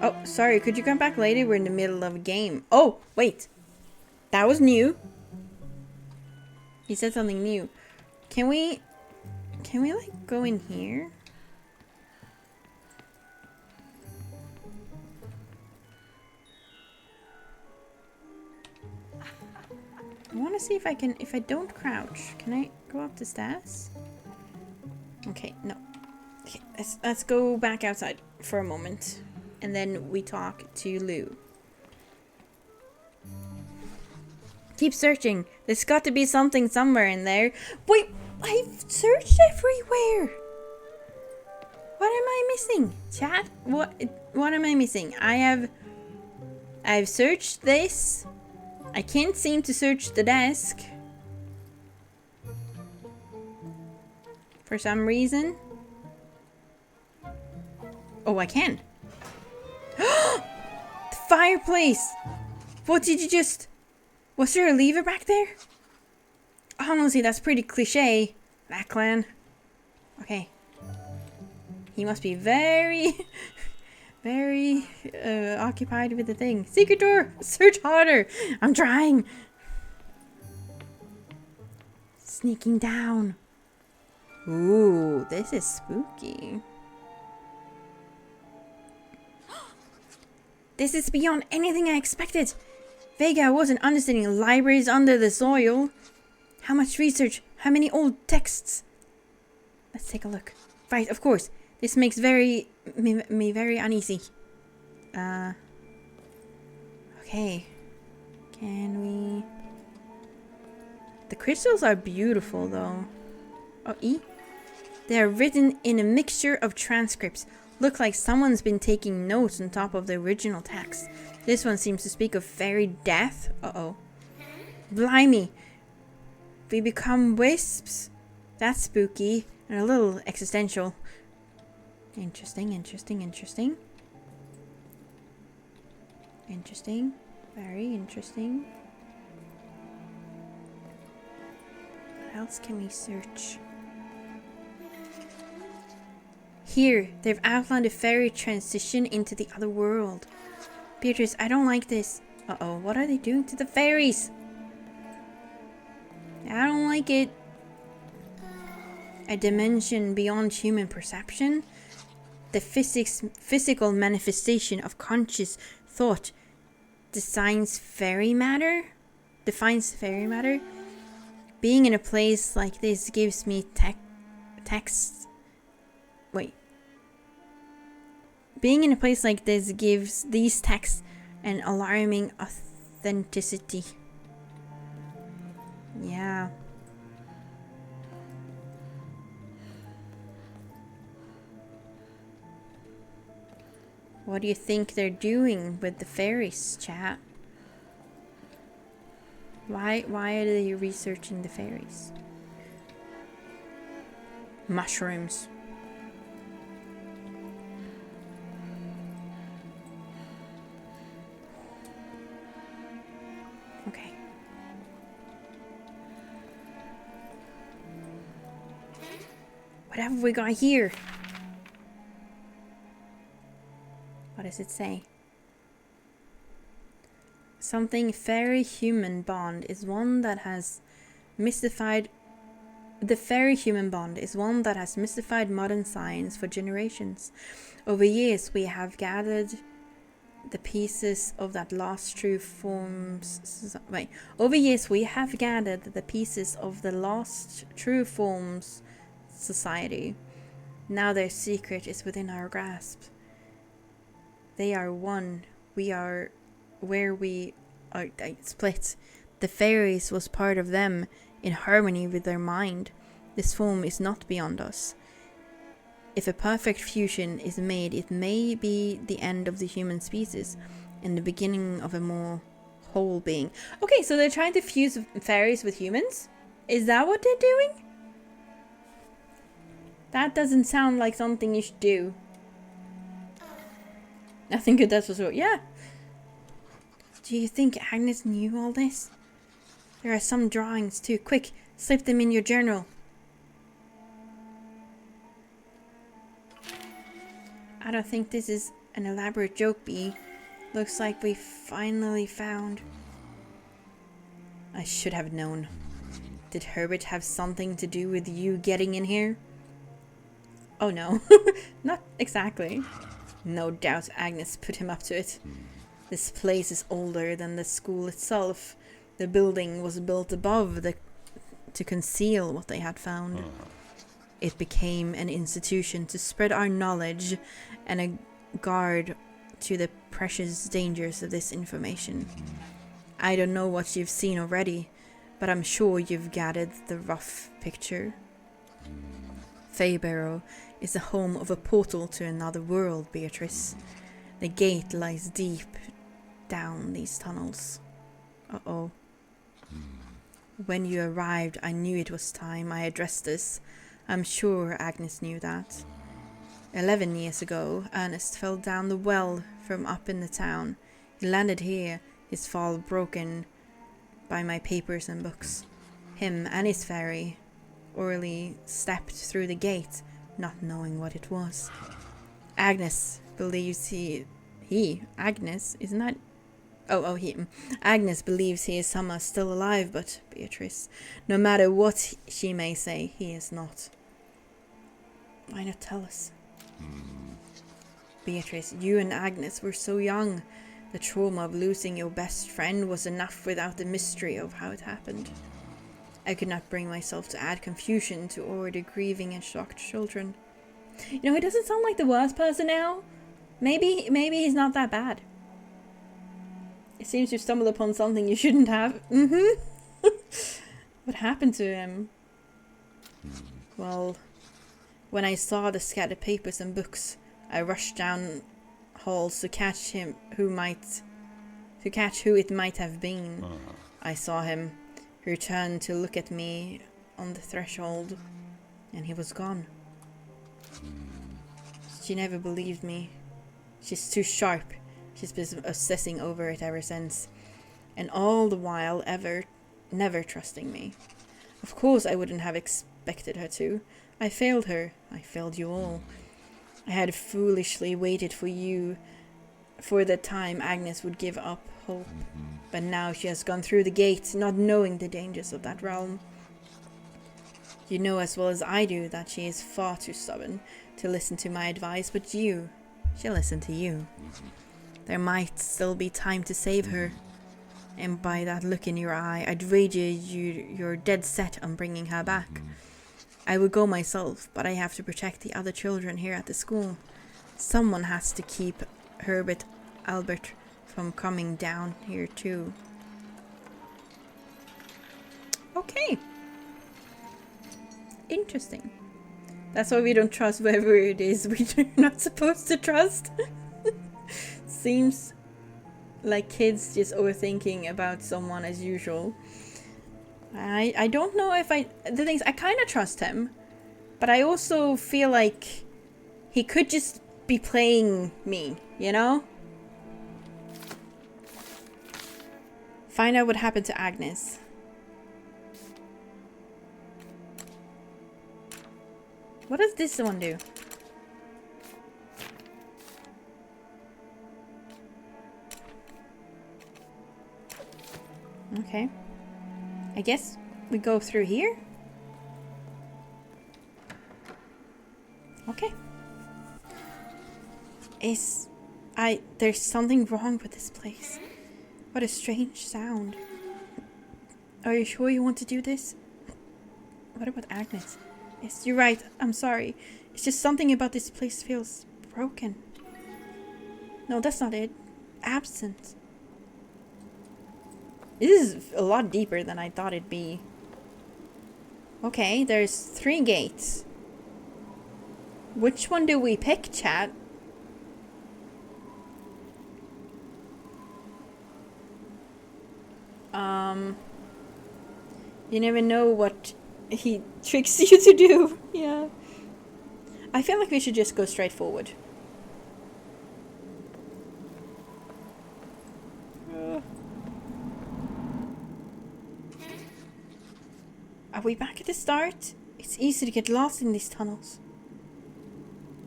Oh, sorry, could you come back later? We're in the middle of a game. Oh, wait. That was new. He said something new. Can we like go in here? I want to see if I can, if I don't crouch, can I go up the stairs? Okay, no. Okay, let's go back outside for a moment. And then we talk to Lou. Keep searching. There's got to be something somewhere in there. Wait, I've searched everywhere. What am I missing? Chat? What am I missing? I've searched this. I can't seem to search the desk. For some reason. Oh, I can. The fireplace! What did you just... Was there a lever back there? Honestly, that's pretty cliche. That clan. Okay. He must be very... very occupied with the thing. Secret door! Search harder! I'm trying! Sneaking down. Ooh, this is spooky. This is beyond anything I expected. Vega wasn't understanding libraries under the soil. How much research? How many old texts? Let's take a look. Right, of course. This makes me very uneasy. Okay. Can we... The crystals are beautiful though. Oh, E? They are written in a mixture of transcripts. Look like someone's been taking notes on top of the original text. This one seems to speak of fairy death. Uh-oh. Blimey. We become wisps? That's spooky. And a little existential. Interesting, interesting, interesting. Interesting. Very interesting. What else can we search? Here, they've outlined a fairy transition into the other world. Beatrice, I don't like this. Uh-oh, what are they doing to the fairies? I don't like it. A dimension beyond human perception? The physical manifestation of conscious thought defines fairy matter? Being in a place like this gives me Being in a place like this gives these texts an alarming authenticity. Yeah. What do you think they're doing with the fairies, chat? Why are they researching the fairies? Mushrooms. Okay. What have we got here? What does it say? Something fairy-human bond is one that has mystified... The fairy-human bond is one that has mystified modern science for generations. Over years, we have gathered the pieces of that lost true forms... Over years, we have gathered the pieces of the lost true forms society. Now their secret is within our grasp. They are one. We are where we are split. The fairies was part of them, in harmony with their mind. This form is not beyond us. If a perfect fusion is made, it may be the end of the human species and the beginning of a more whole being. Okay, so they're trying to fuse fairies with humans? Is that what they're doing? That doesn't sound like something you should do. I think that's for sure. Yeah. Do you think Agnes knew all this? There are some drawings too. Quick, slip them in your journal. I don't think this is an elaborate joke, B. Looks like we finally found... I should have known. Did Herbert have something to do with you getting in here? Oh no, not exactly. No doubt Agnes put him up to it. This place is older than the school itself. The building was built above to conceal what they had found. It became an institution to spread our knowledge and a guard to the precious dangers of this information. I don't know what you've seen already, but I'm sure you've gathered the rough picture. Fayburrow is the home of a portal to another world, Beatrice. The gate lies deep down these tunnels. Uh-oh. When you arrived, I knew it was time I addressed this. I'm sure Agnes knew that. 11 years ago, Ernest fell down the well from up in the town. He landed here, his fall broken by my papers and books. Him and his fairy orally stepped through the gate, not knowing what it was. Agnes believes Agnes, isn't that? Agnes believes he is somehow still alive, but Beatrice, no matter what she may say, he is not. Why not tell us? Beatrice, you and Agnes were so young. The trauma of losing your best friend was enough without the mystery of how it happened. I could not bring myself to add confusion to already grieving and shocked children. You know, he doesn't sound like the worst person now. Maybe he's not that bad. It seems you've stumbled upon something you shouldn't have. What happened to him? Well, when I saw the scattered papers and books, I rushed down halls to catch who it might have been. I saw him. He returned to look at me on the threshold, and he was gone. She never believed me. She's too sharp. She's been obsessing over it ever since. And all the while never trusting me. Of course I wouldn't have expected her to. I failed her. I failed you all. I had foolishly waited for the time Agnes would give up hope. But now she has gone through the gate, not knowing the dangers of that realm. You know as well as I do that she is far too stubborn to listen to my advice, but she'll listen to you. There might still be time to save her. And by that look in your eye, I'd wager you're dead set on bringing her back. I would go myself, but I have to protect the other children here at the school. Someone has to keep Albert from coming down here too. Okay. Interesting. That's why we don't trust whoever it is we're not supposed to trust. Seems like kids just overthinking about someone as usual. I don't know if the things I kind of trust him, but I also feel like he could just be playing me, you know? Find out what happened to Agnes. What does this one do? Okay. I guess we go through here. Okay. There's something wrong with this place. What a strange sound. Are you sure you want to do this? What about Agnes? Yes, you're right. I'm sorry. It's just something about this place feels broken. No, that's not it. Absent. This is a lot deeper than I thought it'd be. Okay, there's 3 gates. Which one do we pick, chat? You never know what he tricks you to do. Yeah. I feel like we should just go straight forward. Are we back at the start? It's easy to get lost in these tunnels.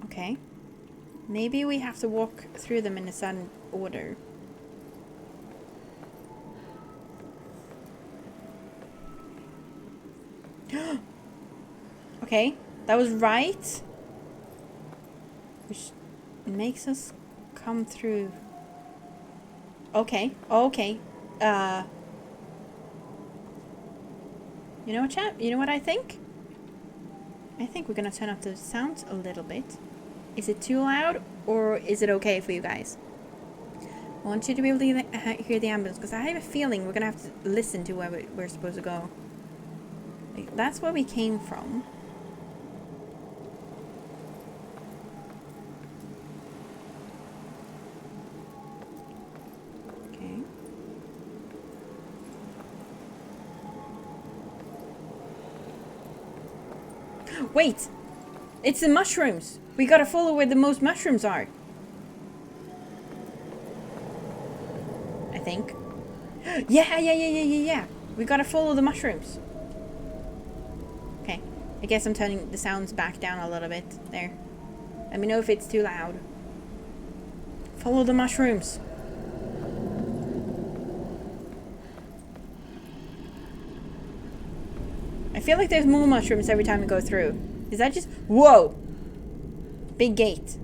Okay. Maybe we have to walk through them in a certain order. Okay, that was right. Which makes us come through. Okay, okay. You know what, chat? You know what I think? I think we're gonna turn up the sounds a little bit. Is it too loud, or is it okay for you guys? I want you to be able to hear the ambulance, because I have a feeling we're gonna have to listen to where we're supposed to go. Like, that's where we came from. Okay. Wait! It's the mushrooms! We gotta follow where the most mushrooms are. I think. Yeah. We gotta follow the mushrooms. Okay. I guess I'm turning the sounds back down a little bit. There. Let me know if it's too loud. Follow the mushrooms. I feel like there's more mushrooms every time we go through. Is that just... Whoa! Big gate.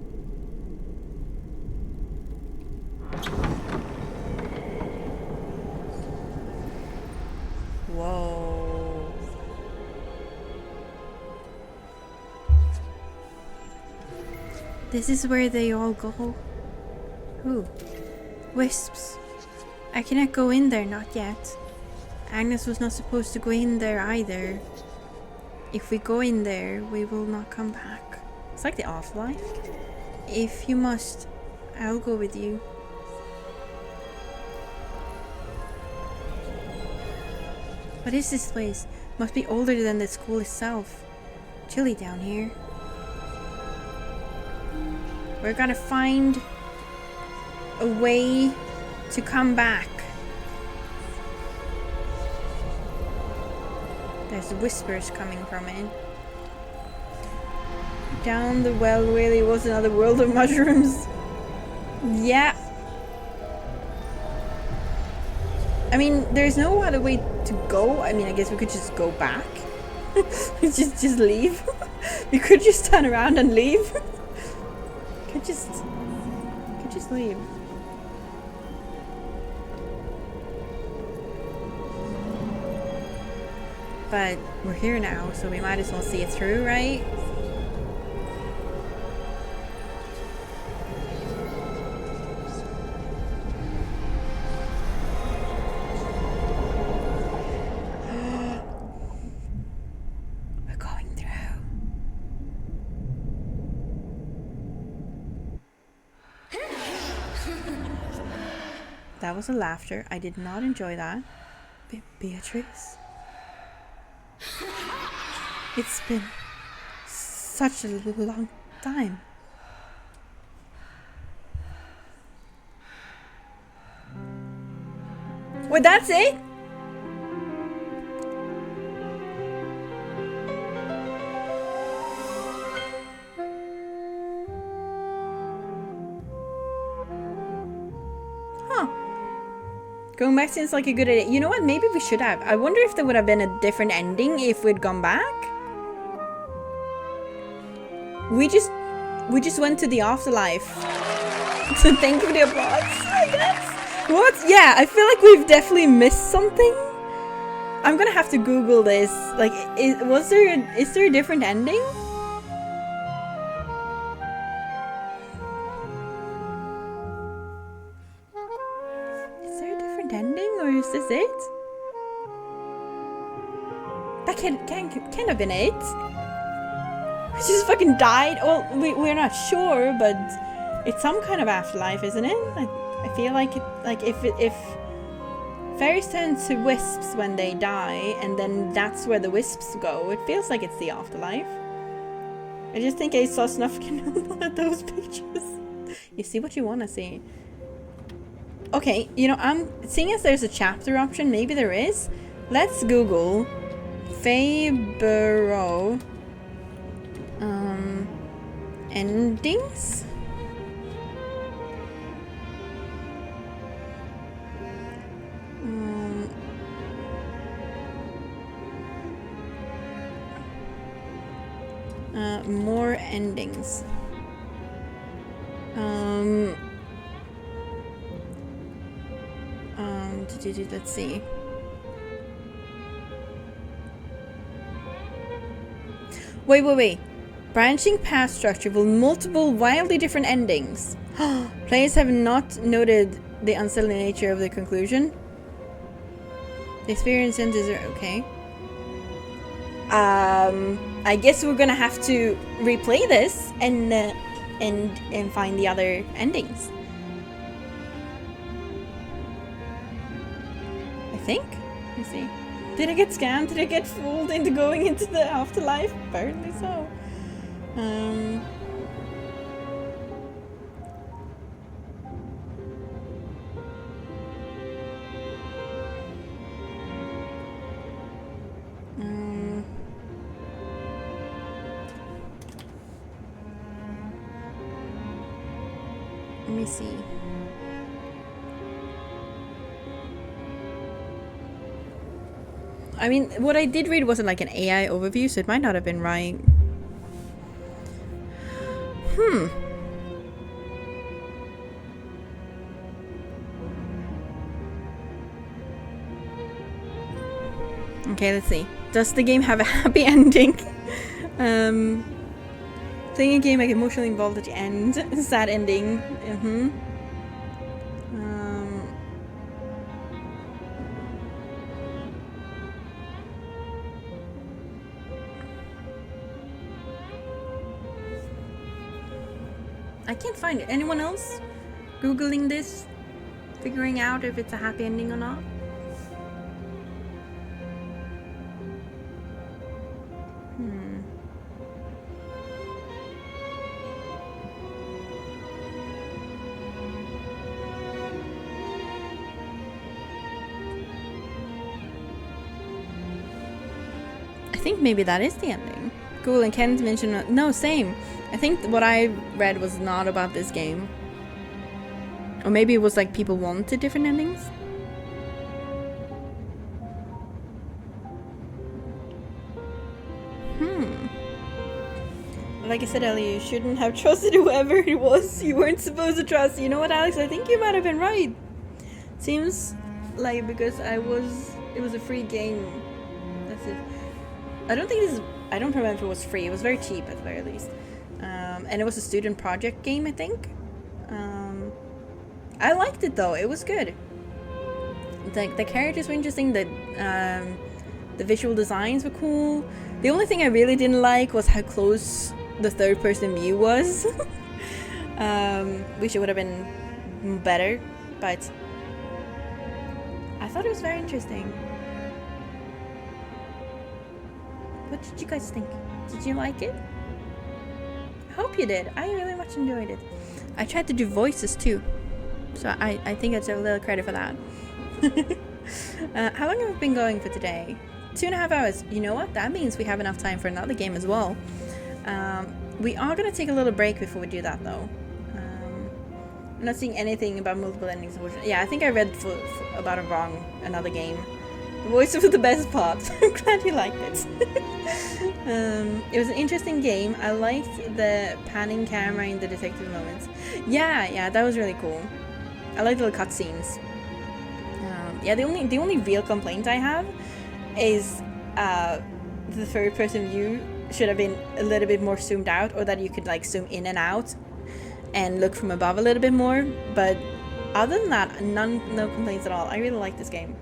Whoa. This is where they all go. Ooh. Wisps. I cannot go in there, not yet. Agnes was not supposed to go in there either. If we go in there, we will not come back. It's like the afterlife. If you must, I'll go with you. What is this place? Must be older than the school itself. Chilly down here. We're gonna find a way to come back. There's whispers coming from it. Down the well really was another world of mushrooms. Yeah. I mean, there's no other way to go. I mean, I guess we could just go back. just leave. We could just turn around and leave. could just leave. But we're here now, so we might as well see it through, right? We're going through. That was a laughter. I did not enjoy that. Beatrice? It's been such a long time. Wait, that's it? Huh. Going back seems like a good idea. You know what? Maybe we should have. I wonder if there would have been a different ending if we'd gone back. We just went to the afterlife. So thank you for the applause, I guess. What? Yeah, I feel like we've definitely missed something. I'm gonna have to Google this. Like, is there a different ending? different ending, or is this it? That can't have been it. We just fucking died. Well, we're not sure, but it's some kind of afterlife, isn't it? I feel like it, like if fairies turn to wisps when they die, and then that's where the wisps go. It feels like it's the afterlife. I just think I saw snuff in one of those pictures. You see what you want to see. Okay, you know, I'm seeing as there's a chapter option. Maybe there is. Let's Google Fayburrow endings. More endings. Let's see. Wait. Branching path structure with multiple wildly different endings. Players have not noted the unsettling nature of the conclusion. The experience ends are okay. I guess we're gonna have to replay this and find the other endings. I think. Let's see. Did I get scammed? Did I get fooled into going into the afterlife? Apparently so. Let me see. I mean, what I did read wasn't like an AI overview, so it might not have been right. Okay, let's see. Does the game have a happy ending? Playing a game like emotionally involved at the end. Sad ending. I can't find it. Anyone else Googling this? Figuring out if it's a happy ending or not? I think maybe that is the ending. Cool, and Ken mentioned... No, same. I think what I read was not about this game. Or maybe it was like people wanted different endings. Like I said earlier, you shouldn't have trusted whoever it was you weren't supposed to trust. You know what, Alex? I think you might have been right. Seems like because it was a free game. That's it. I don't remember if it was free. It was very cheap at the very least. And it was a student project game, I think. I liked it though. It was good. The characters were interesting. The visual designs were cool. The only thing I really didn't like was how close the third-person view was. Wish it would have been better, but I thought it was very interesting. What did you guys think? Did you like it? I hope you did. I really much enjoyed it. I tried to do voices too, so I think I deserve a little credit for that. How long have we been going for today? 2.5 hours. You know what? That means we have enough time for another game as well. We are going to take a little break before we do that though. I'm not seeing anything about multiple endings. Yeah, I think I read about it wrong. Another game. The voice was the best part. I'm glad you liked it. It was an interesting game. I liked the panning camera in the detective moments. Yeah, that was really cool. I like the little cutscenes. Yeah, the only real complaint I have is the third person view should have been a little bit more zoomed out, or that you could like zoom in and out and look from above a little bit more, but other than that, no complaints at all. I really like this game.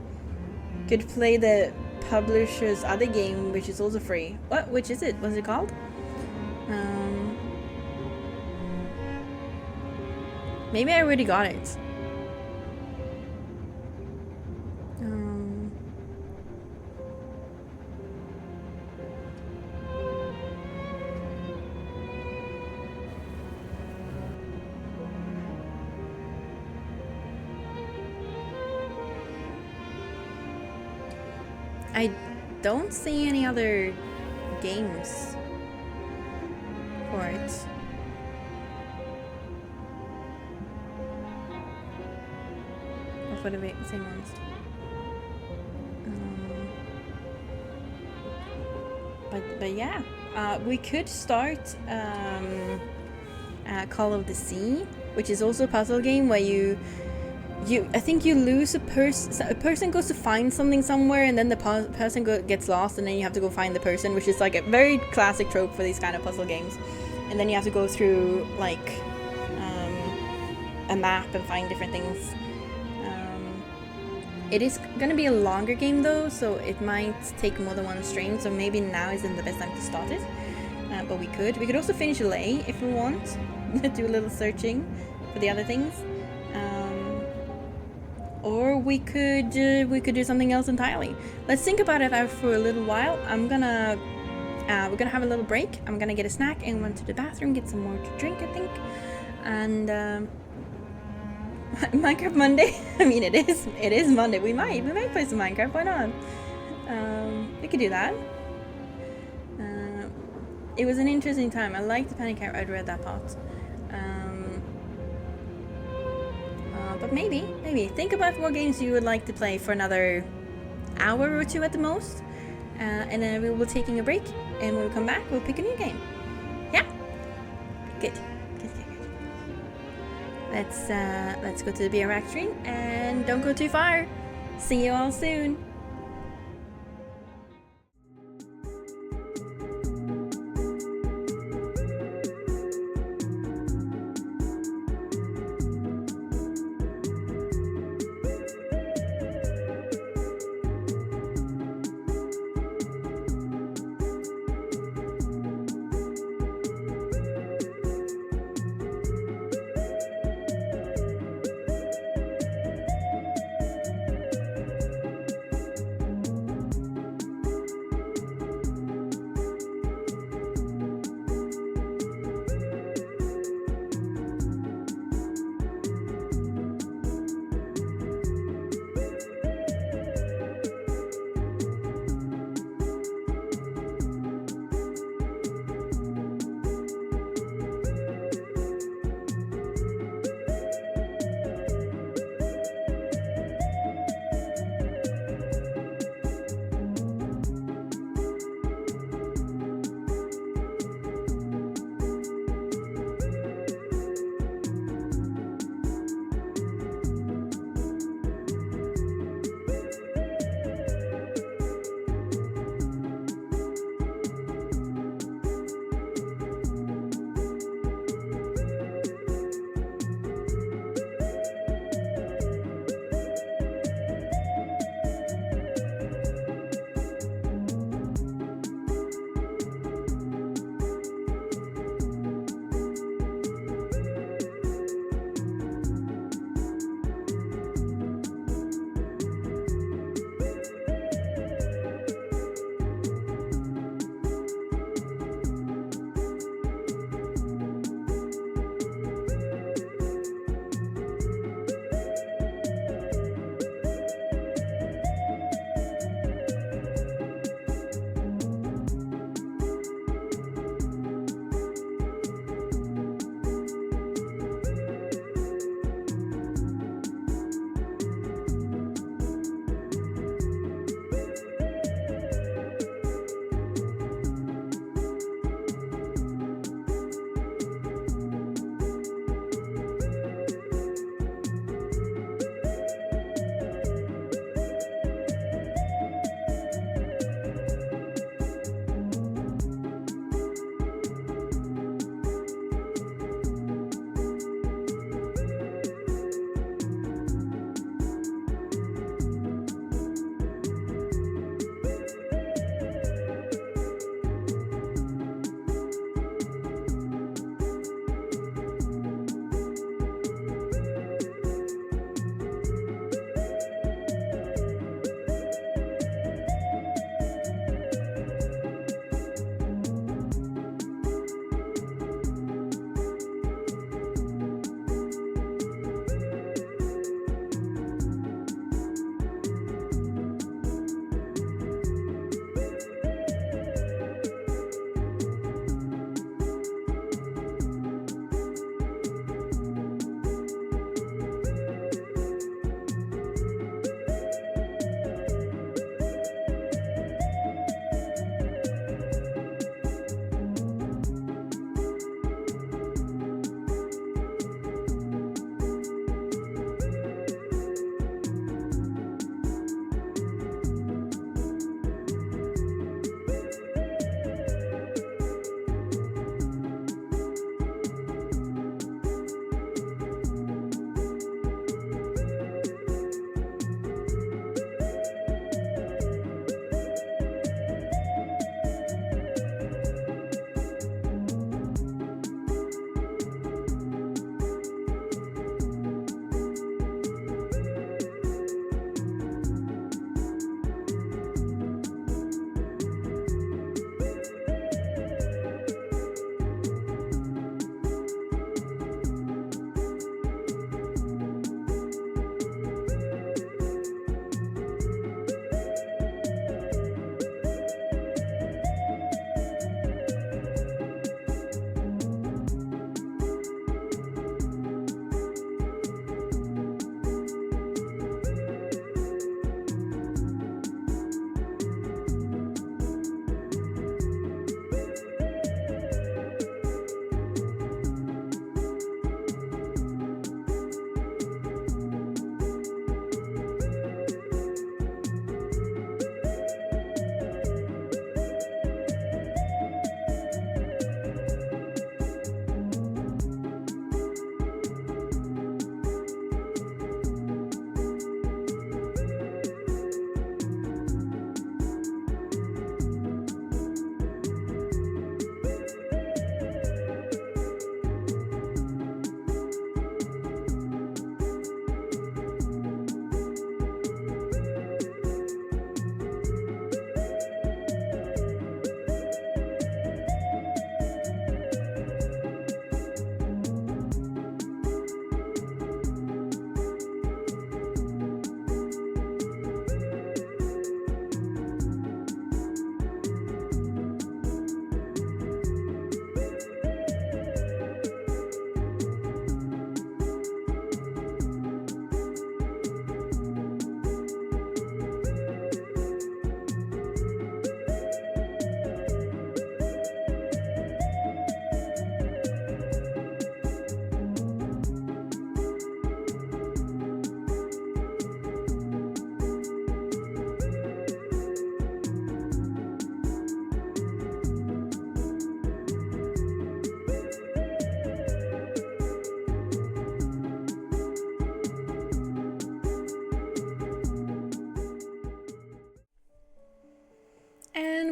Could play the publisher's other game, which is also free. What? Which is it? What's it called? Maybe I already got it. I don't see any other games for it. Or for the same ones. But yeah, we could start Call of the Sea, which is also a puzzle game where I think you lose a person goes to find something somewhere, and then the person gets lost, and then you have to go find the person, which is like a very classic trope for these kind of puzzle games. And then you have to go through like a map and find different things. It is gonna be a longer game though, so it might take more than one stream, so maybe now isn't the best time to start it. But we could also finish LA if we want. Do a little searching for the other things. Or we could do something else entirely. Let's think about it for a little while. We're gonna have a little break. I'm gonna get a snack and run to the bathroom, get some more to drink, I think. And Minecraft Monday. I mean, it is Monday. We might play some Minecraft. Why not? We could do that. It was an interesting time. I liked the panic. I'd read that part. But maybe think about what games you would like to play for another hour or two at the most, and then we will be taking a break, and when we come back we'll pick a new game. Yeah, good. Let's go to the beer factory, and don't go too far. See you all soon.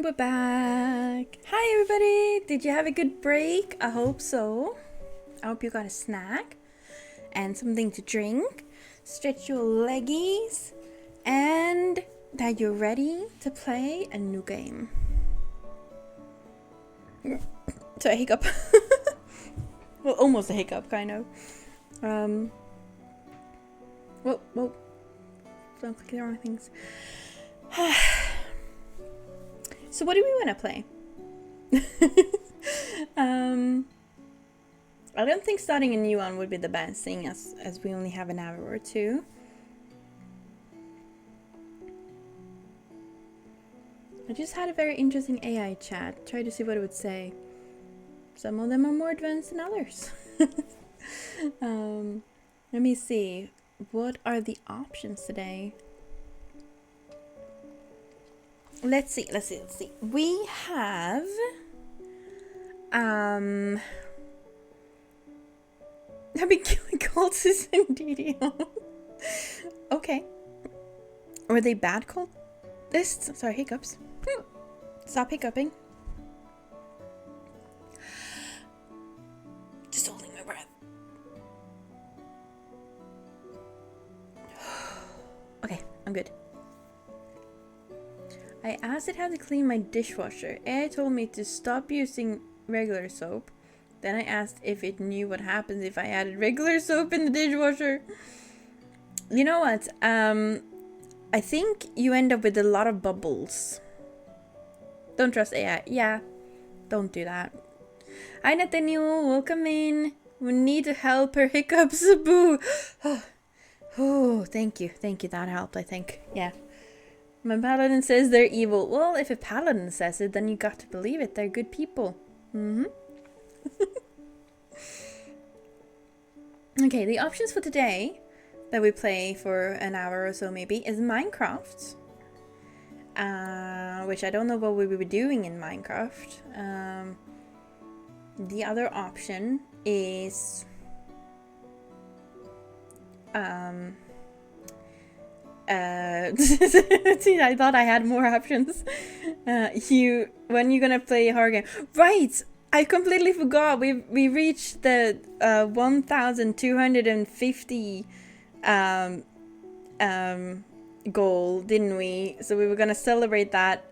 we're back. Hi everybody. Did you have a good break? I hope so. I hope you got a snack and something to drink, stretch your leggies, and that you're ready to play a new game. So a hiccup. Well, almost a hiccup, kind of. Whoa. Don't click the wrong things. So what do we want to play? I don't think starting a new one would be the best thing as we only have an hour or two. I just had a very interesting AI chat. Tried to see what it would say. Some of them are more advanced than others. Let me see. What are the options today? Let's see. We have I've been killing cultists in DDO. Okay. Were they bad cultists? Sorry, hiccups. Stop hiccuping. Just holding my breath. Okay, I'm good. I asked it how to clean my dishwasher. AI told me to stop using regular soap. Then I asked if it knew what happens if I added regular soap in the dishwasher. You know what? I think you end up with a lot of bubbles. Don't trust AI. Yeah, don't do that. Hi Nathaniel, welcome in. We need to help her hiccups. Boo. Oh, thank you. That helped, I think. Yeah. My paladin says they're evil. Well, if a paladin says it, then you got to believe it. They're good people. Okay, the options for today that we play for an hour or so maybe is Minecraft. Which I don't know what we will be doing in Minecraft. The other option is see, I thought I had more options. When you're gonna play a horror game, right? I completely forgot. We reached the 1,250 goal, didn't we? So we were gonna celebrate that.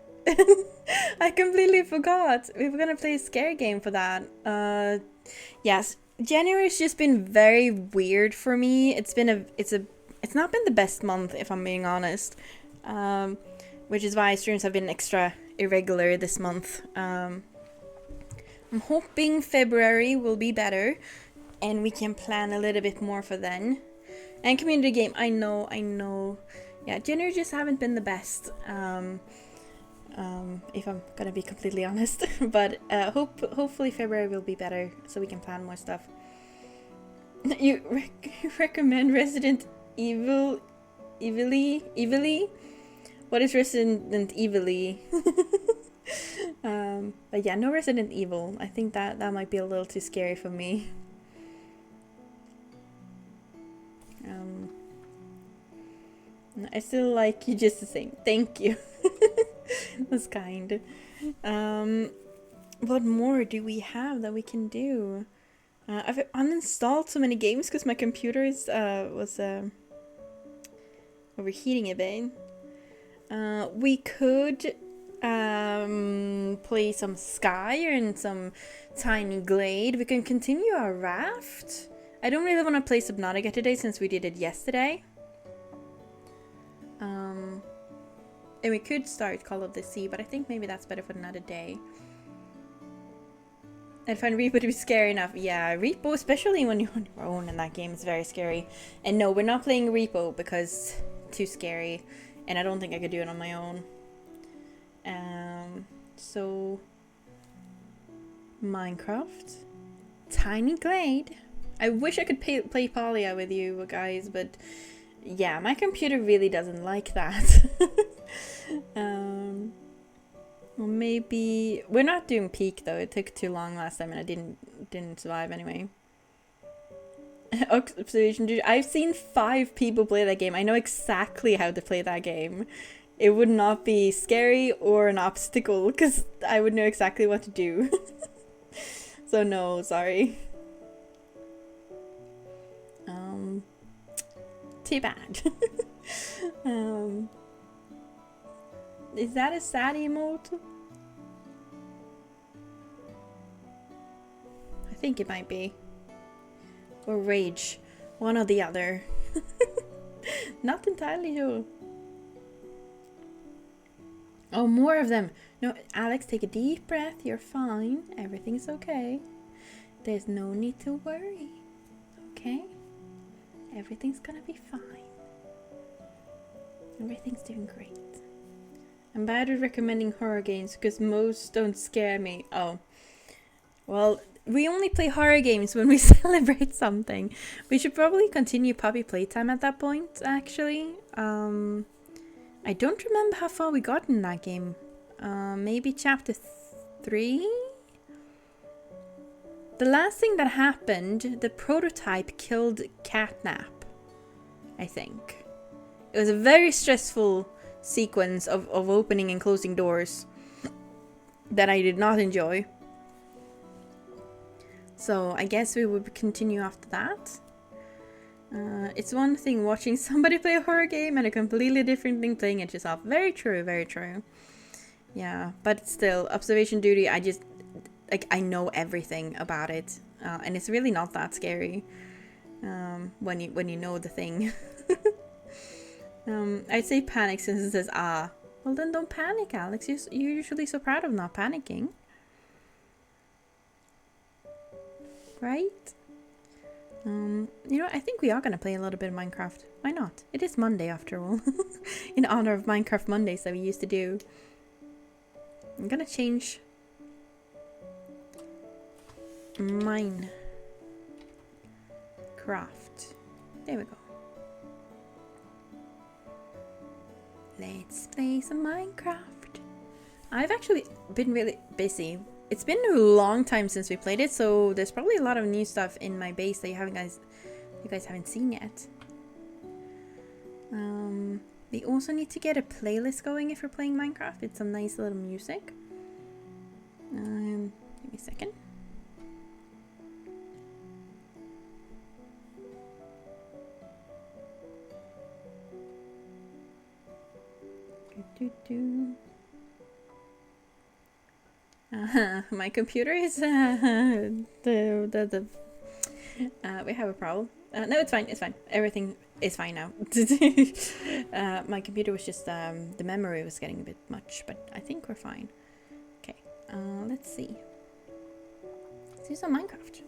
I completely forgot. We were gonna play a scary game for that. Yes, January's just been very weird for me. It's not been the best month, if I'm being honest. Which is why streams have been extra irregular this month. I'm hoping February will be better and we can plan a little bit more for then. And community game, I know. Yeah, January just haven't been the best. If I'm gonna be completely honest. But hopefully February will be better so we can plan more stuff. You recommend Resident Evil? Evilly? What is Resident Evilly? But yeah, no Resident Evil. I think that might be a little too scary for me. I still like you just the same. Thank you. That's kind. What more do we have that we can do? I've uninstalled so many games because my computer was overheating a bit. We could play some Sky and some Tiny Glade. We can continue our raft. I don't really want to play Subnautica today since we did it yesterday. And we could start Call of the Sea, but I think maybe that's better for another day. I find Repo to be scary enough. Yeah, Repo, especially when you're on your own in that game, is very scary. And no, we're not playing Repo because too scary. And I don't think I could do it on my own. So Minecraft, Tiny Glade. I wish I could play Polya with you guys, but yeah, my computer really doesn't like that. Well, maybe we're not doing Peak though. It took too long last time, and I didn't survive anyway. Observation. I've seen 5 people play that game. I know exactly how to play that game. it would not be scary or an obstacle because I would know exactly what to do. So no, sorry. Too bad. Is that a sad emote? I think it might be. Or rage. One or the other. Not entirely sure. Oh, more of them. No, Alex, take a deep breath. You're fine. Everything's okay. There's no need to worry. Okay? Everything's gonna be fine. Everything's doing great. I'm bad at recommending horror games because most don't scare me. Oh. Well, we only play horror games when we celebrate something. We should probably continue puppy playtime at that point, actually. I don't remember how far we got in that game. Maybe chapter 3? The last thing that happened, the prototype killed Catnap, I think. It was a very stressful sequence of opening and closing doors that I did not enjoy. So I guess we would continue after that. It's one thing watching somebody play a horror game and a completely different thing playing it yourself. Very true, very true. Yeah, but still, observation duty, I just, like, I know everything about it. And it's really not that scary when you know the thing. I'd say panic since it says ah. Well then don't panic, Alex. You're usually so proud of not panicking. Right? You know, I think we are gonna play a little bit of Minecraft. Why not? It is Monday after all. In honor of Minecraft Mondays that we used to do. I'm gonna change Minecraft. There we go. Let's play some Minecraft. I've actually been really busy. It's been a long time since we played it, so there's probably a lot of new stuff in my base that you guys haven't seen yet. We also need to get a playlist going if we're playing Minecraft with some nice little music. Give me a second. My computer is we have a problem. No, it's fine. It's fine. Everything is fine now. My computer was just the memory was getting a bit much, but I think we're fine. Okay. Let's see. Let's do some Minecraft.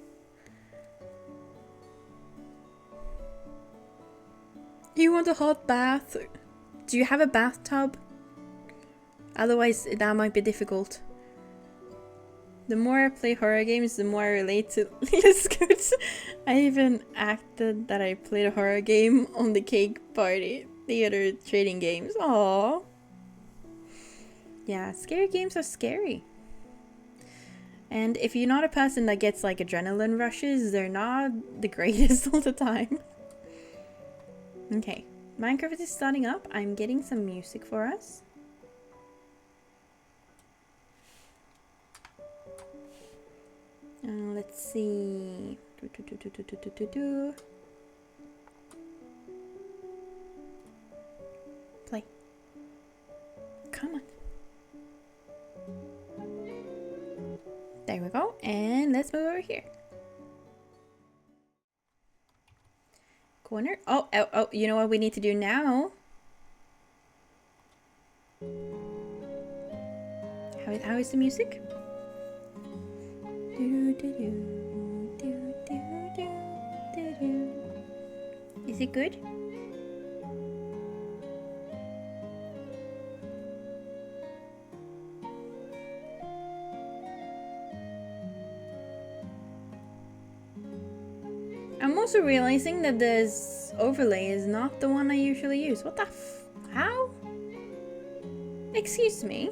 You want a hot bath? Do you have a bathtub? Otherwise, that might be difficult. The more I play horror games, the more I relate to Let's Go. I even acted that I played a horror game on the cake party. Theater trading games. Aww. Yeah, scary games are scary. And if you're not a person that gets like adrenaline rushes, they're not the greatest all the time. Okay, Minecraft is starting up. I'm getting some music for us. Let's see. Play. Come on. There we go. And let's move over here. Corner. Oh, you know what we need to do now? How is the music? Is it good? I'm also realizing that this overlay is not the one I usually use. What the how? Excuse me?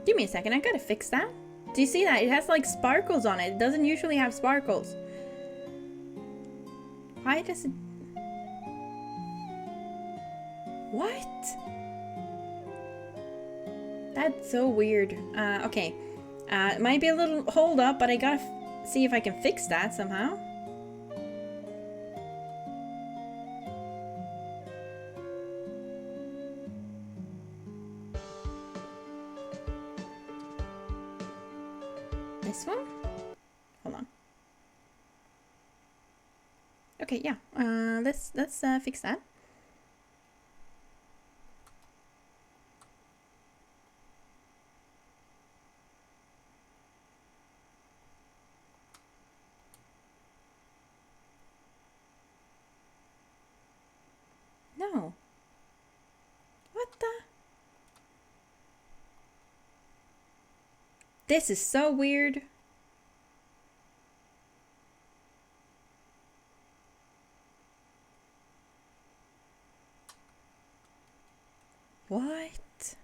Give me a second, I gotta fix that. Do you see that? It has like sparkles on it. It doesn't usually have sparkles. Why does it... What? That's so weird. Okay. It might be a little hold up, but I gotta see if I can fix that somehow. This one? Hold on. Okay, yeah. Let's fix that. No. What the? This is so weird. What?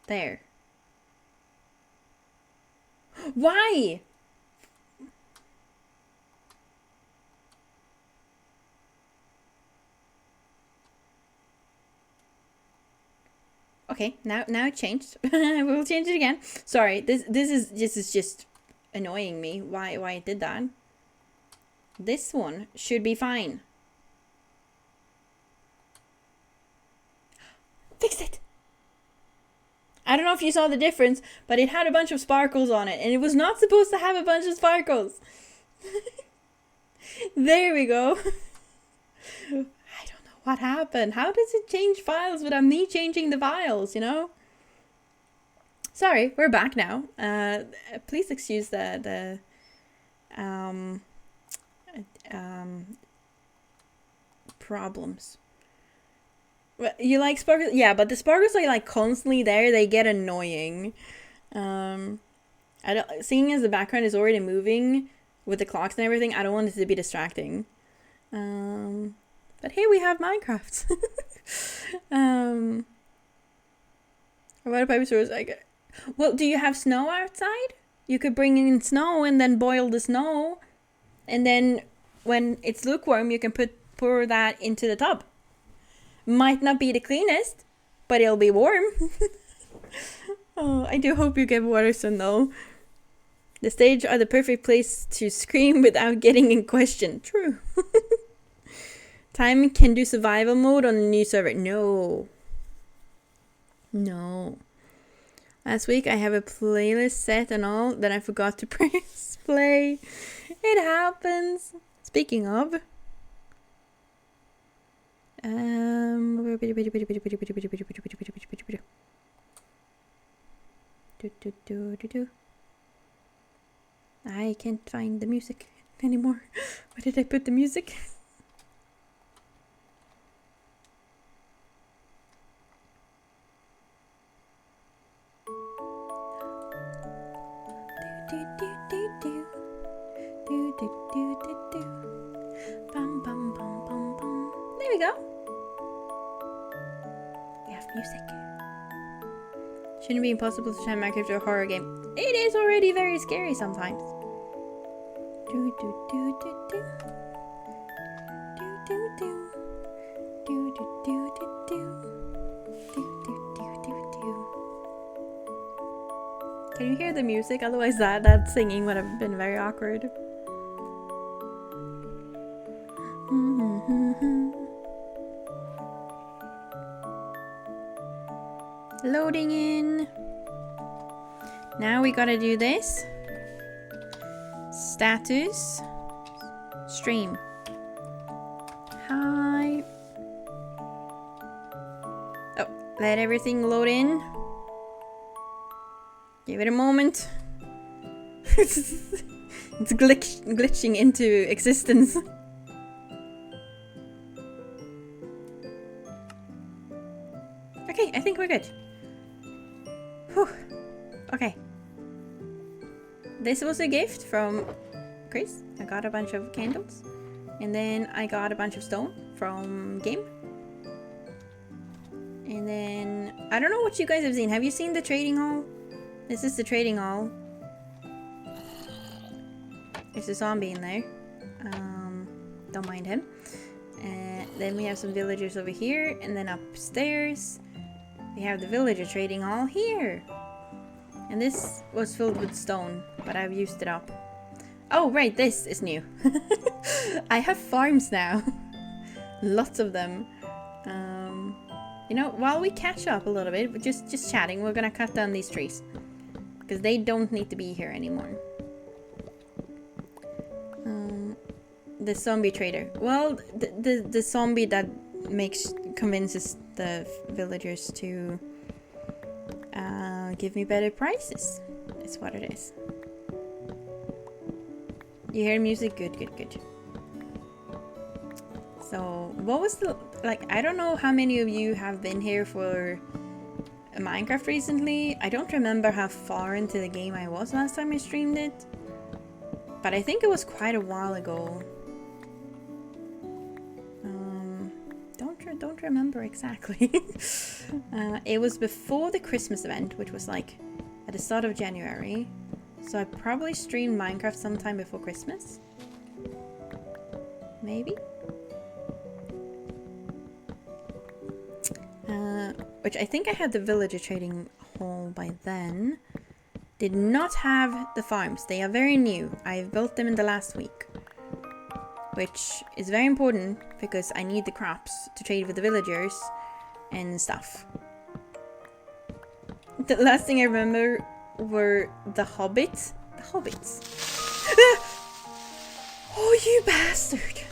There. Why? Okay, now it changed. We'll change it again. Sorry, this is just annoying me. Why it did that? This one should be fine. Fixed it. I don't know if you saw the difference, but it had a bunch of sparkles on it, and it was not supposed to have a bunch of sparkles. There we go. I don't know what happened. How does it change files without me changing the files, you know? Sorry, we're back now. Please excuse the problems. You like sparkles? Yeah, but the sparkles are like constantly there. They get annoying. I don't. Seeing as the background is already moving with the clocks and everything, I don't want it to be distracting. But here we have Minecraft. What about stores? Well, do you have snow outside? You could bring in snow and then boil the snow, and then when it's lukewarm, you can pour that into the tub. Might not be the cleanest, but it'll be warm. Oh, I do hope you get water soon though. The stage are the perfect place to scream without getting in question. True. Time can do survival mode on the new server. No. Last week I have a playlist set and all, then I forgot to press play. It happens. Speaking of. I can't find the music anymore. Where did I put the music? There we go. We have music. Shouldn't be impossible to turn Minecraft to a horror game. It is already very scary sometimes. Can you hear the music? Otherwise that singing would have been very awkward. Loading in. Now we gotta do this. Status. Stream. Hi. Oh, let everything load in. Give it a moment. It's glitching into existence. Okay, I think we're good. Whew. Okay. This was a gift from Chris. I got a bunch of candles. And then I got a bunch of stone from Game. And then, I don't know what you guys have seen. Have you seen the trading hall? This is the trading hall. There's a zombie in there. Don't mind him. Then we have some villagers over here. And then upstairs, we have the villager trading hall here. And this was filled with stone, but I've used it up. Oh, right, this is new. I have farms now. Lots of them. You know, while we catch up a little bit, just chatting, we're gonna cut down these trees. Because they don't need to be here anymore. The zombie trader. Well, the zombie that convinces the villagers to give me better prices. Is what it is. You hear music? Good, good, good. So, what was the... Like, I don't know how many of you have been here for Minecraft recently. I don't remember how far into the game I was last time I streamed it. But I think it was quite a while ago. Don't remember exactly. It was before the Christmas event, which was like at the start of January. So I probably streamed Minecraft sometime before Christmas. Maybe? Which I think I had the villager trading hall by then. Did not have the farms. They are very new. I've built them in the last week. Which is very important because I need the crops to trade with the villagers and stuff. The last thing I remember were the hobbits. The hobbits. Oh, you bastard!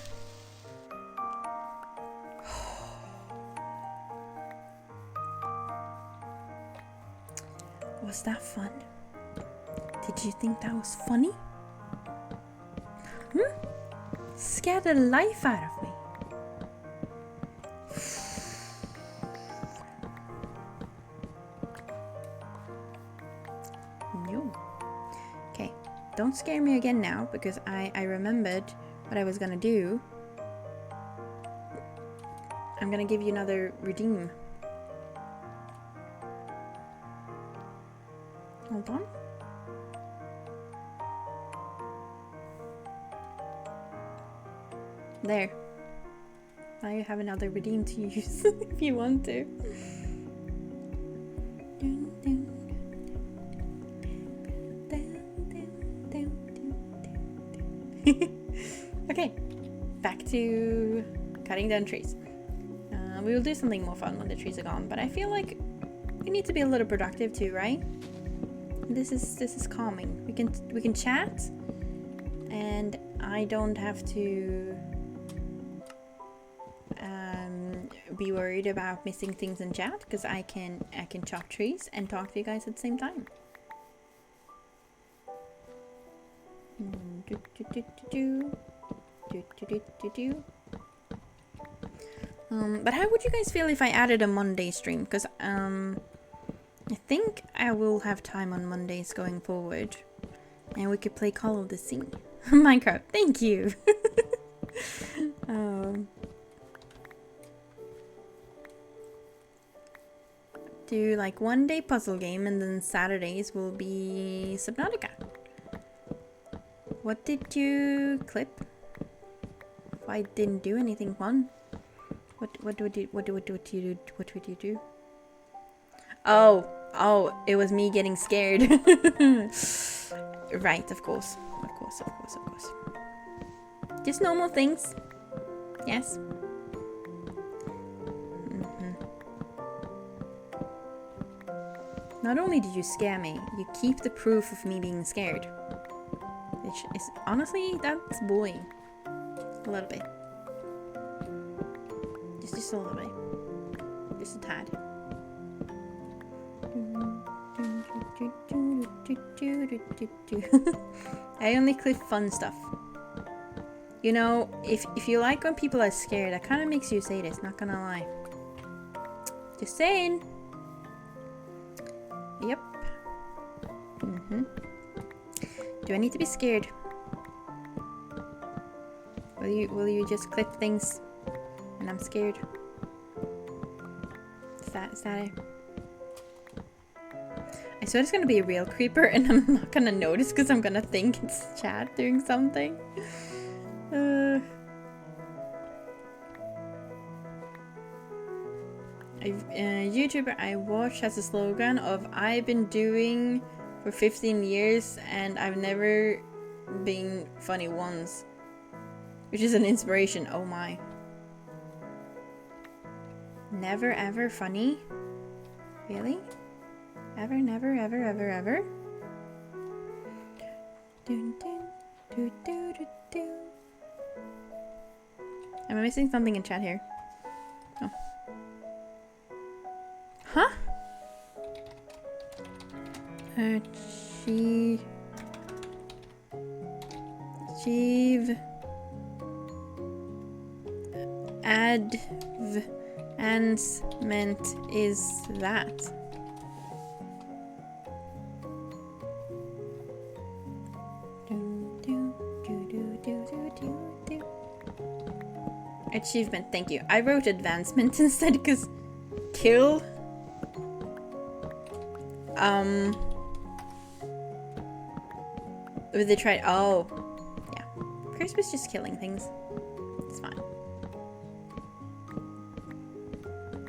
Was that fun? Did you think that was funny? Scared the life out of me. No. Okay, don't scare me again now because I remembered what I was gonna do. I'm gonna give you another redeem. Hold on. There. Now you have another redeem to use if you want to. Okay, back to cutting down trees. We will do something more fun when the trees are gone, but I feel like we need to be a little productive too, right? This is calming. We can chat, and I don't have to be worried about missing things in chat because I can chop trees and talk to you guys at the same time. But how would you guys feel if I added a Monday stream? Because I think I will have time on Mondays going forward, and we could play Call of the Sea. Minecraft. Thank you. Do like one day puzzle game, and then Saturdays will be Subnautica. What did you clip? I didn't do anything fun. What would you do? Oh, it was me getting scared. Right, of course. Just normal things. Yes. Not only did you scare me, you keep the proof of me being scared. Which is, honestly, that's bullying. A little bit. Just a little bit. Just a tad. I only clip fun stuff. You know, if you like when people are scared, that kind of makes you say this, not gonna lie. Just saying. Yep. Do I need to be scared? Will you just clip things when I'm scared? Is Is that it? I swear it's gonna be a real creeper and I'm not gonna notice because I'm gonna think it's chat doing something. A YouTuber I watch has a slogan of "I've been doing for 15 years and I've never been funny once," which is an inspiration. Oh my. Never ever funny? Really? Ever, never, ever, ever, ever? Dun, dun, doo, doo, doo, doo. Am I missing something in chat here? Oh. Huh? Achieve advancement is that? Achievement, thank you. I wrote advancement instead because kill. They tried. Oh, yeah. Chris was just killing things. It's fine.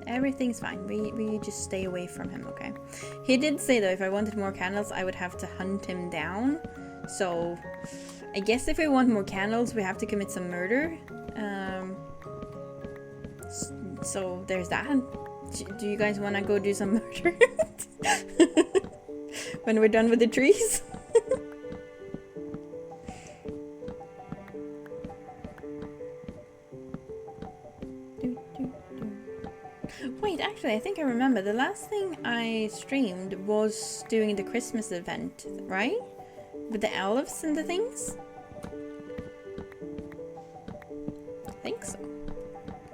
Everything's fine. We just stay away from him, okay? He did say though, if I wanted more candles, I would have to hunt him down. So, I guess if we want more candles, we have to commit some murder. So there's that. Do you guys want to go do some murder when we're done with the trees? Wait, actually, I think I remember. The last thing I streamed was doing the Christmas event, right? With the elves and the things? I think so.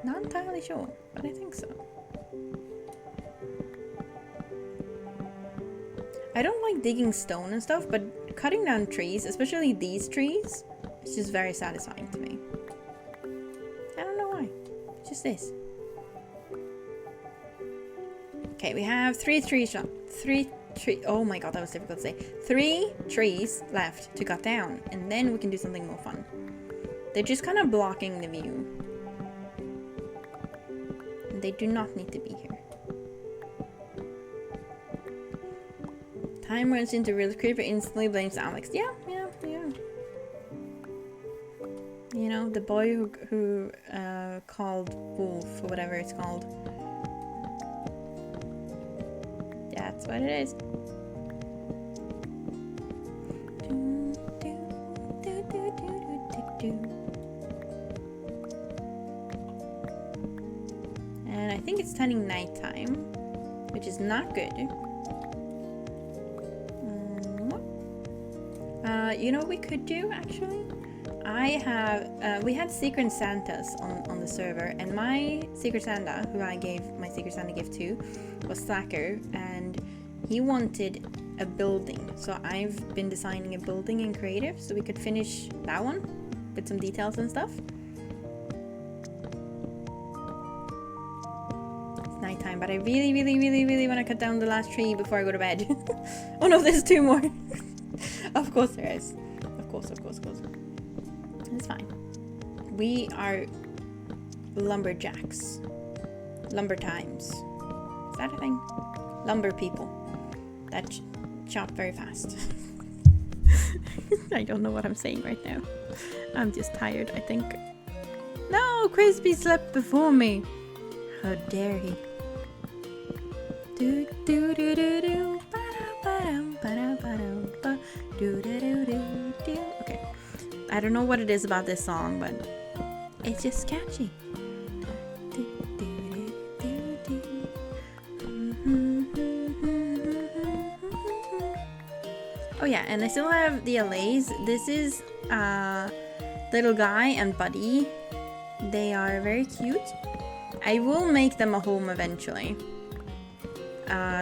Not entirely sure, but I think so. I don't like digging stone and stuff, but cutting down trees, especially these trees, is just very satisfying to me. I don't know why. It's just this. Okay, we have 3 trees. Oh my god, that was difficult to say. 3 trees left to cut down, and then we can do something more fun. They're just kind of blocking the view. And they do not need to be here. Time runs into real creeper, instantly blames Alex. Yeah. You know, the boy who called Wolf, or whatever it's called. That's what it is. And I think it's turning nighttime, which is not good. You know what we could do, actually? We had Secret Santas on the server, and my Secret Santa, who I gave my Secret Santa gift to, was Slacker, and he wanted a building. So I've been designing a building in Creative, so we could finish that one with some details and stuff. It's nighttime, but I really want to cut down the last tree before I go to bed. Oh no, there's 2 more. Of course there is. Of course. It's fine. We are lumberjacks. Lumber times. Is that a thing? Lumber people that chop very fast. I don't know what I'm saying right now. I'm just tired, I think. No, Crispy slept before me. How dare he? Do do do do do. Okay, I don't know what it is about this song, but it's just catchy. Oh yeah, and I still have the LAs. This is Little Guy and Buddy. They are very cute. I will make them a home eventually.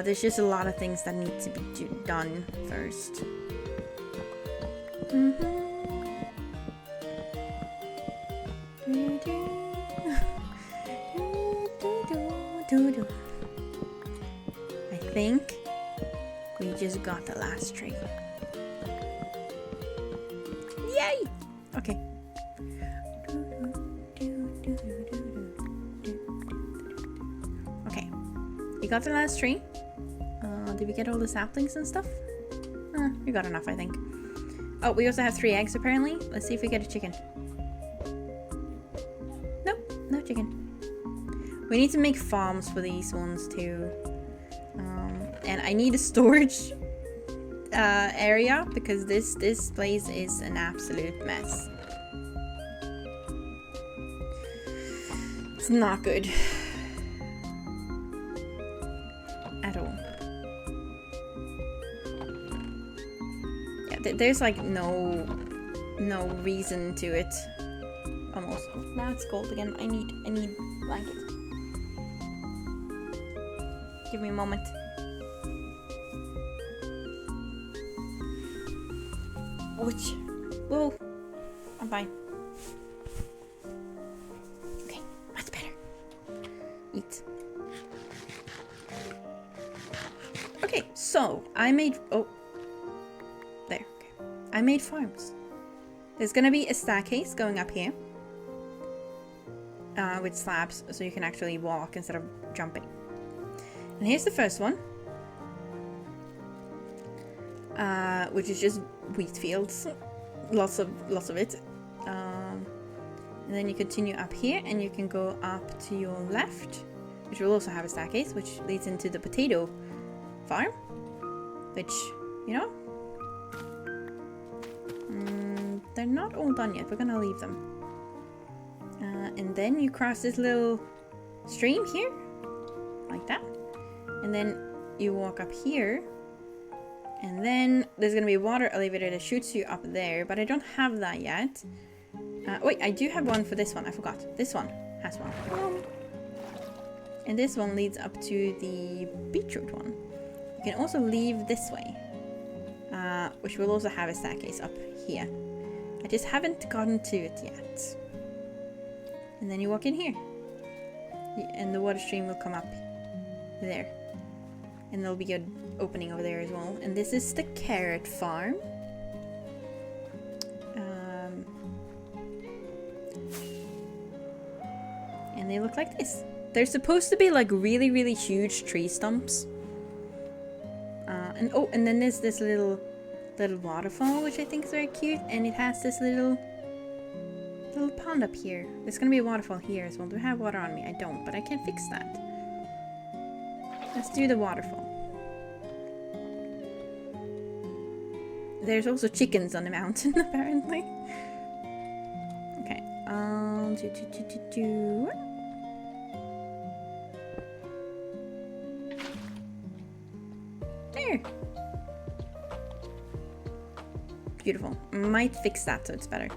There's just a lot of things that need to be done first. think we just got the last tree. Yay! Okay. Okay. We got the last tree. Did we get all the saplings and stuff? We got enough, I think. Oh, we also have 3 eggs apparently. Let's see if we get a chicken. Nope, no chicken. We need to make farms for these ones too. And I need a storage area because this place is an absolute mess. It's not good at all. Yeah, there's like no reason to it. Almost. Now it's cold again. I need blanket. Give me a moment. Ouch. Whoa. I'm fine. Okay, much better. Eat. Okay, so I made... Oh. There. Okay. I made farms. There's gonna be a staircase going up here. With slabs, so you can actually walk instead of jumping. And here's the first one. Which is just wheat fields. Lots of it. And then you continue up here and you can go up to your left, which will also have a staircase, which leads into the potato farm. Which, you know, they're not all done yet. We're gonna leave them. And then you cross this little stream here, like that. And then you walk up here. And then there's gonna be a water elevator that shoots you up there, but I don't have that yet. Wait, I do have one for this one. I forgot. This one has one. And this one leads up to the beetroot one. You can also leave this way, which will also have a staircase up here. I just haven't gotten to it yet. And then you walk in here. And the water stream will come up there. And there'll be an opening over there as well. And this is the carrot farm. And they look like this. They're supposed to be like really, really huge tree stumps. And then there's this little waterfall, which I think is very cute. And it has this little pond up here. There's gonna be a waterfall here as well. Do I have water on me? I don't, but I can fix that. Let's do the waterfall. There's also chickens on the mountain, apparently. Okay. There. Beautiful. Might fix that so it's better.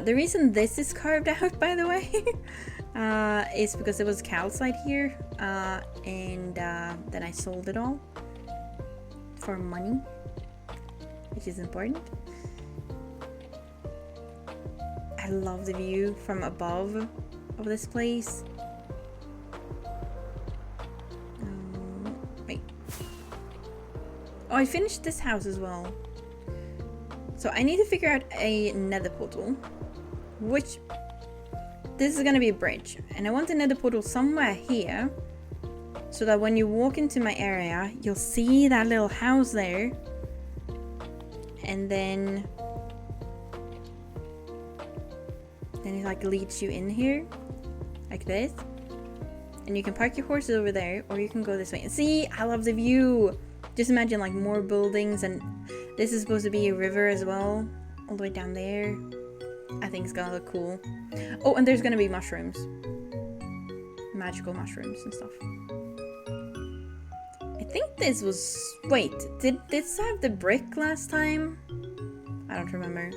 The reason this is carved out, by the way, is because there was calcite here, and then I sold it all for money, which is important. I love the view from above of this place. Wait. Oh, I finished this house as well. So I need to figure out a nether portal, which this is gonna be a bridge, and I want a nether portal somewhere here, so that when you walk into my area, you'll see that little house there, and then it like leads you in here, like this, and you can park your horses over there, or you can go this way. And see, I love the view. Just imagine like more buildings, and this is supposed to be a river as well, all the way down there. I think it's gonna look cool. Oh, and there's gonna be mushrooms. Magical mushrooms and stuff. I think this was... Wait, did this have the brick last time? I don't remember.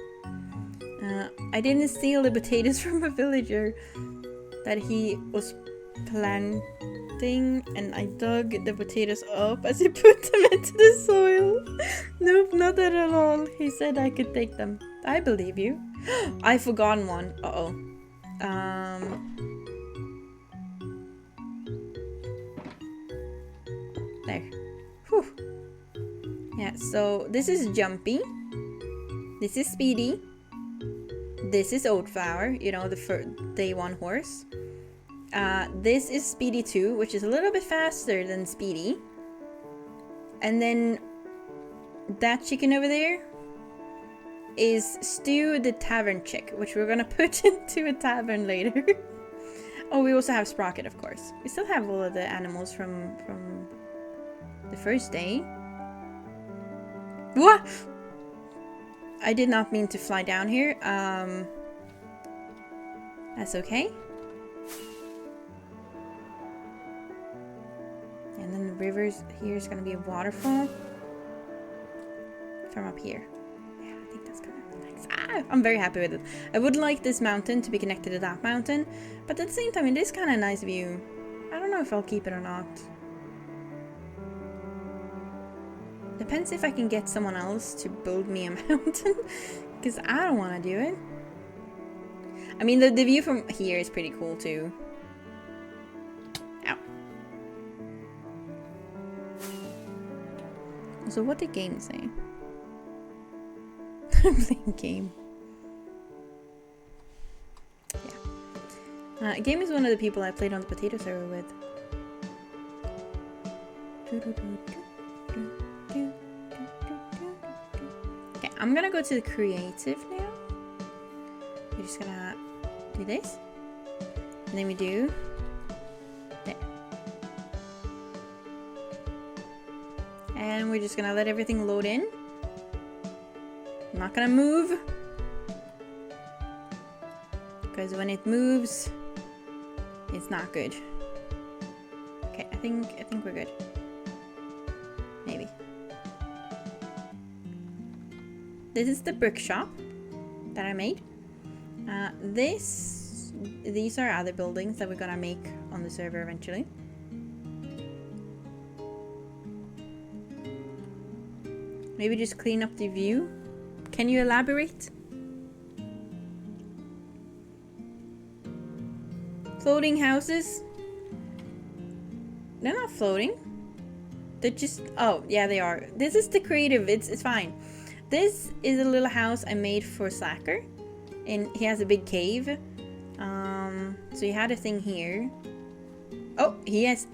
I didn't steal the potatoes from a villager that he was planting, and I dug the potatoes up as he put them into the soil. Nope, not that at all. He said I could take them. I believe you. I've forgotten one. Uh-oh. There. Whew. Yeah, so this is Jumpy. This is Speedy. This is Oatflower, you know, the day one horse. This is Speedy 2, which is a little bit faster than Speedy. And then that chicken over there is Stew the tavern chick, which we're gonna put into a tavern later. Oh, we also have Sprocket, of course. We still have all of the animals from the first day. What? I did not mean to fly down here. That's okay. And then the rivers here is gonna be a waterfall from up here. Yeah, I think that's gonna be nice. Ah, I'm very happy with it. I would like this mountain to be connected to that mountain, but at the same time, it is kind of a nice view. I don't know if I'll keep it or not. Depends if I can get someone else to build me a mountain, because I don't want to do it. I mean, the view from here is pretty cool too. Ow. So what did game say? I'm playing game. Yeah. Game is one of the people I played on the potato server with. Okay, I'm gonna go to the creative now. We're just gonna do this. And then we do there. And we're just gonna let everything load in. I'm not gonna move. Because when it moves, it's not good. Okay, I think we're good. Maybe. This is the brick shop that I made. These are other buildings that we're gonna make on the server eventually. Maybe just clean up the view. Can you elaborate? Floating houses? They're not floating. They're just, oh yeah, they are. This is the creative, it's fine. This is a little house I made for Slacker, and he has a big cave. So he had a thing here. Oh, he has,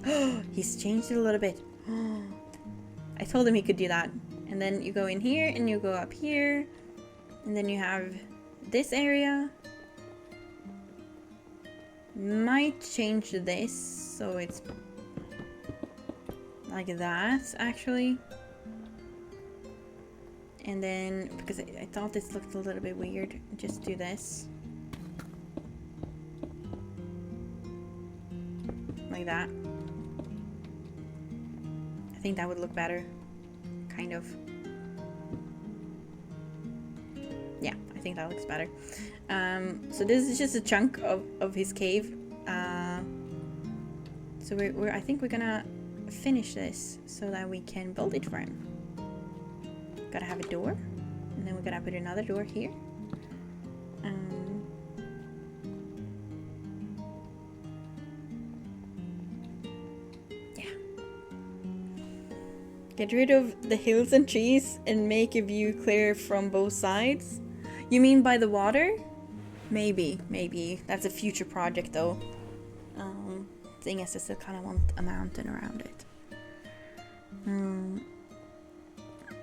he's changed it a little bit. I told him he could do that. And then you go in here and you go up here, and then you have this area. Might change this so it's like that actually. And then, because I thought this looked a little bit weird, just do this. Like that. I think that would look better. Kind of. Yeah, I think that looks better. So this is just a chunk of his cave. So I think we're gonna finish this so that we can build it for him. Gotta have a door, and then we're gonna put another door here. Yeah. Get rid of the hills and trees and make a view clear from both sides. You mean by the water? Maybe. That's a future project though. Thing is, I still kind of want a mountain around it.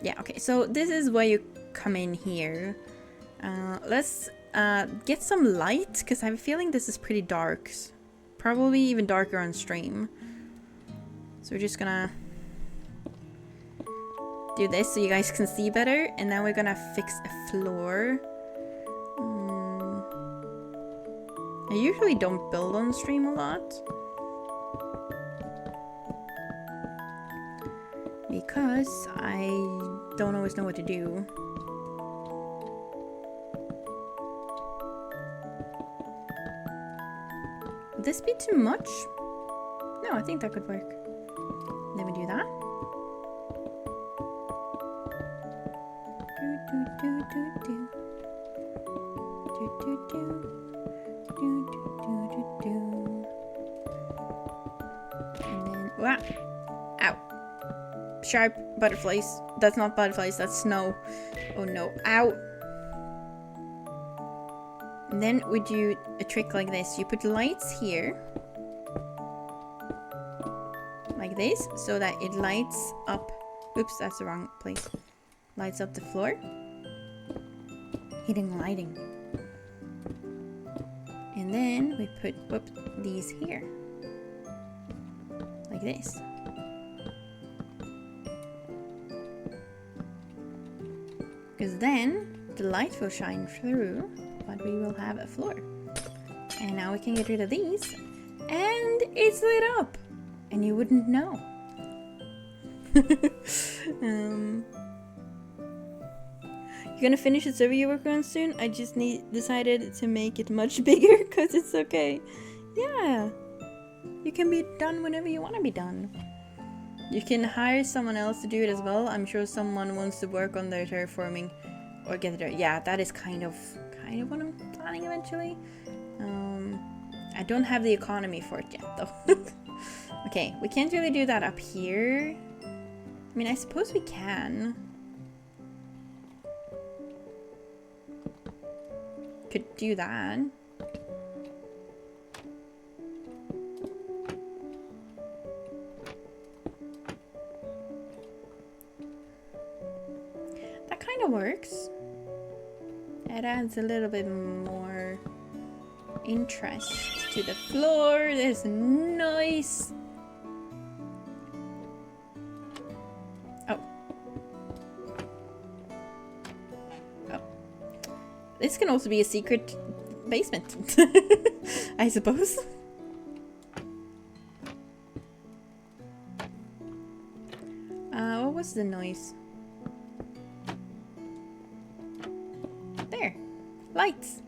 Yeah, okay, so this is where you come in here. Let's get some light, because I have a feeling this is pretty dark. Probably even darker on stream. So we're just gonna do this so you guys can see better, and then we're gonna fix a floor. I usually don't build on stream a lot, because I don't always know what to do. Would this be too much? No, I think that could work. Let me do that. And then, wow. Ow. sharp butterflies. That's not butterflies, that's snow. Oh no. Ow! And then we do a trick like this. You put lights here. Like this, so that it lights up. Oops, that's the wrong place. Lights up the floor. Hidden lighting. And then we put these here. Like this. Because then the light will shine through, but we will have a floor. And now we can get rid of these. And it's lit up! And you wouldn't know. You're gonna finish the server you work on soon? I just decided to make it much bigger because it's okay. Yeah. You can be done whenever you want to be done. You can hire someone else to do it as well. I'm sure someone wants to work on their terraforming or get there. Yeah, that is kind of what I'm planning eventually. I don't have the economy for it yet though. Okay, we can't really do that up here. I mean, I suppose we can. Could do that. That kind of works. It adds a little bit more interest to the floor. There's nice. This can also be a secret basement, I suppose. What was the noise? There. Lights.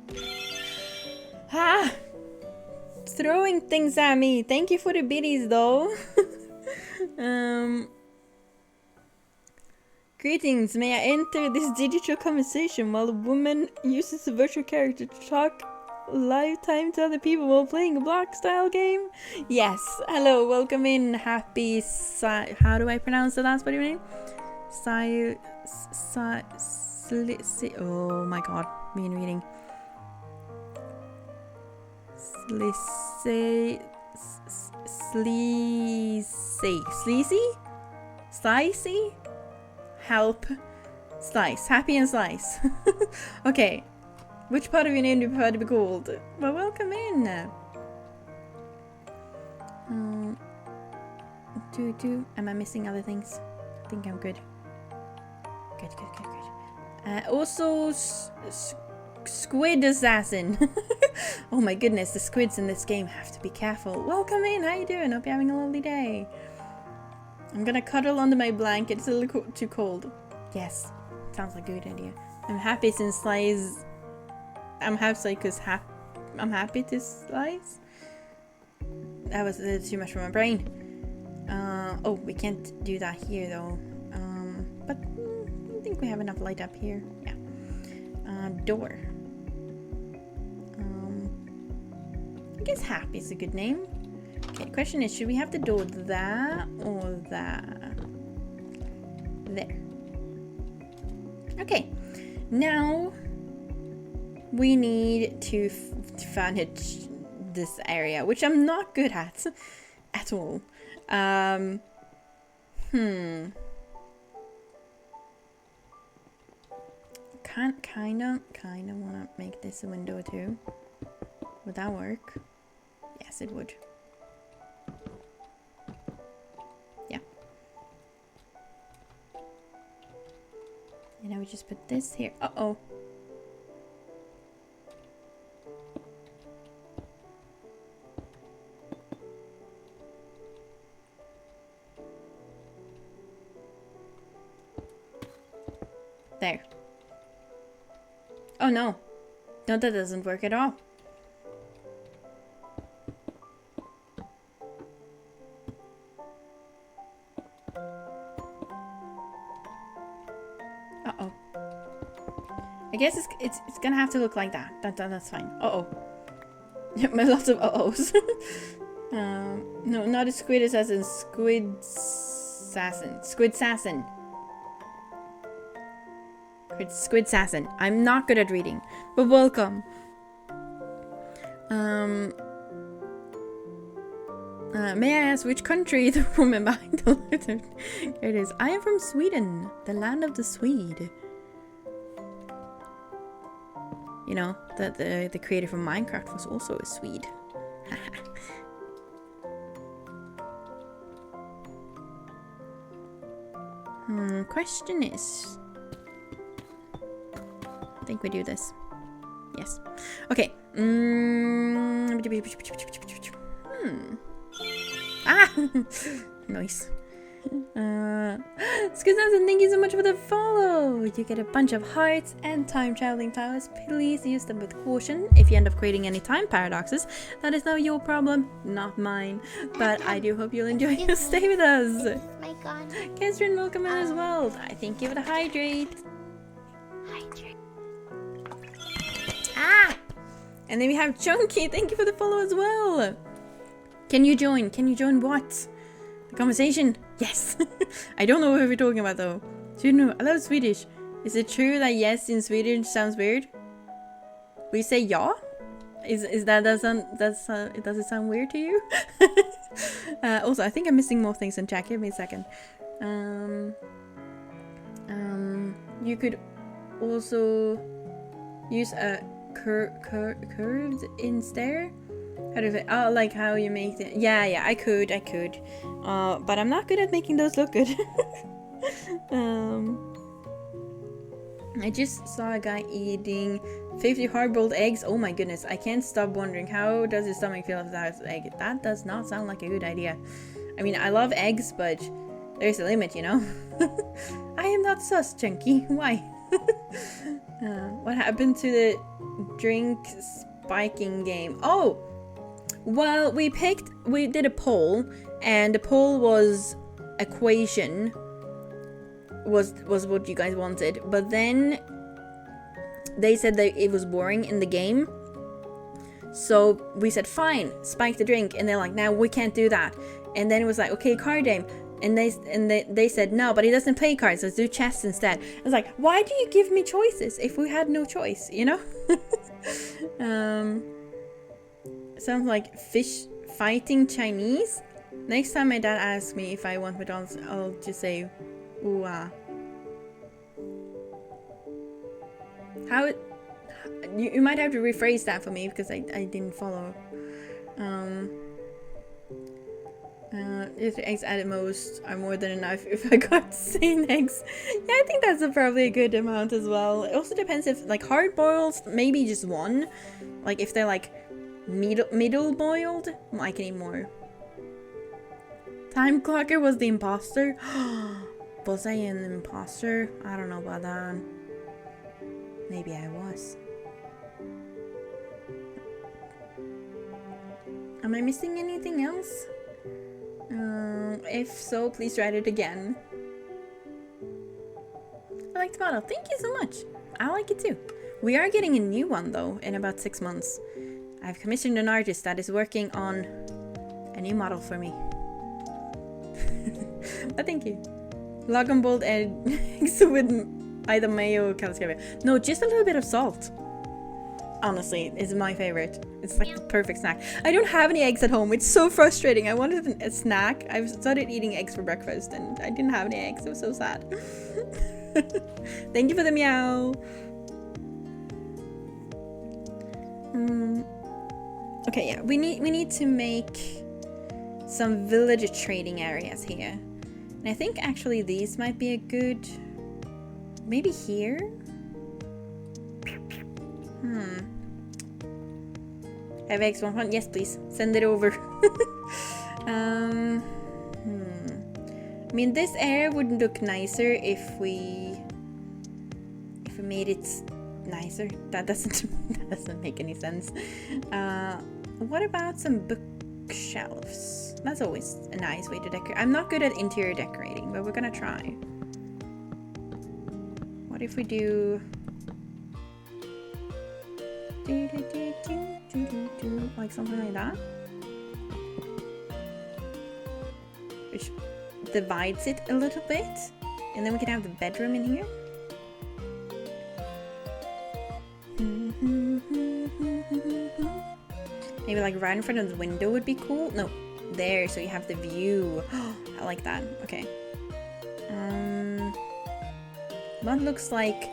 Ah! Throwing things at me. Thank you for the biddies, though. Greetings, may I enter this digital conversation while a woman uses a virtual character to talk lifetime to other people while playing a block style game? Yes, hello, welcome in, happy how do I pronounce the last part of your name? Oh my god, me and reading. Slicey? Help. Slice. Happy and Slice. Okay. Which part of your name do you prefer to be called? Well, welcome in. Am I missing other things? I think I'm good. Good. Also, Squid Assassin. Oh my goodness, the squids in this game have to be careful. Welcome in. How you doing? Hope you're having a lovely day. I'm gonna cuddle under my blanket. It's a little too cold. Yes, sounds like a good idea. I'm happy since Slice. I'm half Slice because I'm happy to Slice. That was a little too much for my brain. Oh, we can't do that here though. But I think we have enough light up here. Yeah. Door. I guess happy is a good name. Okay, the question is, should we have the door that or that? There. Okay, now we need to furnish this area, which I'm not good at all. Kinda wanna make this a window too. Would that work? Yes, it would. Yeah. And now we just put this here. Uh-oh. There. Oh no. No, that doesn't work at all. Uh-oh. I guess it's gonna have to look like that. That's fine. Uh-oh. Lots of uh-ohs. No, not a squid assassin. Squid Sassin. Squid Sassin. Squid Sassin. I'm not good at reading, but welcome. May I ask which country the woman behind the letter? Here it is. I am from Sweden, the land of the Swede. You know, the creator from Minecraft was also a Swede. Question is... I think we do this. Yes. Okay. Ah! Nice. Skizansen, thank you so much for the follow. You get a bunch of hearts and time traveling powers. Please use them with caution. If you end up creating any time paradoxes, that is now your problem, not mine. But I do hope you'll enjoy your stay with us. My God. Catherine, welcome in as well. I think give it a hydrate. Hydrate. Ah! And then we have Chunky. Thank you for the follow as well. Can you join? Can you join what? The conversation? Yes. I don't know what we're talking about though. Sweden, I love Swedish. Is it true that yes in Swedish sounds weird? We say ja? Is that does it sound weird to you? Also, I think I'm missing more things in chat. Give me a second. You could also use a curved in stare. How do I, oh, like how you make it? Yeah, I could. But I'm not good at making those look good. I just saw a guy eating 50 hard-boiled eggs. Oh my goodness, I can't stop wondering, how does his stomach feel after that egg? That does not sound like a good idea. I mean, I love eggs, but there's a limit, you know? I am not sus, Chunky. Why? What happened to the drink spiking game? Oh! Well, we did a poll, and the poll was equation was what you guys wanted, but then they said that it was boring in the game, so we said fine, spike the drink, and they're like, now we can't do that. And then it was like, okay, card game, and they said no, but he doesn't play cards, let's do chess instead. I was like, why do you give me choices if we had no choice, you know? Sounds like fish fighting Chinese. Next time my dad asks me if I want McDonald's, I'll just say, ooh ah. How it... You might have to rephrase that for me because I didn't follow. If the eggs at most are more than enough if I got sane eggs. Yeah, I think that's probably a good amount as well. It also depends if, like, hard boiled, maybe just one. Like, if they're like middle boiled, I can eat more. Timeclocker was the imposter. Was I an imposter? I don't know about that. Maybe I was. Am I missing anything else? If so, please write it again. I like the bottle. Thank you so much. I like it too. We are getting a new one though in about 6 months. I've commissioned an artist that is working on a new model for me. But thank you. Logan boiled eggs with either mayo or cascara. No, just a little bit of salt. Honestly, is my favorite. It's like the perfect snack. I don't have any eggs at home. It's so frustrating. I wanted a snack. I've started eating eggs for breakfast and I didn't have any eggs. It was so sad. Thank you for the meow. Okay, yeah, we need to make some village trading areas here. And I think actually these might be a good... Maybe here? Have eggs 1 pound? Yes, please. Send it over. I mean, this area would look nicer if we made it nicer. That doesn't make any sense. What about some bookshelves? That's always a nice way to decorate. I'm not good at interior decorating, but we're gonna try. What if we do... like something like that? Which divides it a little bit. And then we can have the bedroom in here. Maybe like right in front of the window would be cool. No, there, so you have the view. I like that. Okay. What looks like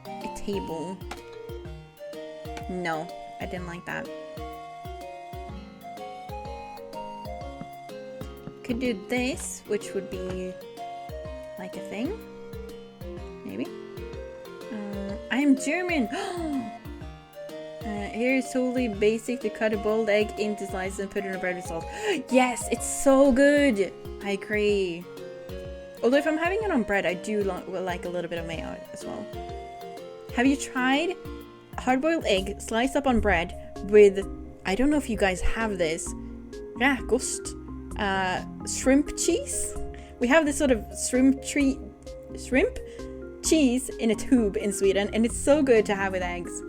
a table? No, I didn't like that. Could do this, which would be like a thing. Maybe. I am German. Here is totally basic to cut a boiled egg into slices and put it in a bread with salt. Yes, it's so good. I agree. Although if I'm having it on bread, I do like a little bit of mayo as well. Have you tried hard-boiled egg sliced up on bread with, I don't know if you guys have this, räkost, shrimp cheese? We have this sort of shrimp cheese in a tube in Sweden, and it's so good to have with eggs.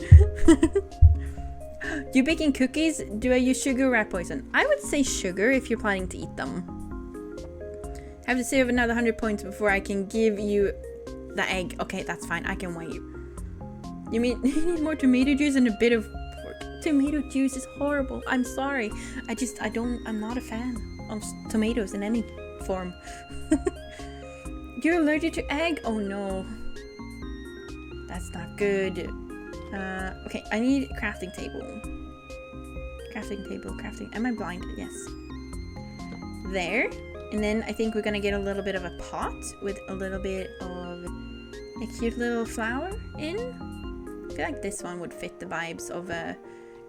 You baking cookies? Do I use sugar or rat poison? I would say sugar if you're planning to eat them. Have to save another 100 points before I can give you the egg. Okay, that's fine. I can wait. You mean you need more tomato juice and a bit of pork? Tomato juice is horrible. I'm sorry. I'm not a fan of tomatoes in any form. You're allergic to egg? Oh no. That's not good. Okay, I need a crafting table. Crafting. Am I blind? Yes. There. And then I think we're gonna get a little bit of a pot with a little bit of a cute little flower in. I feel like this one would fit the vibes of a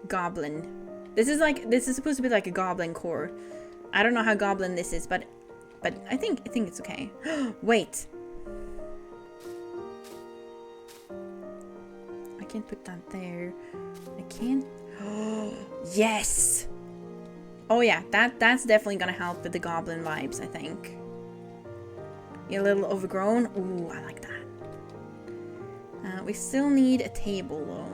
goblin. This is supposed to be like a goblin core. I don't know how goblin this is, but I think it's okay. Wait. I can't put that there. I can't. Yes. Oh yeah, that's definitely gonna help with the goblin vibes, I think. You're a little overgrown. Ooh, I like that. We still need a table though.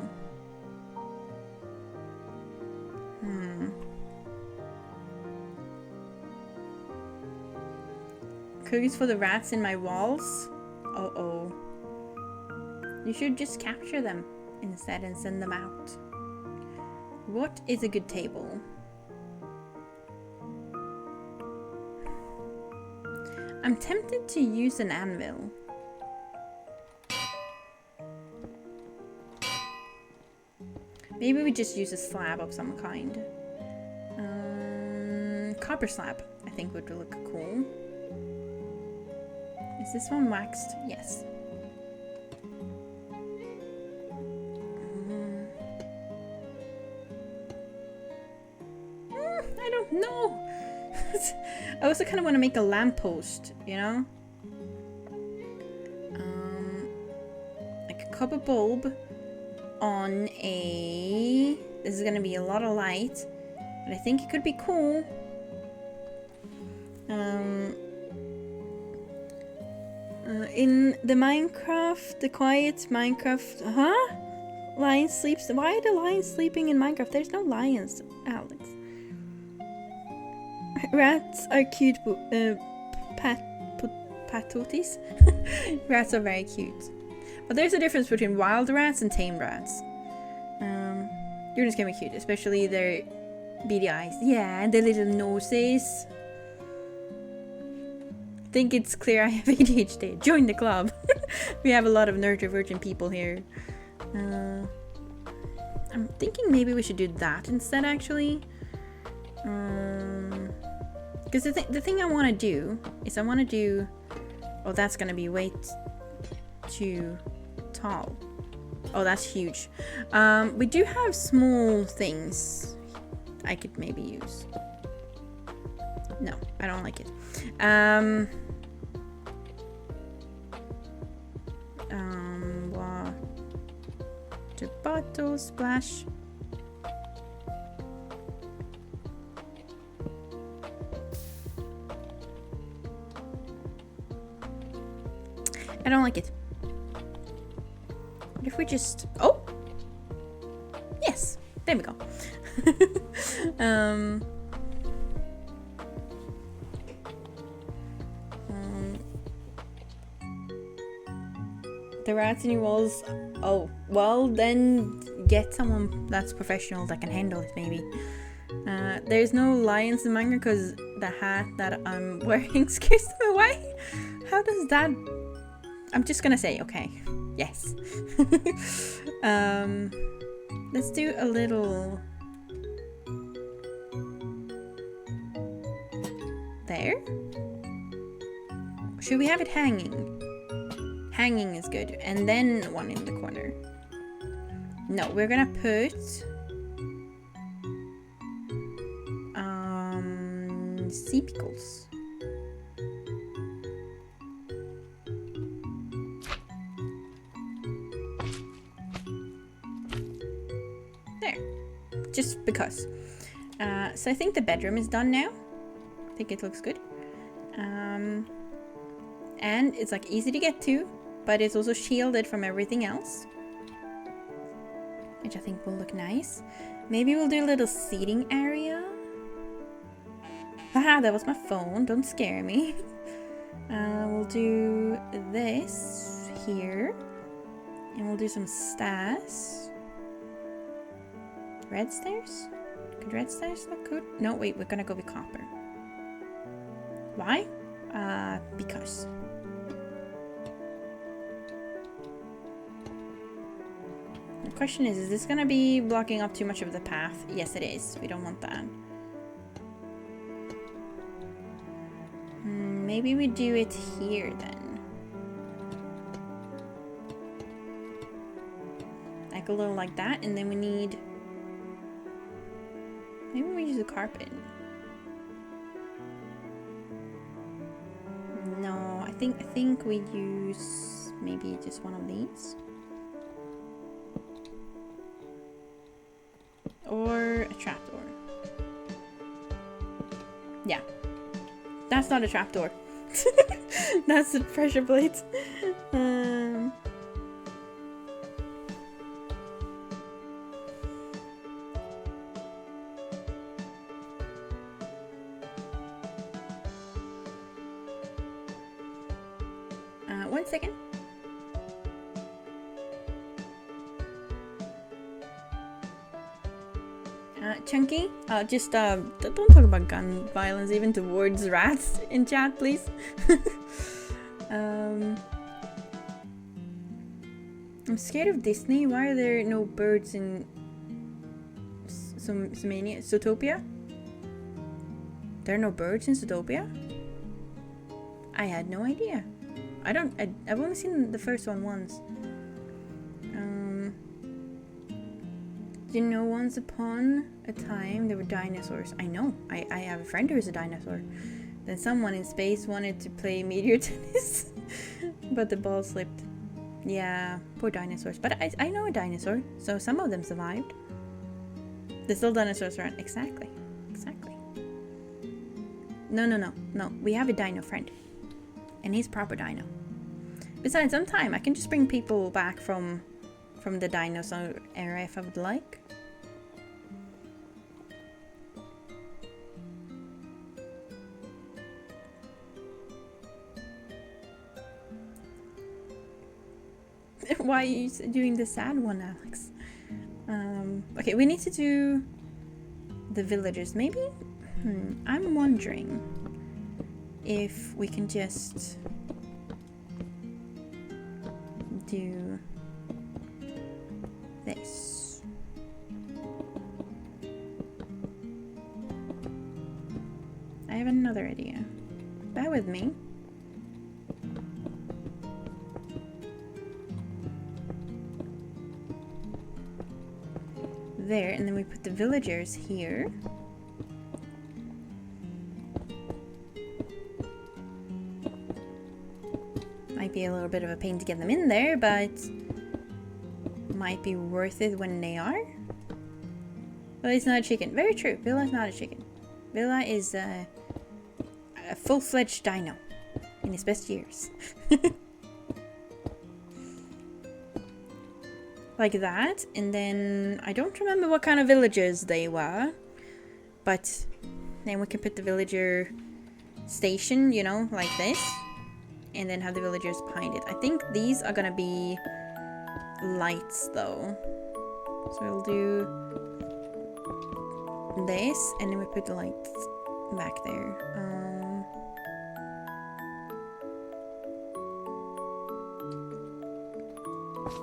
Cookies for the rats in my walls? Uh-oh. You should just capture them instead and send them out. What is a good table? I'm tempted to use an anvil. Maybe we just use a slab of some kind. Copper slab, I think would look cool. Is this one waxed? Yes. I don't know. I also kind of want to make a lamppost, you know? Like a copper bulb on a... This is going to be a lot of light, but I think it could be cool. In the Minecraft, the quiet Minecraft... Huh? Lion sleeps... Why are the lions sleeping in Minecraft? There's no lions, Alex. Rats are cute, patotis. Rats are very cute. But there's a difference between wild rats and tame rats. You're just gonna be cute, especially their beady eyes. Yeah, and their little noses. I think it's clear I have ADHD. Join the club. We have a lot of neurodivergent people here. I'm thinking maybe we should do that instead, actually. Because the thing I want to do is I want to do... Oh, that's going to be way too tall. Oh, that's huge. We do have small things I could maybe use. No, I don't like it. Water bottle splash. I don't like it. What if we just... Oh! Yes! There we go. The rats in your walls. Oh, well then get someone that's professional that can handle it maybe. There's no lions in manga because the hat that I'm wearing scares them away. How does that... I'm just gonna say, okay. Yes. Let's do a little... There? Should we have it hanging? Hanging is good. And then one in the corner. No, we're gonna put... sea pickles. There. Just because. So I think the bedroom is done now. I think it looks good. And it's like easy to get to, but it's also shielded from everything else, which I think will look nice. Maybe we'll do a little seating area. Haha, that was my phone. Don't scare me. We'll do this here. And we'll do some stairs. Red stairs? Could red stairs look good? No, wait, we're gonna go with copper. Why? Because. The question is this gonna be blocking up too much of the path? Yes, it is. We don't want that. Maybe we do it here then. Like a little like that, and then we need... Maybe we use a carpet. No, I think we use maybe just one of these. Or a trapdoor. Yeah. That's not a trapdoor. That's the pressure plate. One second. Chunky, just don't talk about gun violence even towards rats in chat, please. I'm scared of Disney. Why are there no birds in Zootopia? There are no birds in Zootopia? I had no idea. I've only seen the first one once. You know, once upon a time there were dinosaurs. I know. I have a friend who's a dinosaur. Then someone in space wanted to play meteor tennis, but the ball slipped. Yeah, poor dinosaurs. But I know a dinosaur, so some of them survived. There's still dinosaurs around. Exactly. Exactly. No. We have a dino friend. And he's proper dino. Besides, sometime I can just bring people back from the dinosaur era if I would like. Why are you doing the sad one, Alex? Okay, we need to do the villagers, maybe? I'm wondering if we can just do this. I have another idea. Bear with me. There, and then we put the villagers here. Might be a little bit of a pain to get them in there, but might be worth it when they are. Well, it's not a chicken. Very true. Villa is not a chicken. Villa is a full-fledged dino in his best years. Like that, and then I don't remember what kind of villagers they were, but then we can put the villager station, you know, like this, and then have the villagers behind it. I think these are gonna be lights though. So we'll do this, and then we put the lights back there.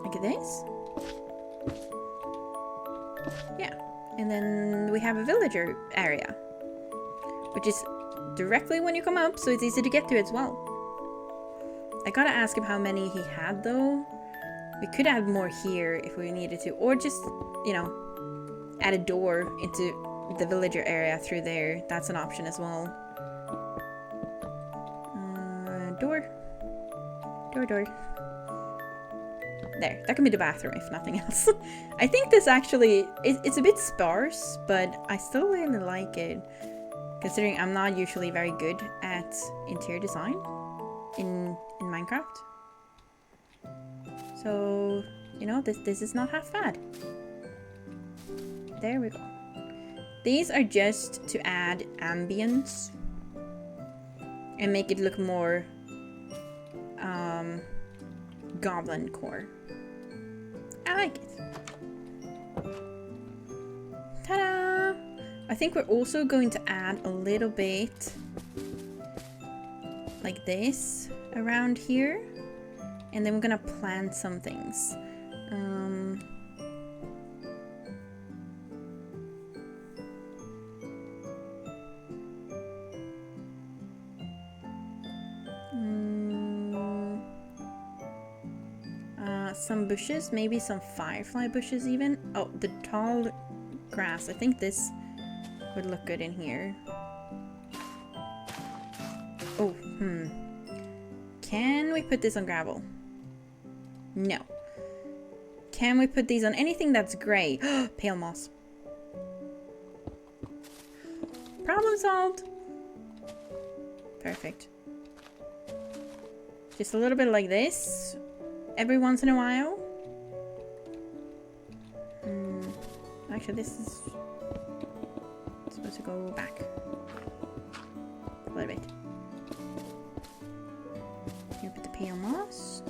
Like this. Yeah. And then we have a villager area, which is directly when you come up, so it's easy to get to as well. I gotta ask him how many he had though. We could add more here if we needed to, or just, you know, add a door into the villager area through there. That's an option as well. Door. Door. There, that can be the bathroom if nothing else. I think this actually, it's a bit sparse, but I still really like it. Considering I'm not usually very good at interior design in Minecraft. So, you know, this is not half bad. There we go. These are just to add ambience and make it look more goblin core. I like it. Ta-da! I think we're also going to add a little bit like this around here, and then we're gonna plant some things. Some bushes, maybe some firefly bushes even. Oh, the tall grass. I think this would look good in here. Oh, Can we put this on gravel? No. Can we put these on anything that's gray? Pale moss. Problem solved. Perfect. Just a little bit like this. Every once in a while. Actually, this is supposed to go back a little bit. You put the pale moss,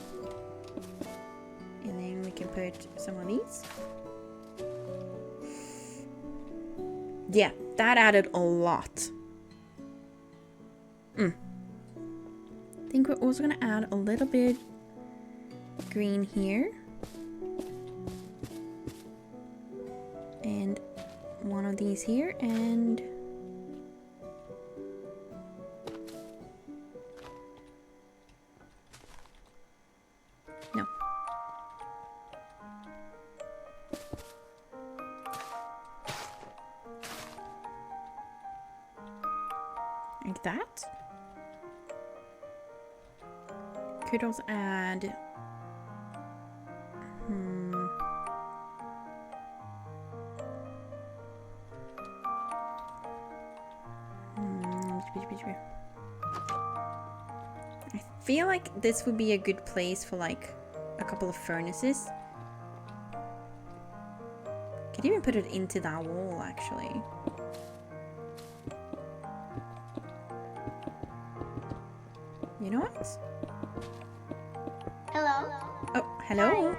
and then we can put some of these. Yeah, that added a lot. I think we're also gonna add a little bit green here, and one of these here, and no, like that. Could also add I feel like this would be a good place for like a couple of furnaces. Could even put it into that wall actually. You know what? Hello. Oh, hello.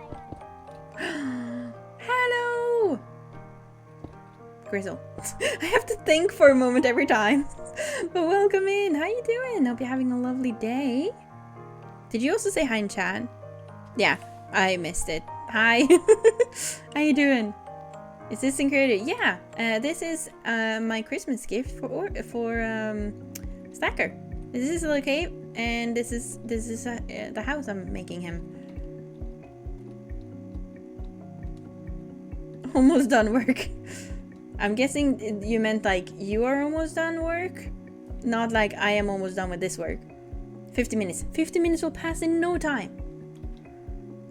Hello. Grizzle. I have to think for a moment every time. But welcome in. How you doing? Hope you're having a lovely day. Did you also say hi in chat? Yeah, I missed it. Hi. How you doing? Is this included? Yeah. This is my Christmas gift for Stacker. This is a cave, and this is the house I'm making him. Almost done work. I'm guessing you meant like you are almost done work, not like I am almost done with this work. 50 minutes. 50 minutes will pass in no time.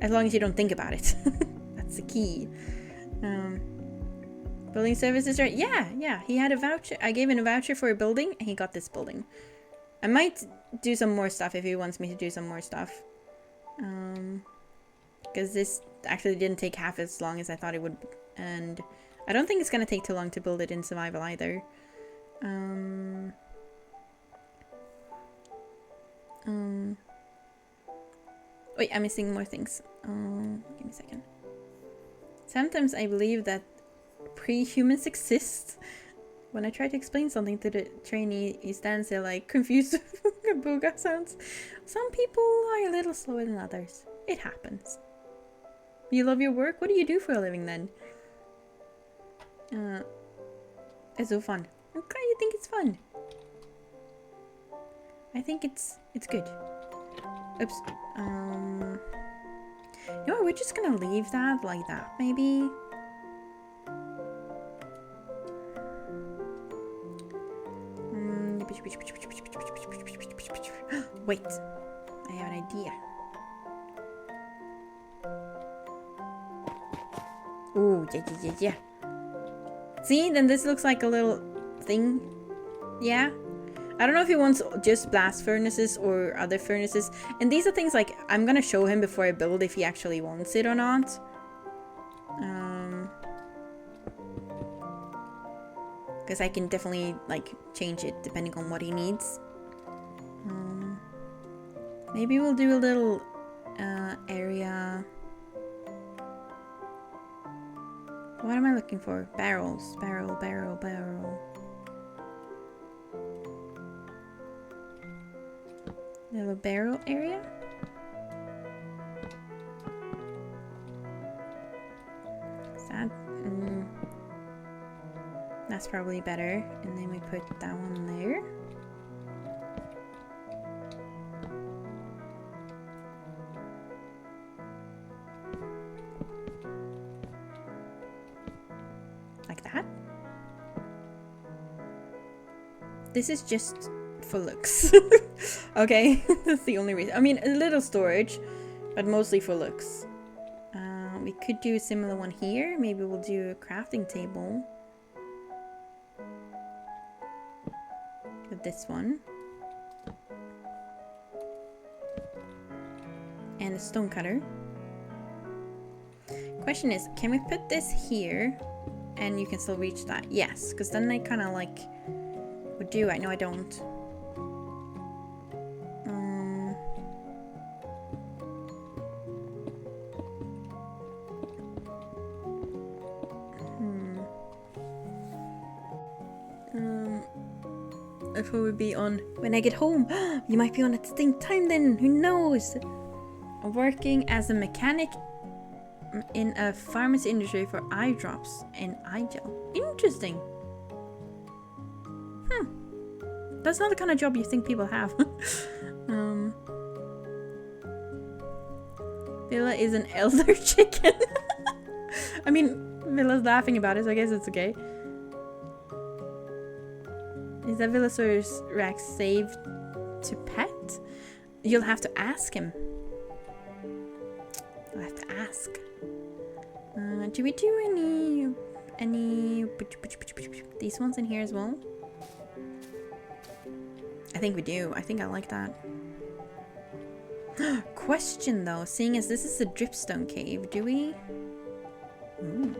As long as you don't think about it. That's the key. Building services, right? Yeah. He had a voucher. I gave him a voucher for a building, and he got this building. I might do some more stuff if he wants me to do some more stuff. Because this actually didn't take half as long as I thought it would. And I don't think it's going to take too long to build it in survival either. Wait, I'm missing more things. Give me a second. Sometimes I believe that pre-humans exist. When I try to explain something to the trainee, he stands there like confused with booga sounds. Some people are a little slower than others. It happens. You love your work? What do you do for a living then? It's so fun. Okay, you think it's fun? I think it's good. Oops. You know, we're just gonna leave that like that, maybe. Wait, I have an idea. Ooh, yeah. See, then this looks like a little thing. Yeah. I don't know if he wants just blast furnaces or other furnaces. And these are things like, I'm gonna show him before I build if he actually wants it or not. Because I can definitely like change it depending on what he needs. Maybe we'll do a little area. What am I looking for? Barrels. Barrel. Little barrel area. Is that? That's probably better. And then we put that one there. Like that. This is just for looks. Okay, that's the only reason. I mean, a little storage, but mostly for looks. We could do a similar one here. Maybe we'll do a crafting table with this one. And a stone cutter. Question is, can we put this here and you can still reach that? Yes, because then I kind of like would do. I know I don't. If we would be on when I get home. You might be on at the same time then. Who knows? Working as a mechanic in a pharmacy industry for eye drops and eye gel. Interesting. That's not the kind of job you think people have. Villa is an elder chicken. I mean, Villa's laughing about it, so I guess it's okay. Is that Villasaurus Rex saved to pet? You'll have to ask him. You'll have to ask. Do we do any these ones in here as well? I think we do. I think I like that. Question though, seeing as this is a dripstone cave, do we? Ooh.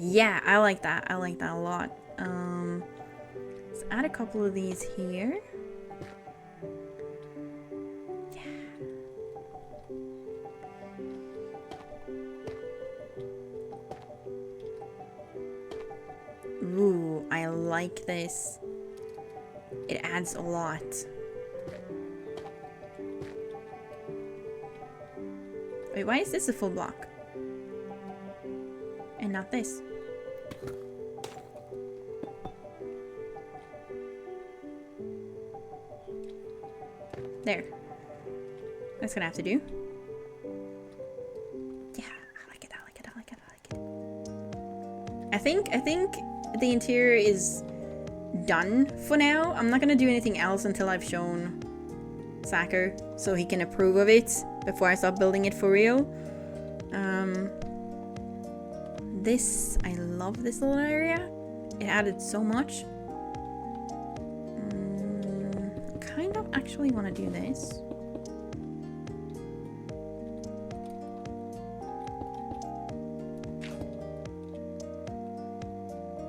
Yeah, I like that. I like that a lot. Let's add a couple of these here. Yeah. Ooh, I like this. It adds a lot. Wait, why is this a full block? And not this? There. That's gonna have to do. Yeah, I like it. I think the interior is done for now. I'm not gonna do anything else until I've shown Sacker so he can approve of it before I start building it for real. This, I love this little area. It added so much. Kind of actually want to do this.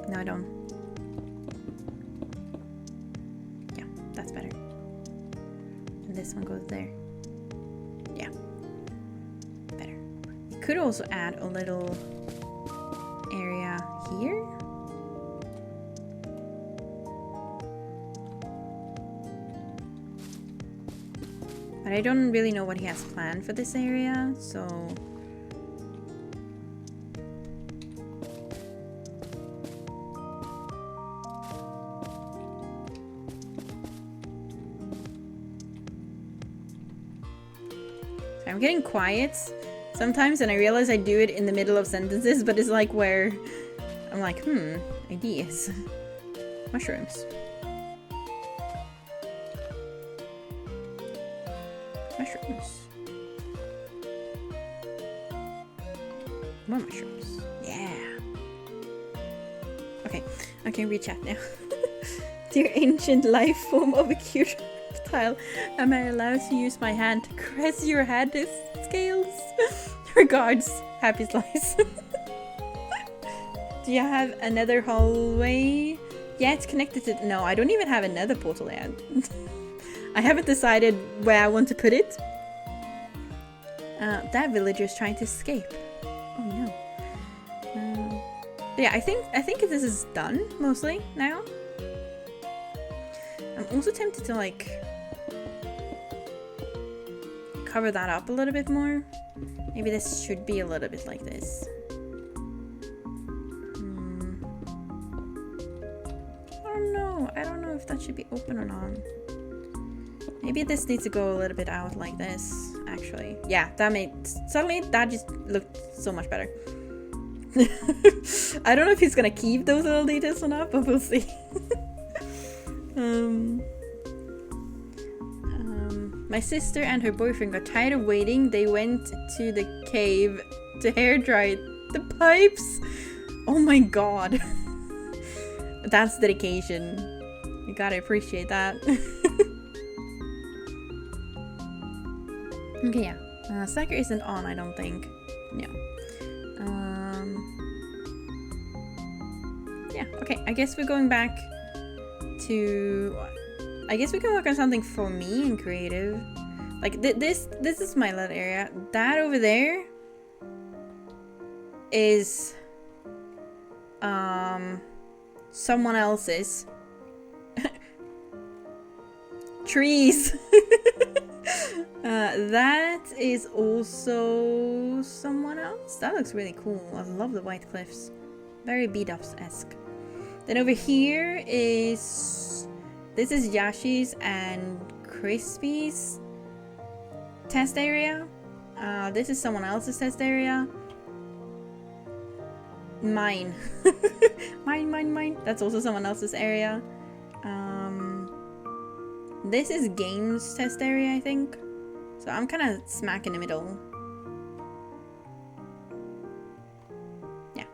No, I don't. Yeah. that's better. And this one goes there. Yeah. Better. Could also add a little area here. But I don't really know what he has planned for this area, so... I'm getting quiet sometimes, and I realize I do it in the middle of sentences, but it's like where I'm like, ideas. Mushrooms. Mushrooms. More mushrooms. Yeah. Okay, I can reach out now. Dear ancient life form of a cute reptile, am I allowed to use my hand to caress your head scales? Regards, Happy Slice. Do you have another hallway? Yeah, it's connected to... No, I don't even have another portal yet. I haven't decided where I want to put it. That villager is trying to escape. Oh no. Yeah, I think this is done mostly now. I'm also tempted to like cover that up a little bit more. Maybe this should be a little bit like this. I don't know if that should be open or not. Maybe this needs to go a little bit out like this, actually. Yeah, that made... Suddenly, that just looked so much better. I don't know if he's gonna keep those little details or not, but we'll see. My sister and her boyfriend got tired of waiting. They went to the cave to hair dry the pipes. Oh my god. That's dedication. You gotta appreciate that. Okay, yeah. Stacker isn't on, I don't think. No. Yeah, okay. I guess we're going back to... I guess we can work on something for me in creative. Like, this is my little area. That over there is... someone else's. Trees. That is also someone else. That looks really cool. I love the white cliffs. Very B-Dubs-esque. Then over here is... This is Yashi's and Crispy's test area. This is someone else's test area. Mine. Mine. That's also someone else's area. This is Game's test area, I think. So I'm kind of smack in the middle. Yeah.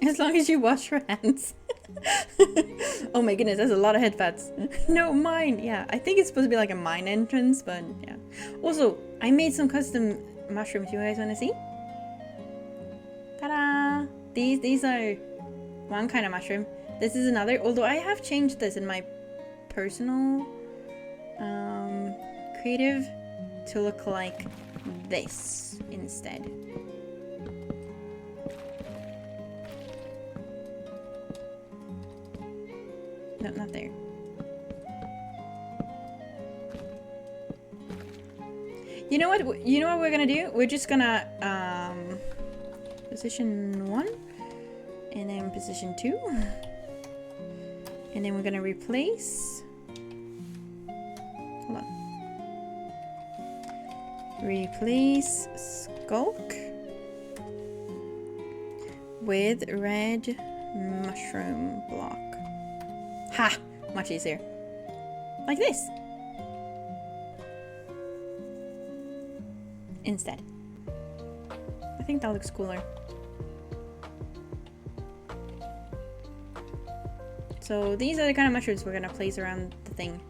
As long as you wash your hands. Oh my goodness, that's a lot of headpads. No, mine. Yeah, I think it's supposed to be like a mine entrance, but yeah. Also, I made some custom mushrooms. You guys want to see? Ta-da! These are one kind of mushroom. This is another. Although I have changed this in my personal creative to look like this instead. No, not there. You know what? You know what we're gonna do? We're just gonna position 1, and then position 2, and then we're gonna replace. Hold on. Replace Skulk with red mushroom block. Ha! Much easier. Like this. Instead. I think that looks cooler. So these are the kind of mushrooms we're gonna place around the thing.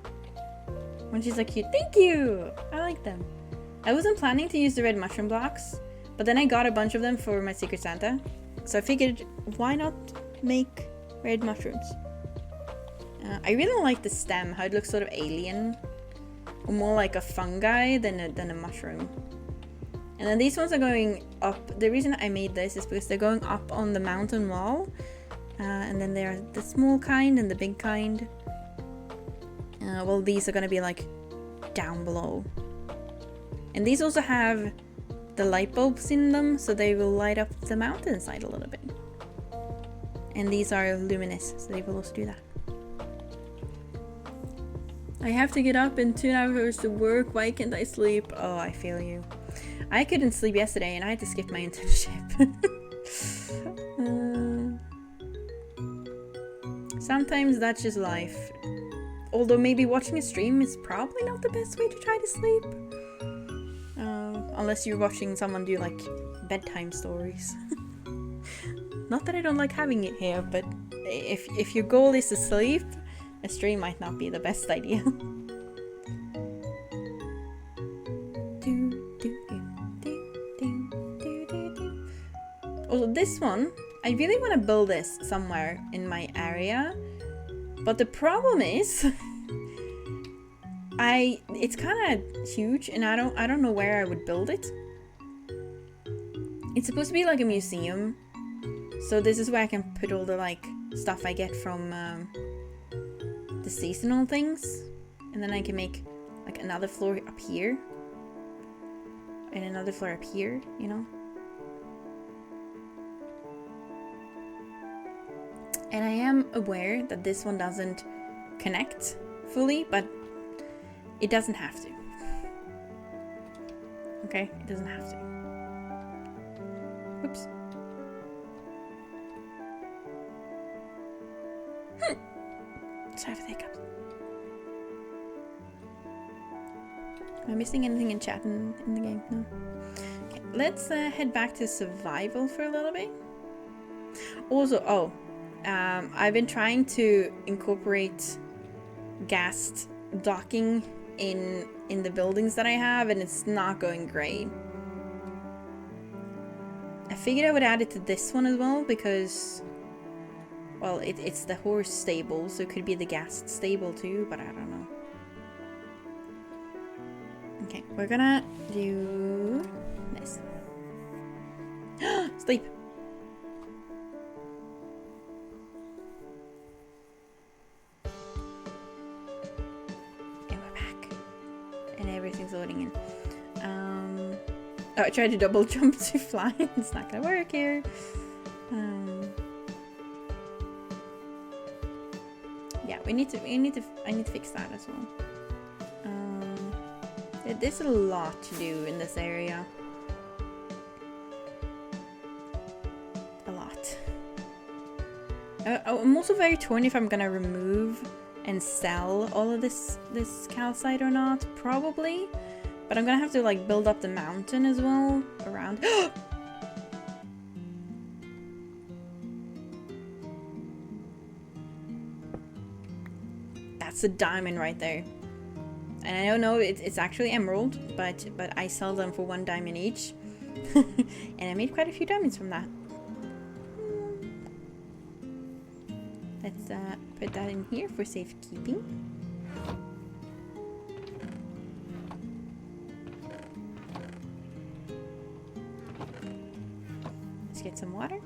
When she's like cute. Thank you! I like them. I wasn't planning to use the red mushroom blocks, But then I got a bunch of them for my Secret Santa. So I figured, why not make red mushrooms? I really like the stem, how it looks sort of alien. Or more like a fungi than a mushroom. And then these ones are going up. The reason I made this is because they're going up on the mountain wall. And then there are the small kind and the big kind. Well, these are going to be like down below. And these also have the light bulbs in them, so they will light up the mountainside a little bit. And these are luminous, so they will also do that. I have to get up in 2 hours to work. Why can't I sleep? Oh, I feel you. I couldn't sleep yesterday and I had to skip my internship. Sometimes that's just life. Although maybe watching a stream is probably not the best way to try to sleep. Unless you're watching someone do like bedtime stories. Not that I don't like having it here, but if your goal is to sleep, a stream might not be the best idea. Also, this one, I really want to build this somewhere in my area, but the problem is, it's kind of huge, and I don't know where I would build it. It's supposed to be like a museum, so this is where I can put all the like stuff I get from the seasonal things, and then I can make like another floor up here, and another floor up here, you know. And I am aware that this one doesn't connect fully, but it doesn't have to. Okay, it doesn't have to. Oops. Sorry for the hiccups. Am I missing anything in chat in the game? No. Okay, let's head back to survival for a little bit. Also, I've been trying to incorporate gas docking in the buildings that I have, and it's not going great. I figured I would add it to this one as well because, well, it's the horse stable, so it could be the gas stable too, but I don't know. Okay, we're gonna do this. Sleep. Everything's loading in. Oh, I tried to double jump to fly. It's not gonna work here. Yeah, I need to fix that as well. There's a lot to do in this area. A lot. I'm also very torn if I'm gonna remove and sell all of this calcite or not. Probably, but I'm gonna have to like build up the mountain as well around. That's a diamond right there, and I don't know, it's actually emerald, but I sell them for 1 diamond each. And I made quite a few diamonds from that. Let's put that in here for safekeeping. Let's get some water.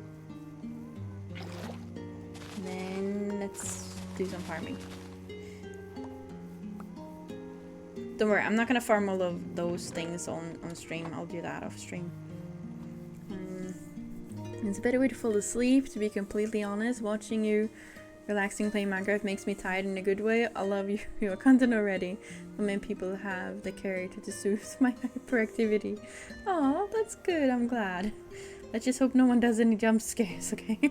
And then let's do some farming. Don't worry, I'm not gonna farm all of those things on stream. I'll do that off stream. It's a better way to fall asleep, to be completely honest. Watching you relaxing playing Minecraft makes me tired in a good way. I love your content already. Not many people have the character to soothe my hyperactivity. Oh, that's good. I'm glad. Let's just hope no one does any jump scares, okay?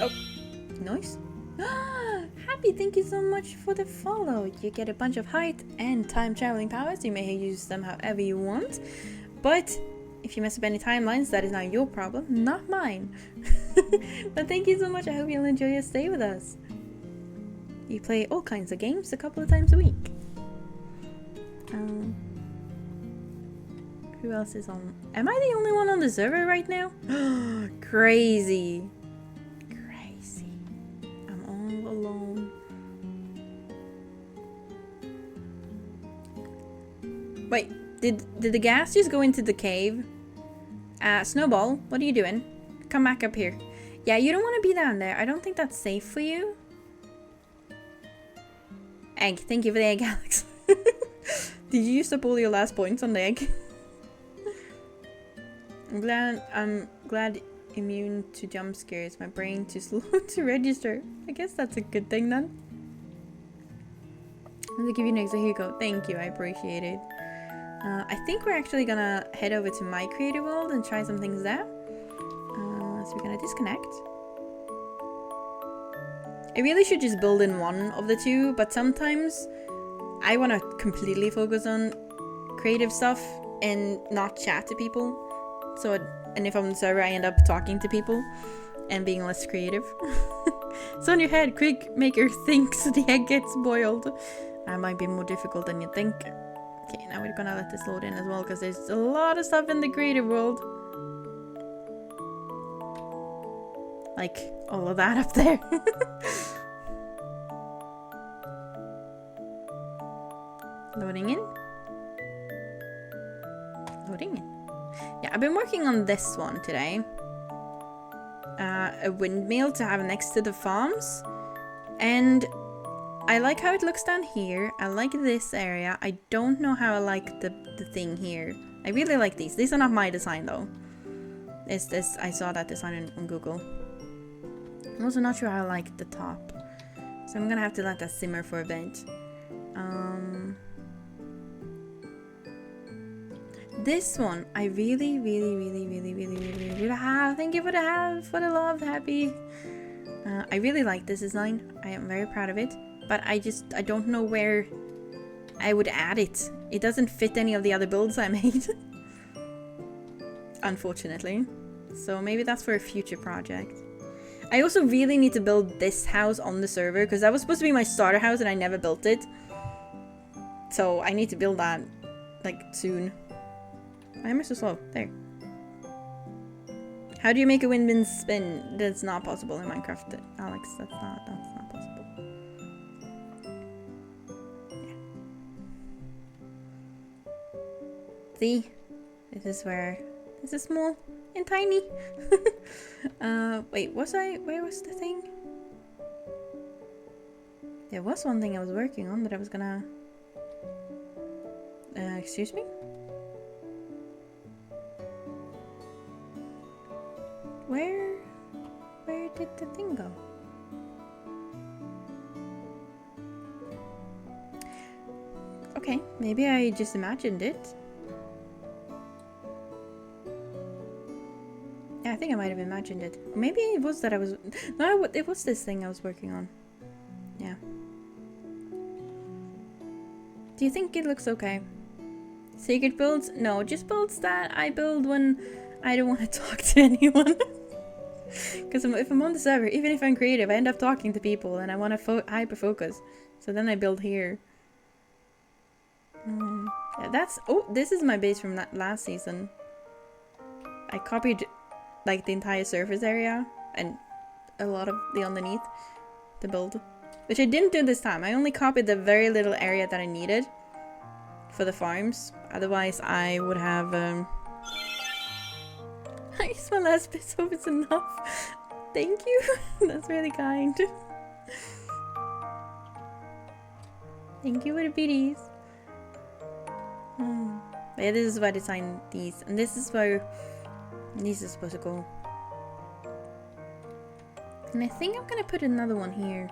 Oh, nice. Happy, thank you so much for the follow. You get a bunch of height and time traveling powers. You may use them however you want, but if you mess up any timelines, that is now your problem, not mine. But thank you so much. I hope you'll enjoy your stay with us. You play all kinds of games a couple of times a week. Um, who else is on? Am I the only one on the server right now? Crazy. Crazy. I'm all alone. Wait, did the gas just go into the cave? Snowball, what are you doing? Come back up here. Yeah, you don't want to be down there. I don't think that's safe for you. Egg, thank you for the egg, Alex. Did you use up all your last points on the egg? I'm glad immune to jump scares. My brain too slow to register. I guess that's a good thing then. I'm gonna give you an extra. Here you go. Thank you, I appreciate it. I think we're actually gonna head over to my creative world and try some things there. So we're gonna disconnect. I really should just build in one of the two, but sometimes I want to completely focus on creative stuff and not chat to people. So, and if I'm on the server, I end up talking to people and being less creative. It's on your head, quick, make her think so the egg gets boiled. That might be more difficult than you think. Okay, now we're gonna let this load in as well, because there's a lot of stuff in the creative world. Like, all of that up there. Loading in. Loading in. Yeah, I've been working on this one today. A windmill to have next to the farms. And I like how it looks down here. I like this area. I don't know how I like the thing here. I really like these. These are not my design though. It's this. I saw that design on Google. I'm also not sure how I like the top. So I'm gonna have to let that simmer for a bit. This one, I really thank you for the love, happy. I really like this design. I am very proud of it. But I don't know where I would add it. It doesn't fit any of the other builds I made. Unfortunately. So maybe that's for a future project. I also really need to build this house on the server, because that was supposed to be my starter house and I never built it. So I need to build that, like, soon. Why am I so slow? There. How do you make a windmill spin? That's not possible in Minecraft, Alex. That's not possible. Yeah. See? This is where... This is small and tiny. Wait, where was the thing? There was one thing I was working on that I was gonna... excuse me? Where did the thing go? Okay, maybe I just imagined it. Yeah, I think I might have imagined it. Maybe it was that I was... No, it was this thing I was working on. Yeah. Do you think it looks okay? Secret builds? No, just builds that I build when I don't want to talk to anyone. Because if I'm on the server, even if I'm creative, I end up talking to people and I want to hyper focus. So then I build here. Yeah, that's... Oh, this is my base from that last season. I copied like the entire surface area and a lot of the underneath to build. Which I didn't do this time. I only copied the very little area that I needed for the farms. Otherwise I would have... I use my last bit, so it's enough. Thank you. That's really kind. Thank you for the biddies. Yeah, this is why I designed these. And this is where these are supposed to go. And I think I'm gonna put another one here.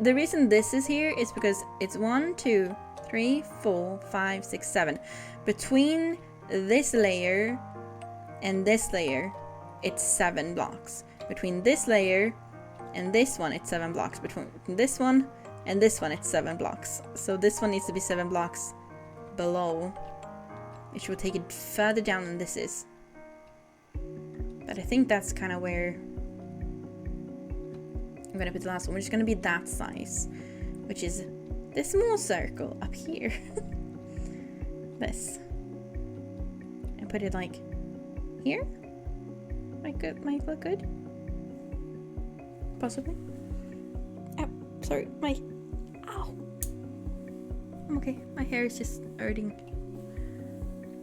The reason this is here is because it's 1, 2, 3, 4, 5, 6, 7. Between this layer and this layer, it's 7 blocks. Between this layer and this one, it's 7 blocks. Between this one and this one, it's 7 blocks. So this one needs to be 7 blocks below, which will take it further down than this is. But I think that's kind of where I'm gonna put the last one, which is gonna be that size, which is this small circle up here. This. And put it like here. Might look good. Possibly. Ow, sorry, ow. I'm okay, my hair is just hurting.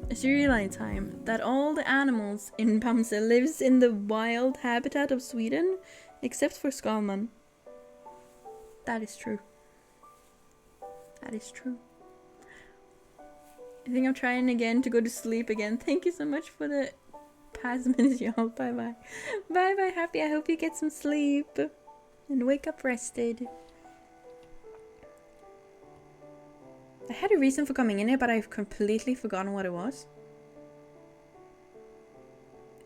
It's really time that all the animals in Bamse lives in the wild habitat of Sweden, except for Skalman. That is true. That is true. I think I'm trying again to go to sleep again. Thank you so much for the past minutes, y'all. Bye bye. Bye bye, Happy. I hope you get some sleep and wake up rested. I had a reason for coming in here, but I've completely forgotten what it was.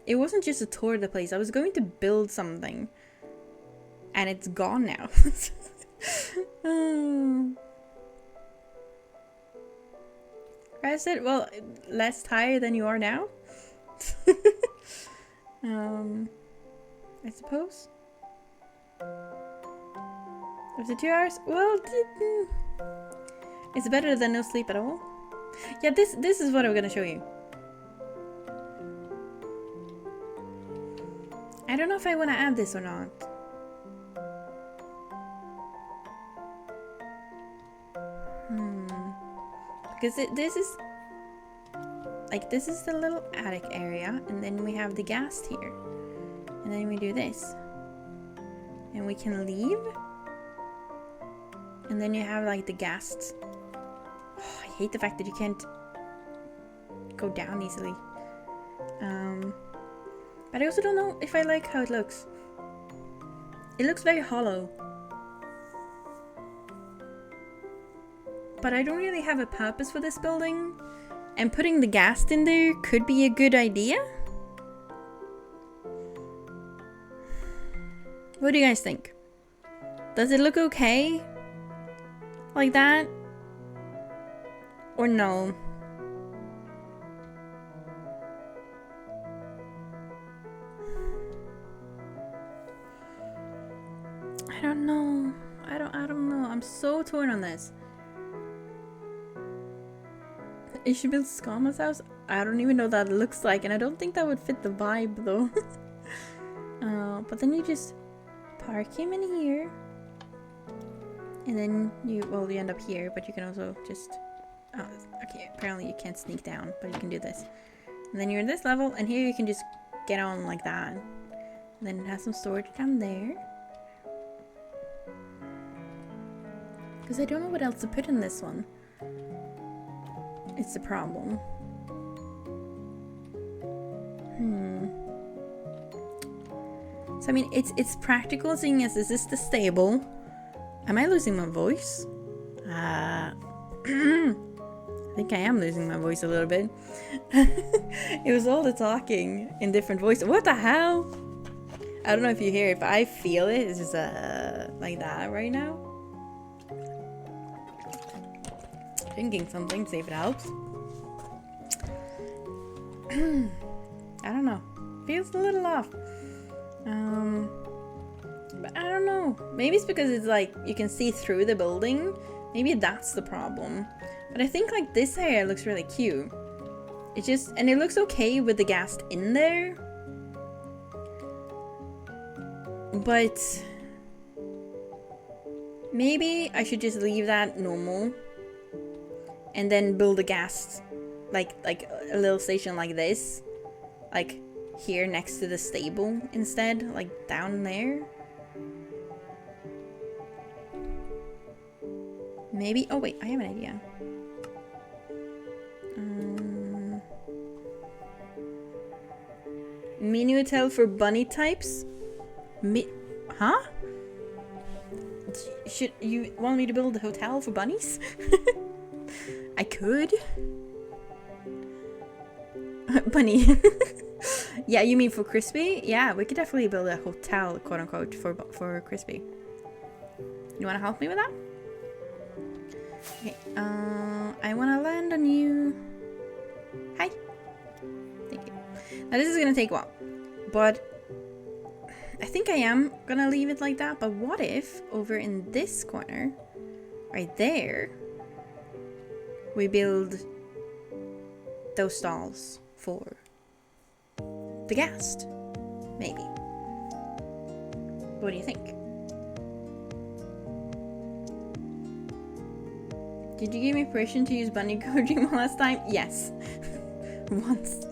It wasn't just a tour of the place. I was going to build something. And it's gone now. I said, well, less tired than you are now. I suppose. After 2 hours? Well, it's better than no sleep at all. Yeah, this is what I'm gonna show you. I don't know if I want to add this or not. Because this is the little attic area, and then we have the gas here, and then we do this, and we can leave, and then you have like the gas. Oh, I hate the fact that you can't go down easily. But I also don't know if I like how it looks. It looks very hollow. But I don't really have a purpose for this building. And putting the gas in there could be a good idea. What do you guys think? Does it look okay? Like that? Or no? I don't know. I don't know. I'm so torn on this. You should build Skama's house. I don't even know what that looks like, and I don't think that would fit the vibe though. But then you just park him in here, and then you end up here. But you can also just okay. Apparently you can't sneak down, but you can do this. And then you're in this level, and here you can just get on like that. And then it has some storage down there. Because I don't know what else to put in this one. It's the problem. So I mean, it's practical, seeing as this is the stable. Am I losing my voice? I think I am losing my voice a little bit. It was all the talking in different voices. What the hell? I don't know if you hear it, but I feel it. It's just like that right now. Drinking something, see if it helps. I don't know. Feels a little off. But I don't know. Maybe it's because it's like you can see through the building. Maybe that's the problem. But I think like this area looks really cute. It just, and it looks okay with the gas in there. But maybe I should just leave that normal. And then build a gas, like a little station like this, like here next to the stable instead, like down there. Maybe. Oh wait, I have an idea. Mini hotel for bunny types. Huh? Should you want me to build a hotel for bunnies? I could. Bunny. Yeah, you mean for Crispy? Yeah, we could definitely build a hotel, quote unquote, for Crispy. You want to help me with that? Okay. I want to land on you. Hi. Thank you. Now this is gonna take a while, but I think I am gonna leave it like that. But what if over in this corner right there, we build those stalls for the ghast. Maybe. What do you think? Did you give me permission to use bunny Kojima last time? Yes. Once.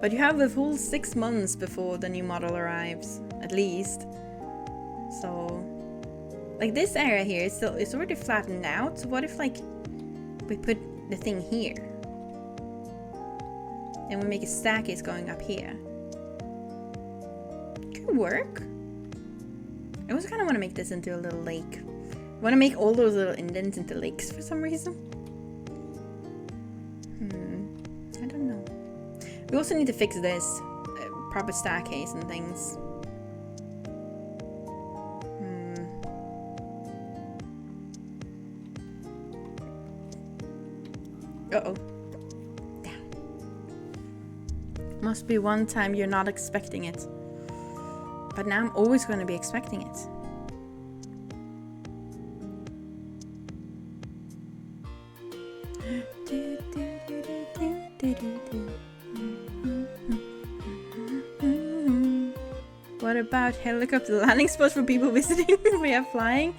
But you have the full 6 months before the new model arrives, at least. So, like this area here, it's already flattened out. So what if like we put the thing here, and we make a staircase going up here? Could work. I also kind of want to make this into a little lake. I want to make all those little indents into lakes for some reason. I don't know. We also need to fix this proper staircase and things. Uh-oh. Damn. Must be one time you're not expecting it. But now I'm always going to be expecting it. What about helicopter landing spots for people visiting we are flying?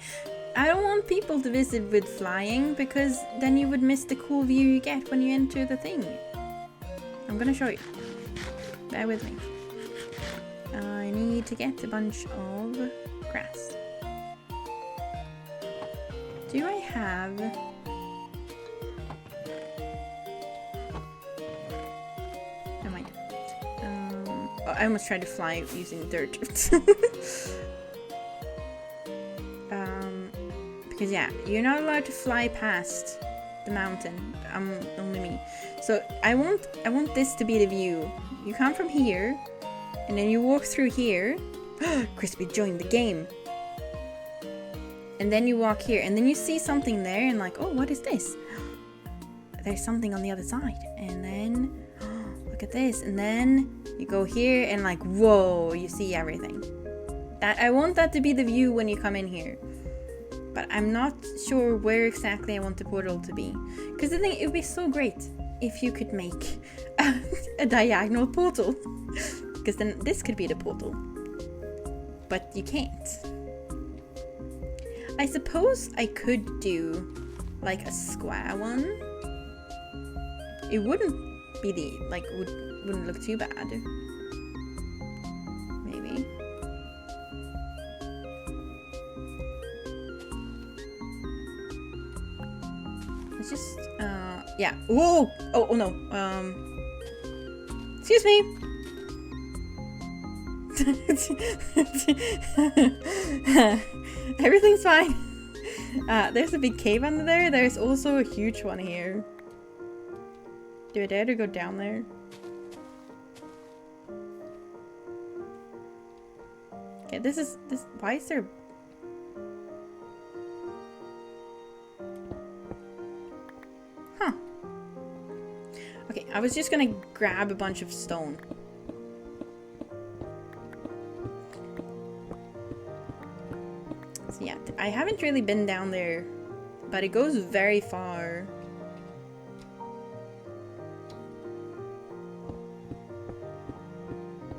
I don't want people to visit with flying because then you would miss the cool view you get when you enter the thing. I'm gonna show you. Bear with me. I need to get a bunch of grass. Do I have... Never mind. Oh, I almost tried to fly using dirt. Because yeah, you're not allowed to fly past the mountain. Only me. So I want this to be the view. You come from here, and then you walk through here. Crispy joined the game. And then you walk here, and then you see something there, and like, oh, what is this? There's something on the other side. And then, look at this. And then you go here, and like, whoa, you see everything. I want that to be the view when you come in here. But I'm not sure where exactly I want the portal to be. Because I think it would be so great if you could make a diagonal portal. Because then this could be the portal. But you can't. I suppose I could do like a square one. It wouldn't be wouldn't look too bad. Maybe. It's just yeah. Whoa! Oh no. Excuse me. Everything's fine. There's a big cave under there. There's also a huge one here. Do I dare to go down there? Okay, this. Why is there? Huh. Okay, I was just gonna grab a bunch of stone. So yeah, I haven't really been down there, but it goes very far.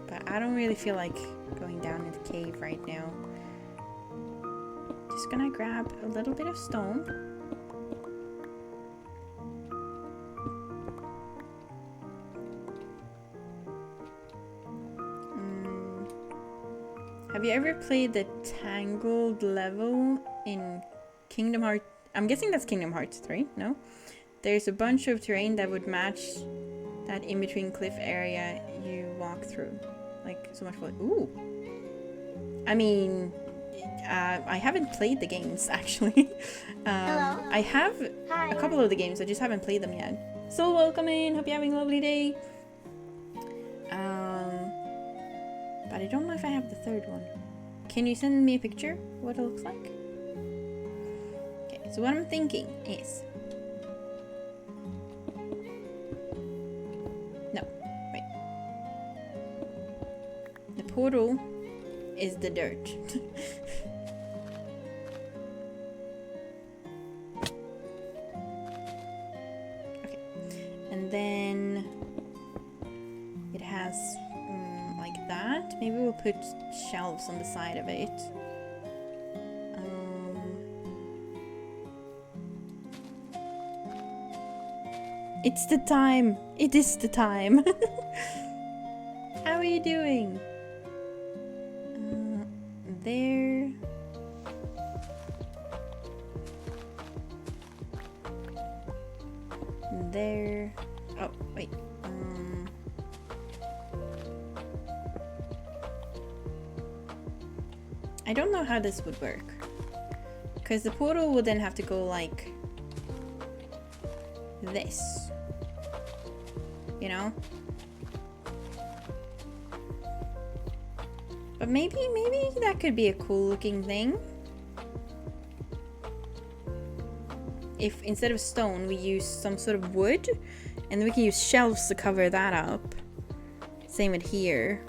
But I don't really feel like going down in the cave right now. Just gonna grab a little bit of stone. Have you ever played the Tangled level in Kingdom Hearts? I'm guessing that's Kingdom Hearts 3, no? There's a bunch of terrain that would match that in-between cliff area you walk through. Like, so much fun. Ooh! I mean, I haven't played the games, actually. Hello? I have Hi. a couple of the games, I just haven't played them yet. So welcome in, hope you're having a lovely day. But I don't know if I have the third one. Can you send me a picture? What it looks like? Okay, so what I'm thinking is... No, wait. The portal is the dirt. put shelves on the side of it. It's the time. It is the time. How are you doing? There. There. Oh, wait. I don't know how this would work. Because the portal would then have to go like this. You know? But maybe that could be a cool looking thing. If instead of stone we use some sort of wood, and then we can use shelves to cover that up. Same with here.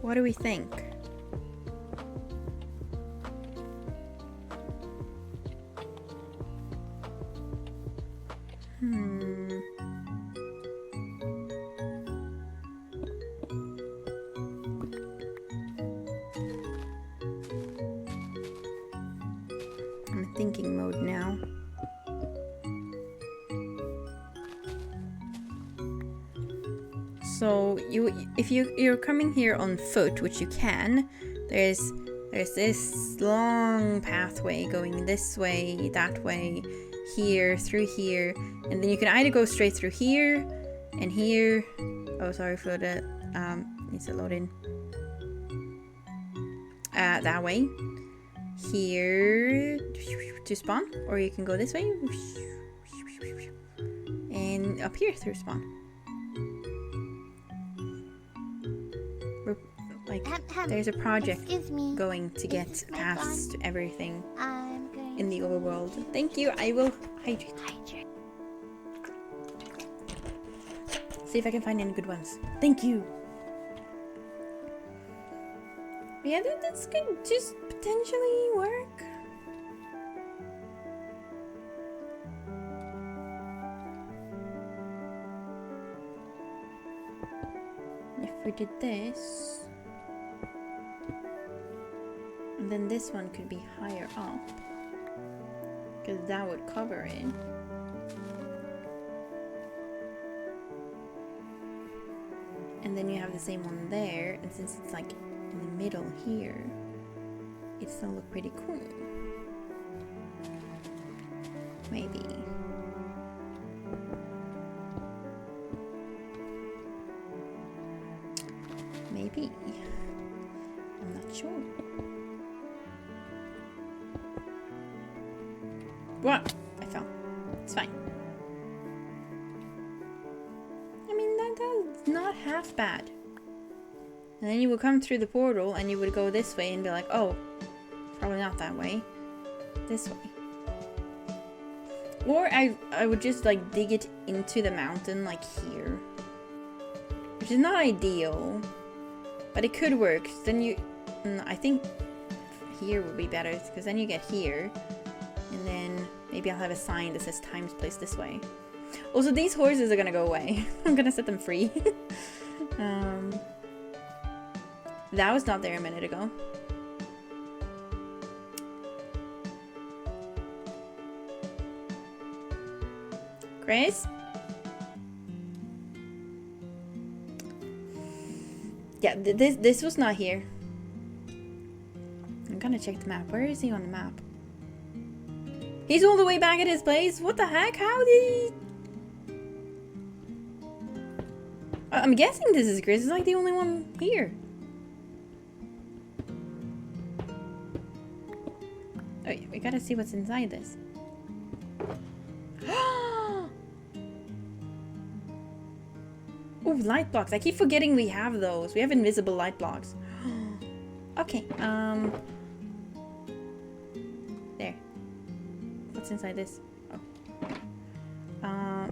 What do we think? I'm in thinking mode now. So if you're coming here on foot, which you can, there's this long pathway going this way, that way, here, through here, and then you can either go straight through here and here. Oh, sorry for the needs to load in. That way, here to spawn, or you can go this way and up here through spawn. Like, there's a project going to get past everything in the overworld. Thank you. I will hydrate. See if I can find any good ones. Thank you. Yeah, this could just potentially work. If we did this, and then this one could be higher up, because that would cover it. And then you have the same one there, and since it's like in the middle here, it still look pretty cool. Maybe. Maybe. I'm not sure. What? I fell. It's fine. I mean, that's not half bad. And then you would come through the portal and you would go this way and be like, oh, probably not that way. This way. Or I would just like dig it into the mountain like here. Which is not ideal. But it could work. Then you... I think here would be better, because then you get here. And then maybe I'll have a sign that says times placed this way. Also, these horses are gonna go away. I'm gonna set them free. That was not there a minute ago. Grace? Yeah, this was not here. I'm gonna check the map. Where is he on the map? He's all the way back at his place? What the heck? How did he... I'm guessing this is Chris. He's like the only one here. Oh, yeah, we gotta see what's inside this. Oh, light blocks. I keep forgetting we have those. We have invisible light blocks. Okay, there. What's inside this? Oh.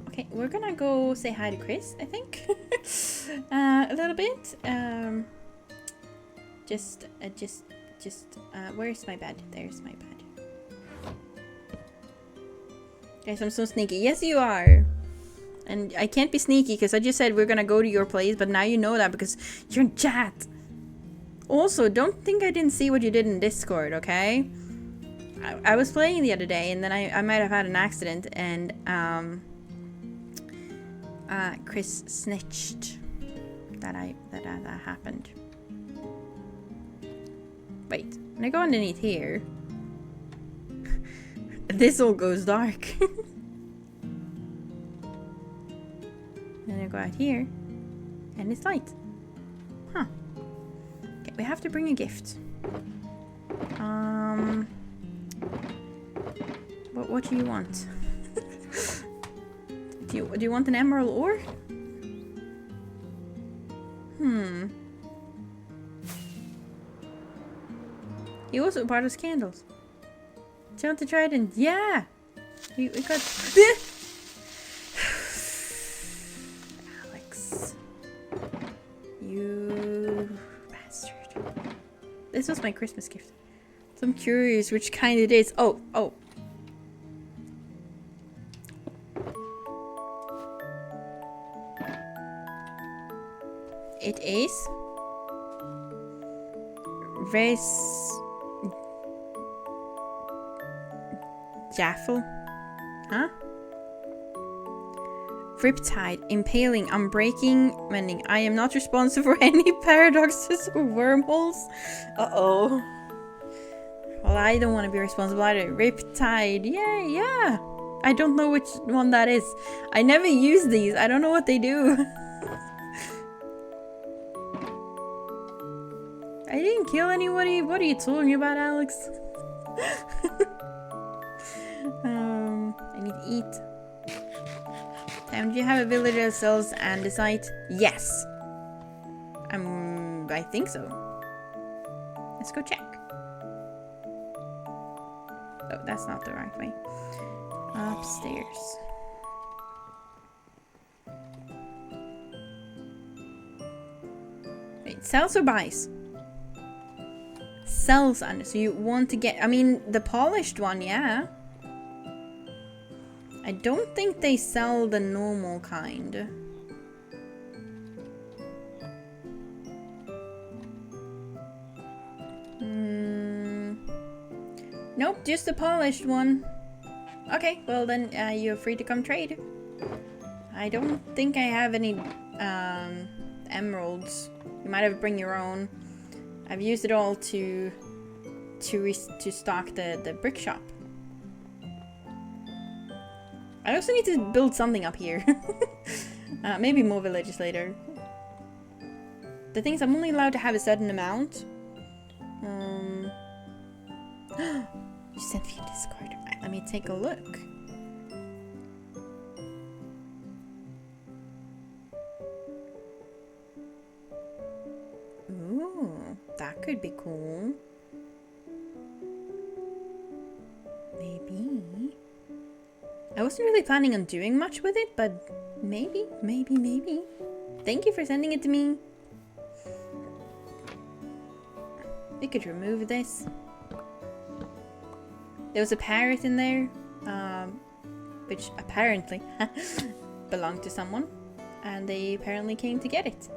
Okay, we're gonna go say hi to Chris, I think. A little bit. Where's my bed? There's my bed. Guys, I'm so sneaky. Yes, you are. And I can't be sneaky because I just said we're gonna go to your place, but now you know that because you're in chat. Also, don't think I didn't see what you did in Discord, okay? I was playing the other day and then I might have had an accident and Chris snitched that happened. Wait, when I go underneath here, this all goes dark. Then I go out here and it's light. Huh. Okay, we have to bring a gift. What do you want? do you want an emerald ore? He also bought us candles. Do you want to try it? And yeah, we got. Alex, you bastard! This was my Christmas gift. So I'm curious which kind it is. Oh. It is Jaffel. Huh? Riptide, impaling, unbreaking, mending. I am not responsible for any paradoxes or wormholes. Uh-oh. Well, I don't want to be responsible either. Riptide, yeah. I don't know which one that is. I never use these. I don't know what they do. I didn't kill anybody. What are you talking about, Alex? I need to eat. Do you have a village that sells andesite? Yes. I think so. Let's go check. Oh, that's not the right way. Upstairs. Wait, sells or buys? Sells, and so you want to get, I mean, the polished one, yeah. I don't think they sell the normal kind. Nope, just the polished one. Okay, well then you're free to come trade. I don't think I have any emeralds. You might have to bring your own. I've used it all to stock the brick shop. I also need to build something up here. Maybe more villages later. The thing is, I'm only allowed to have a certain amount. You sent me a Discord. Right, let me take a look. Ooh, that could be cool. Maybe. I wasn't really planning on doing much with it, but maybe. Thank you for sending it to me. We could remove this. There was a parrot in there, which apparently belonged to someone, and they apparently came to get it.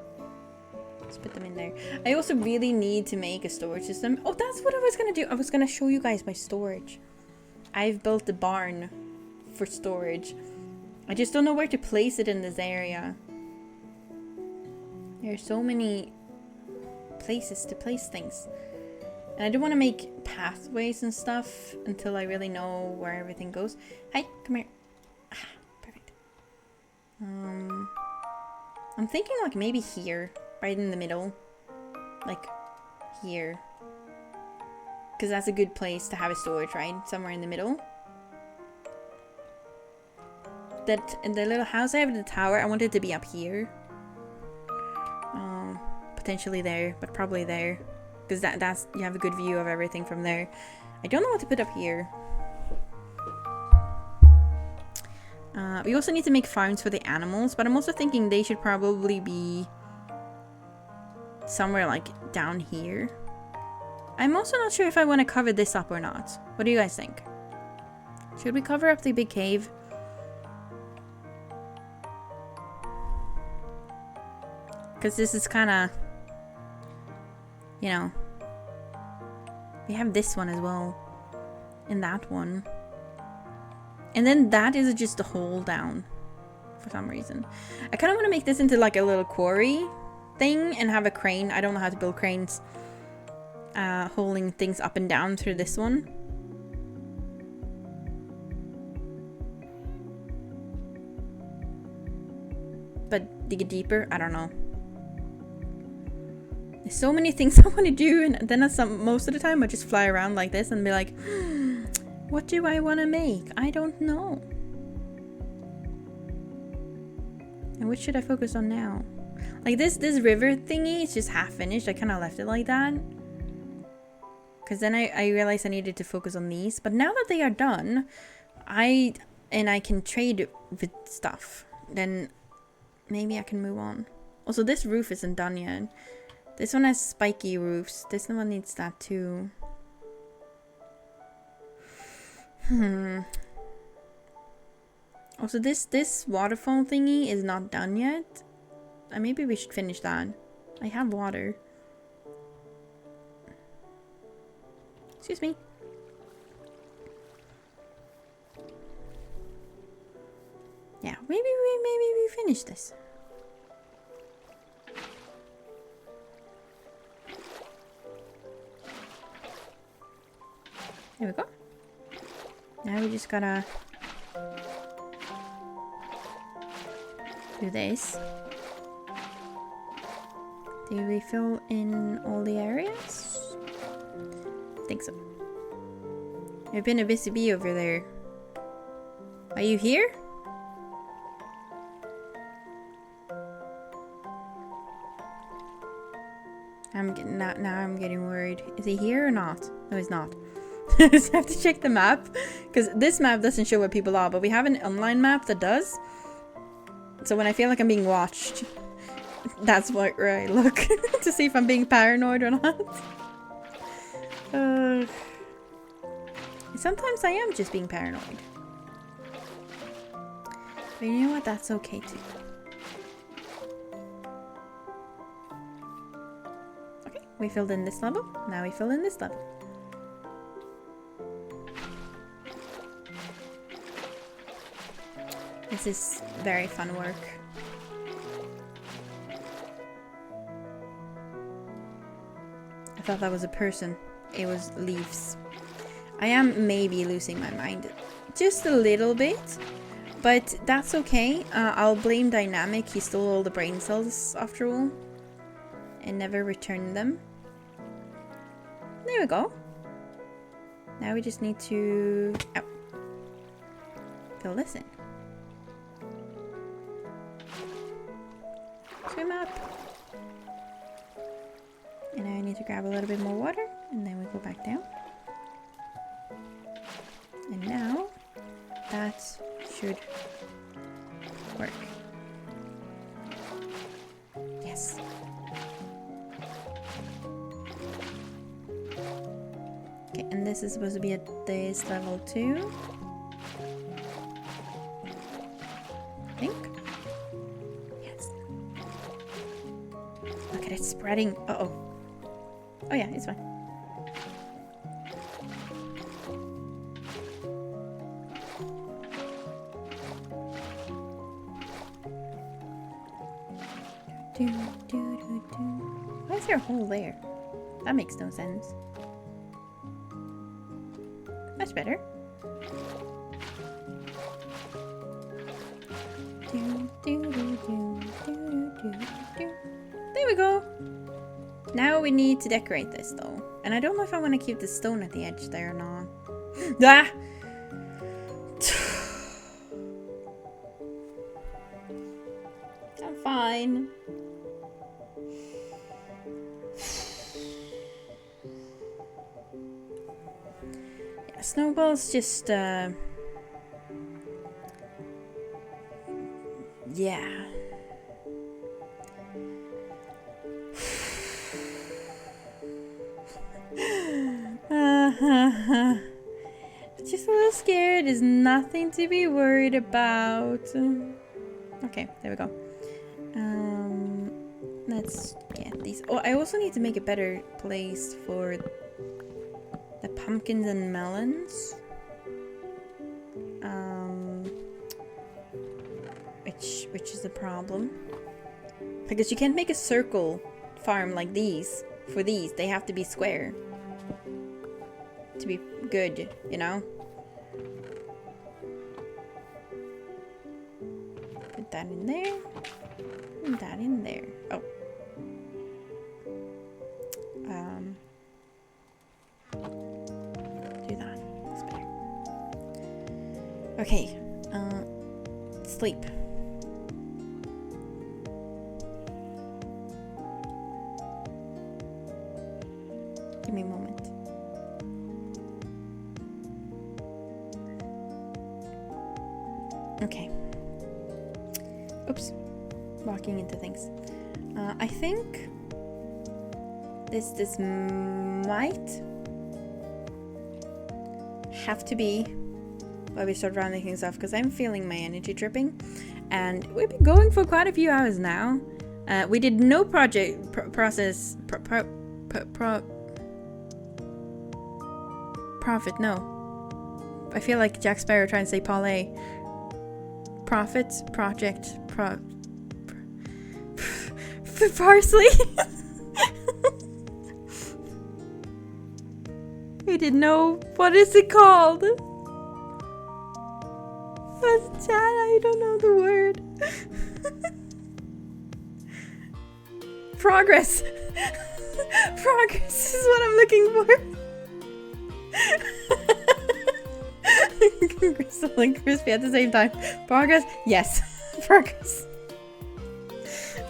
Let's put them in there. I also really need to make a storage system. Oh, that's what I was gonna do. I was gonna show you guys my storage. I've built a barn for storage. I just don't know where to place it in this area. There are so many places to place things. And I don't want to make pathways and stuff until I really know where everything goes. Hi, come here. Ah, perfect. I'm thinking like maybe here, right in the middle. Like here. Because that's a good place to have a storage, right? Somewhere in the middle. That in the little house I have in the tower, I want it to be up here. Potentially there, but probably there. Because that's you have a good view of everything from there. I don't know what to put up here. We also need to make farms for the animals, but I'm also thinking they should probably be somewhere like down here. I'm also not sure if I want to cover this up or not. What do you guys think? Should we cover up the big cave? Because this is kind of, you know, we have this one as well. And that one. And then that is just a hole down. For some reason. I kind of want to make this into like a little quarry thing. And have a crane. I don't know how to build cranes. Holding things up and down through this one. But dig it deeper? I don't know. There's so many things I want to do, and then most of the time I just fly around like this and be like, what do I want to make? I don't know. And what should I focus on now? Like this river thingy is just half finished. I kind of left it like that. Because then I realized I needed to focus on these. But now that they are done, I can trade with stuff. Then maybe I can move on. Also, this roof isn't done yet. This one has spiky roofs. This one needs that too. Also, this waterfall thingy is not done yet. Maybe we should finish that. I have water. Excuse me. Yeah, maybe we finish this. There we go. Now we just gotta do this. Do we fill in all the areas? I think so. I've been a busy bee over there. Are you here? Now I'm getting worried. Is he here or not? No, he's not. I just have to check the map, because this map doesn't show where people are, but we have an online map that does. So when I feel like I'm being watched, that's where I look to see if I'm being paranoid or not. Sometimes I am just being paranoid. But you know what? That's okay too. Okay, we filled in this level. Now we fill in this level. This is very fun work. I thought that was a person. It was leaves. I am maybe losing my mind just a little bit, but that's okay. I'll blame Dynamic. He stole all the brain cells after all and never returned them. There we go. Now we just need to fill this in. Swim up. And now I need to grab a little bit more water, and then we go back down. And now that should work. Yes. Okay, and this is supposed to be at this level too. I think. Yes. Look at it spreading. Uh-oh. Oh yeah, it's fine. Why is there a hole there? That makes no sense. Much better. There we go. Now we need to decorate this though. And I don't know if I want to keep the stone at the edge there or not. Ah! I'm fine. Yeah, snowballs just yeah. Just a little scared. It is nothing to be worried about. Okay, there we go. Let's get these. Oh, I also need to make a better place for the pumpkins and melons. Which is a problem. Because you can't make a circle farm like these. For these, they have to be square. To be good, you know? Put that in there. And that in there. Oh. Do that. That's better. Okay. Sleep. Give me a moment. Okay. Oops. Walking into things. I think this might have to be while we start rounding things off, because I'm feeling my energy dripping, and we've been going for quite a few hours now. We did no profit. No, I feel like Jack Sparrow trying to say parlay. Profit project parsley. We didn't know, what is it called? What's that? I don't know the word. Progress. Progress is what I'm looking for. Crystal and crispy at the same time. Progress? Yes. Progress.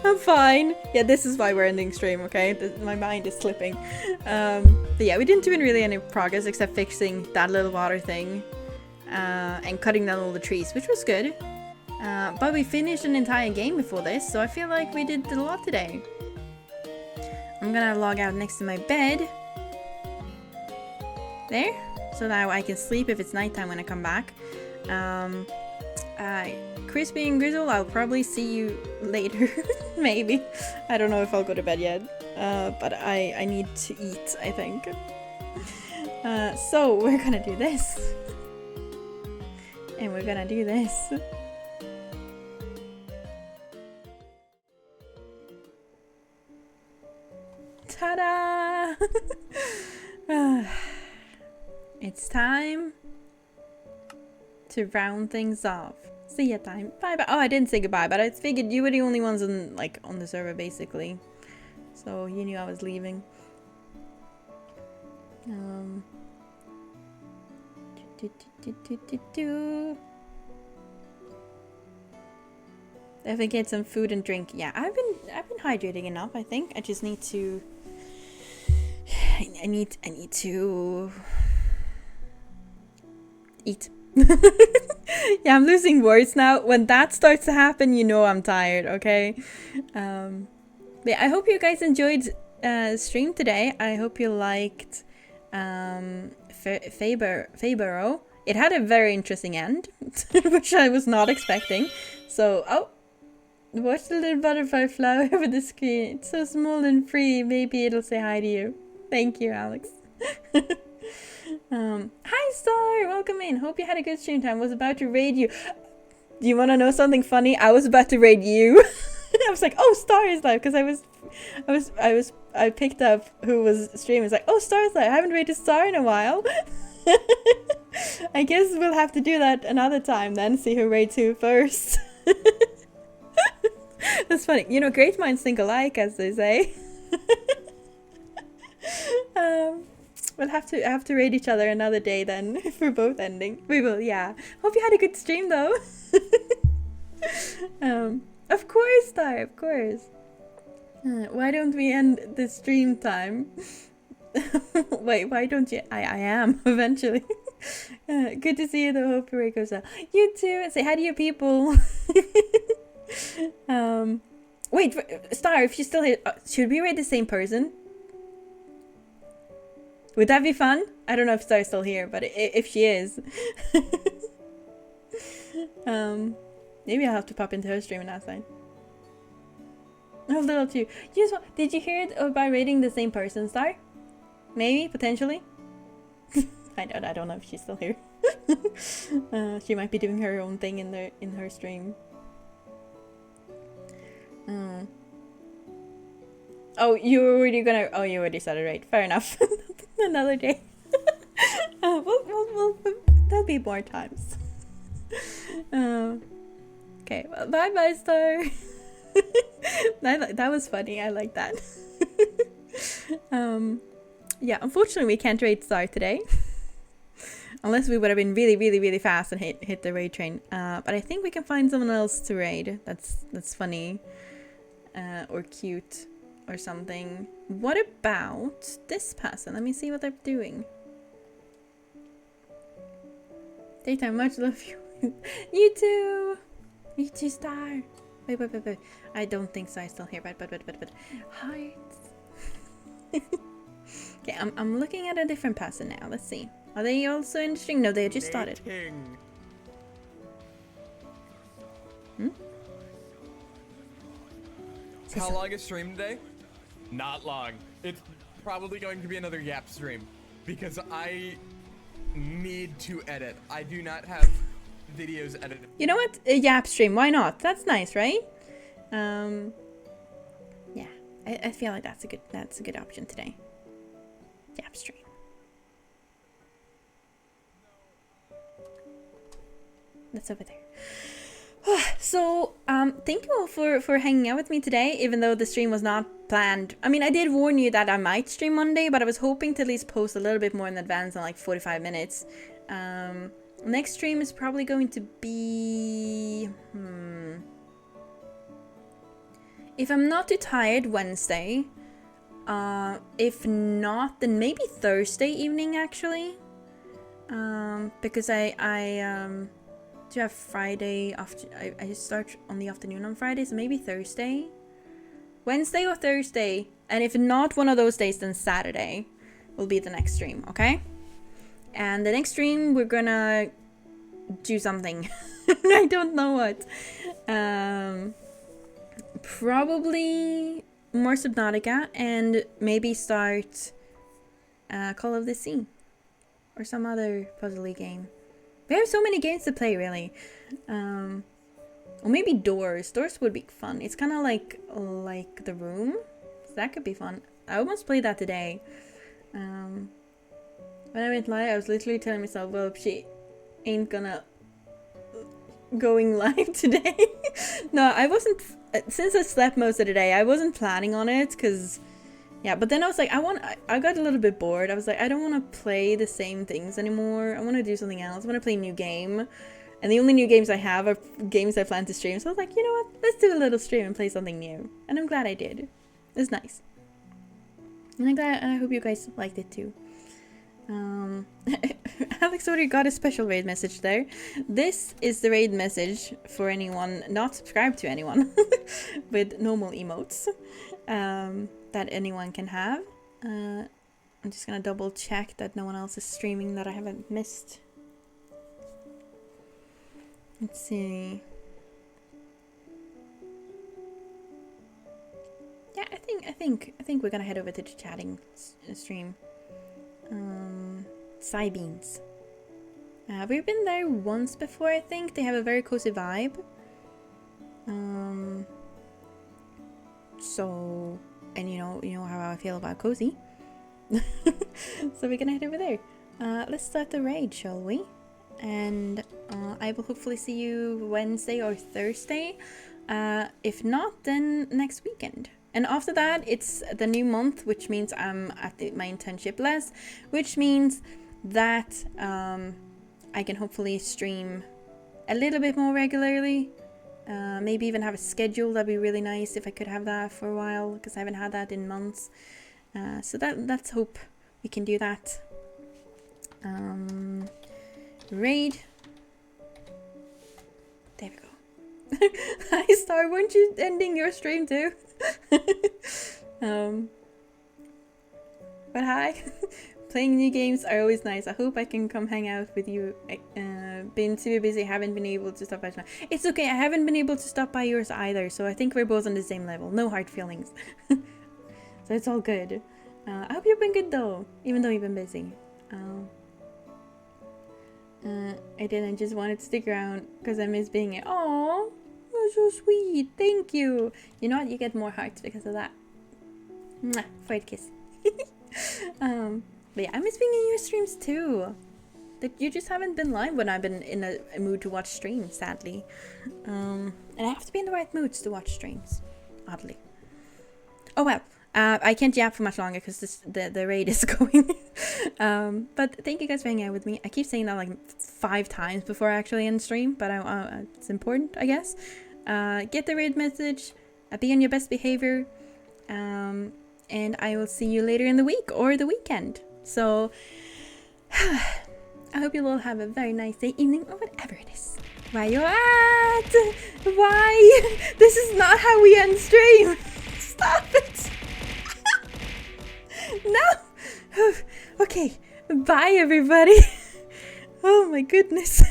I'm fine. Yeah, this is why we're ending stream, okay? My mind is slipping. But yeah, we didn't do really any progress except fixing that little water thing. And cutting down all the trees, which was good. But we finished an entire game before this, so I feel like we did a lot today. I'm gonna log out next to my bed. There. So that I can sleep if it's nighttime when I come back. Crispy and Grizzle, I'll probably see you later. Maybe. I don't know if I'll go to bed yet. But I need to eat, I think. So we're gonna do this. And we're gonna do this. Ta-da! It's time to round things off. See ya time. Bye bye. Oh, I didn't say goodbye, but I figured you were the only ones on the server basically. So you knew I was leaving. Definitely get some food and drink. Yeah, I've been hydrating enough, I think. I just need to I need to eat. Yeah, I'm losing words now. When that starts to happen, you know I'm tired, okay? But yeah, I hope you guys enjoyed stream today. I hope you liked Fayburrow. It had a very interesting end, which I was not expecting. So, oh, watch the little butterfly fly over the screen. It's so small and free. Maybe it'll say hi to you. Thank you, Alex. Hi, Star. Welcome in. Hope you had a good stream time. Was about to raid you. Do you want to know something funny? I was about to raid you. I was like, oh, Star is live, because I picked up who was streaming. It's like, oh, Star's live. I haven't raided Star in a while. I guess we'll have to do that another time then, see who raids who first. That's funny. You know, great minds think alike, as they say. We'll have to raid each other another day then, if we're both ending. We will, yeah. Hope you had a good stream though. Of course, Star, of course. Why don't we end the stream time? Wait, why don't you? I am, eventually. Good to see you though, hope your week goes well. You too, say hi to your people. Wait, Star, if you're still here, should we raid the same person? Would that be fun? I don't know if Star's still here, but if she is. Maybe I'll have to pop into her stream and ask that. A little too. Did you hear it by rating the same person star? Maybe, potentially. I don't know if she's still here. She might be doing her own thing in her stream. Oh, you already said it right. Fair enough. Another day. There'll be more times. Okay, well, bye, Star. That was funny. I like that. Yeah, unfortunately, we can't raid Star today. Unless we would have been really fast and hit the raid train. But I think we can find someone else to raid. That's funny. Or cute. Or something. What about this person? Let me see what they're doing. Daytime, much love you. You too! You too, Star! Wait. I don't think Star's still here, but hearts. Okay, I'm looking at a different person now. Let's see. Are they also in the stream? No, they just started. How long is stream today? Not long. It's probably going to be another Yap stream because I need to edit. I do not have videos edited. You know what? A Yap stream. Why not? That's nice, right? Yeah. I feel like that's a good option today. Yap stream. That's over there. So, thank you all for hanging out with me today, even though the stream was not planned. I mean, I did warn you that I might stream Monday, but I was hoping to at least post a little bit more in advance than like 45 minutes. Next stream is probably going to be... If I'm not too tired, Wednesday. If not, then maybe Thursday evening, actually. Because I do have Friday after I start on the afternoon on Friday, so maybe Thursday, Wednesday or Thursday, and if not one of those days, then Saturday will be the next stream. Okay, and the next stream we're gonna do something. I don't know what. Probably more Subnautica and maybe start Call of the Sea or some other puzzly game. We have so many games to play, really. Or maybe Doors. Doors would be fun. It's kind of like The Room. So that could be fun. I almost played that today. When I went live, I was literally telling myself, well, she ain't gonna going live today. No, I wasn't. Since I slept most of the day, I wasn't planning on it, because... Yeah, but then I was like, I got a little bit bored. I was like, I don't want to play the same things anymore. I want to do something else. I want to play a new game. And the only new games I have are games I plan to stream. So I was like, you know what? Let's do a little stream and play something new. And I'm glad I did. It was nice. And I hope you guys liked it too. Alex already got a special raid message there. This is the raid message for anyone not subscribed to anyone with normal emotes. That anyone can have. I'm just gonna double check that no one else is streaming that I haven't missed. Let's see. Yeah, I think we're gonna head over to the chatting stream. Beans. We've been there once before, I think. They have a very cozy vibe. So, and you know how I feel about cozy. So we're gonna head over there. Let's start the raid, shall we? And I will hopefully see you Wednesday or Thursday. If not, then next weekend. And after that, it's the new month, which means I'm at my internship less, which means that I can hopefully stream a little bit more regularly. Maybe even have a schedule. That'd be really nice if I could have that for a while, because I haven't had that in months. So let's hope we can do that. Raid. There we go. Hi Star, weren't you ending your stream too? But hi. Playing new games are always nice. I hope I can come hang out with you. Been super busy, haven't been able to stop by. It's okay, I haven't been able to stop by yours either, so I think we're both on the same level. No hard feelings. So it's all good. I hope you've been good though, even though you've been busy. I didn't just want it to stick around because I miss being it. Aww, you're so sweet. Thank you. You know what? You get more hearts because of that. Mwah, for a kiss. But yeah, I miss being in your streams too. That you just haven't been live when I've been in a mood to watch streams, sadly. And I have to be in the right moods to watch streams, oddly. Oh well, I can't yap for much longer because the raid is going. But thank you guys for hanging out with me. I keep saying that like 5 times before I actually end stream, but it's important, I guess. Get the raid message, be on your best behavior, and I will see you later in the week or the weekend. So I hope you'll all have a very nice day, evening, or whatever it is. Where you're at? Why? This is not how we end stream. Stop it. No. Okay. Bye, everybody. Oh my goodness.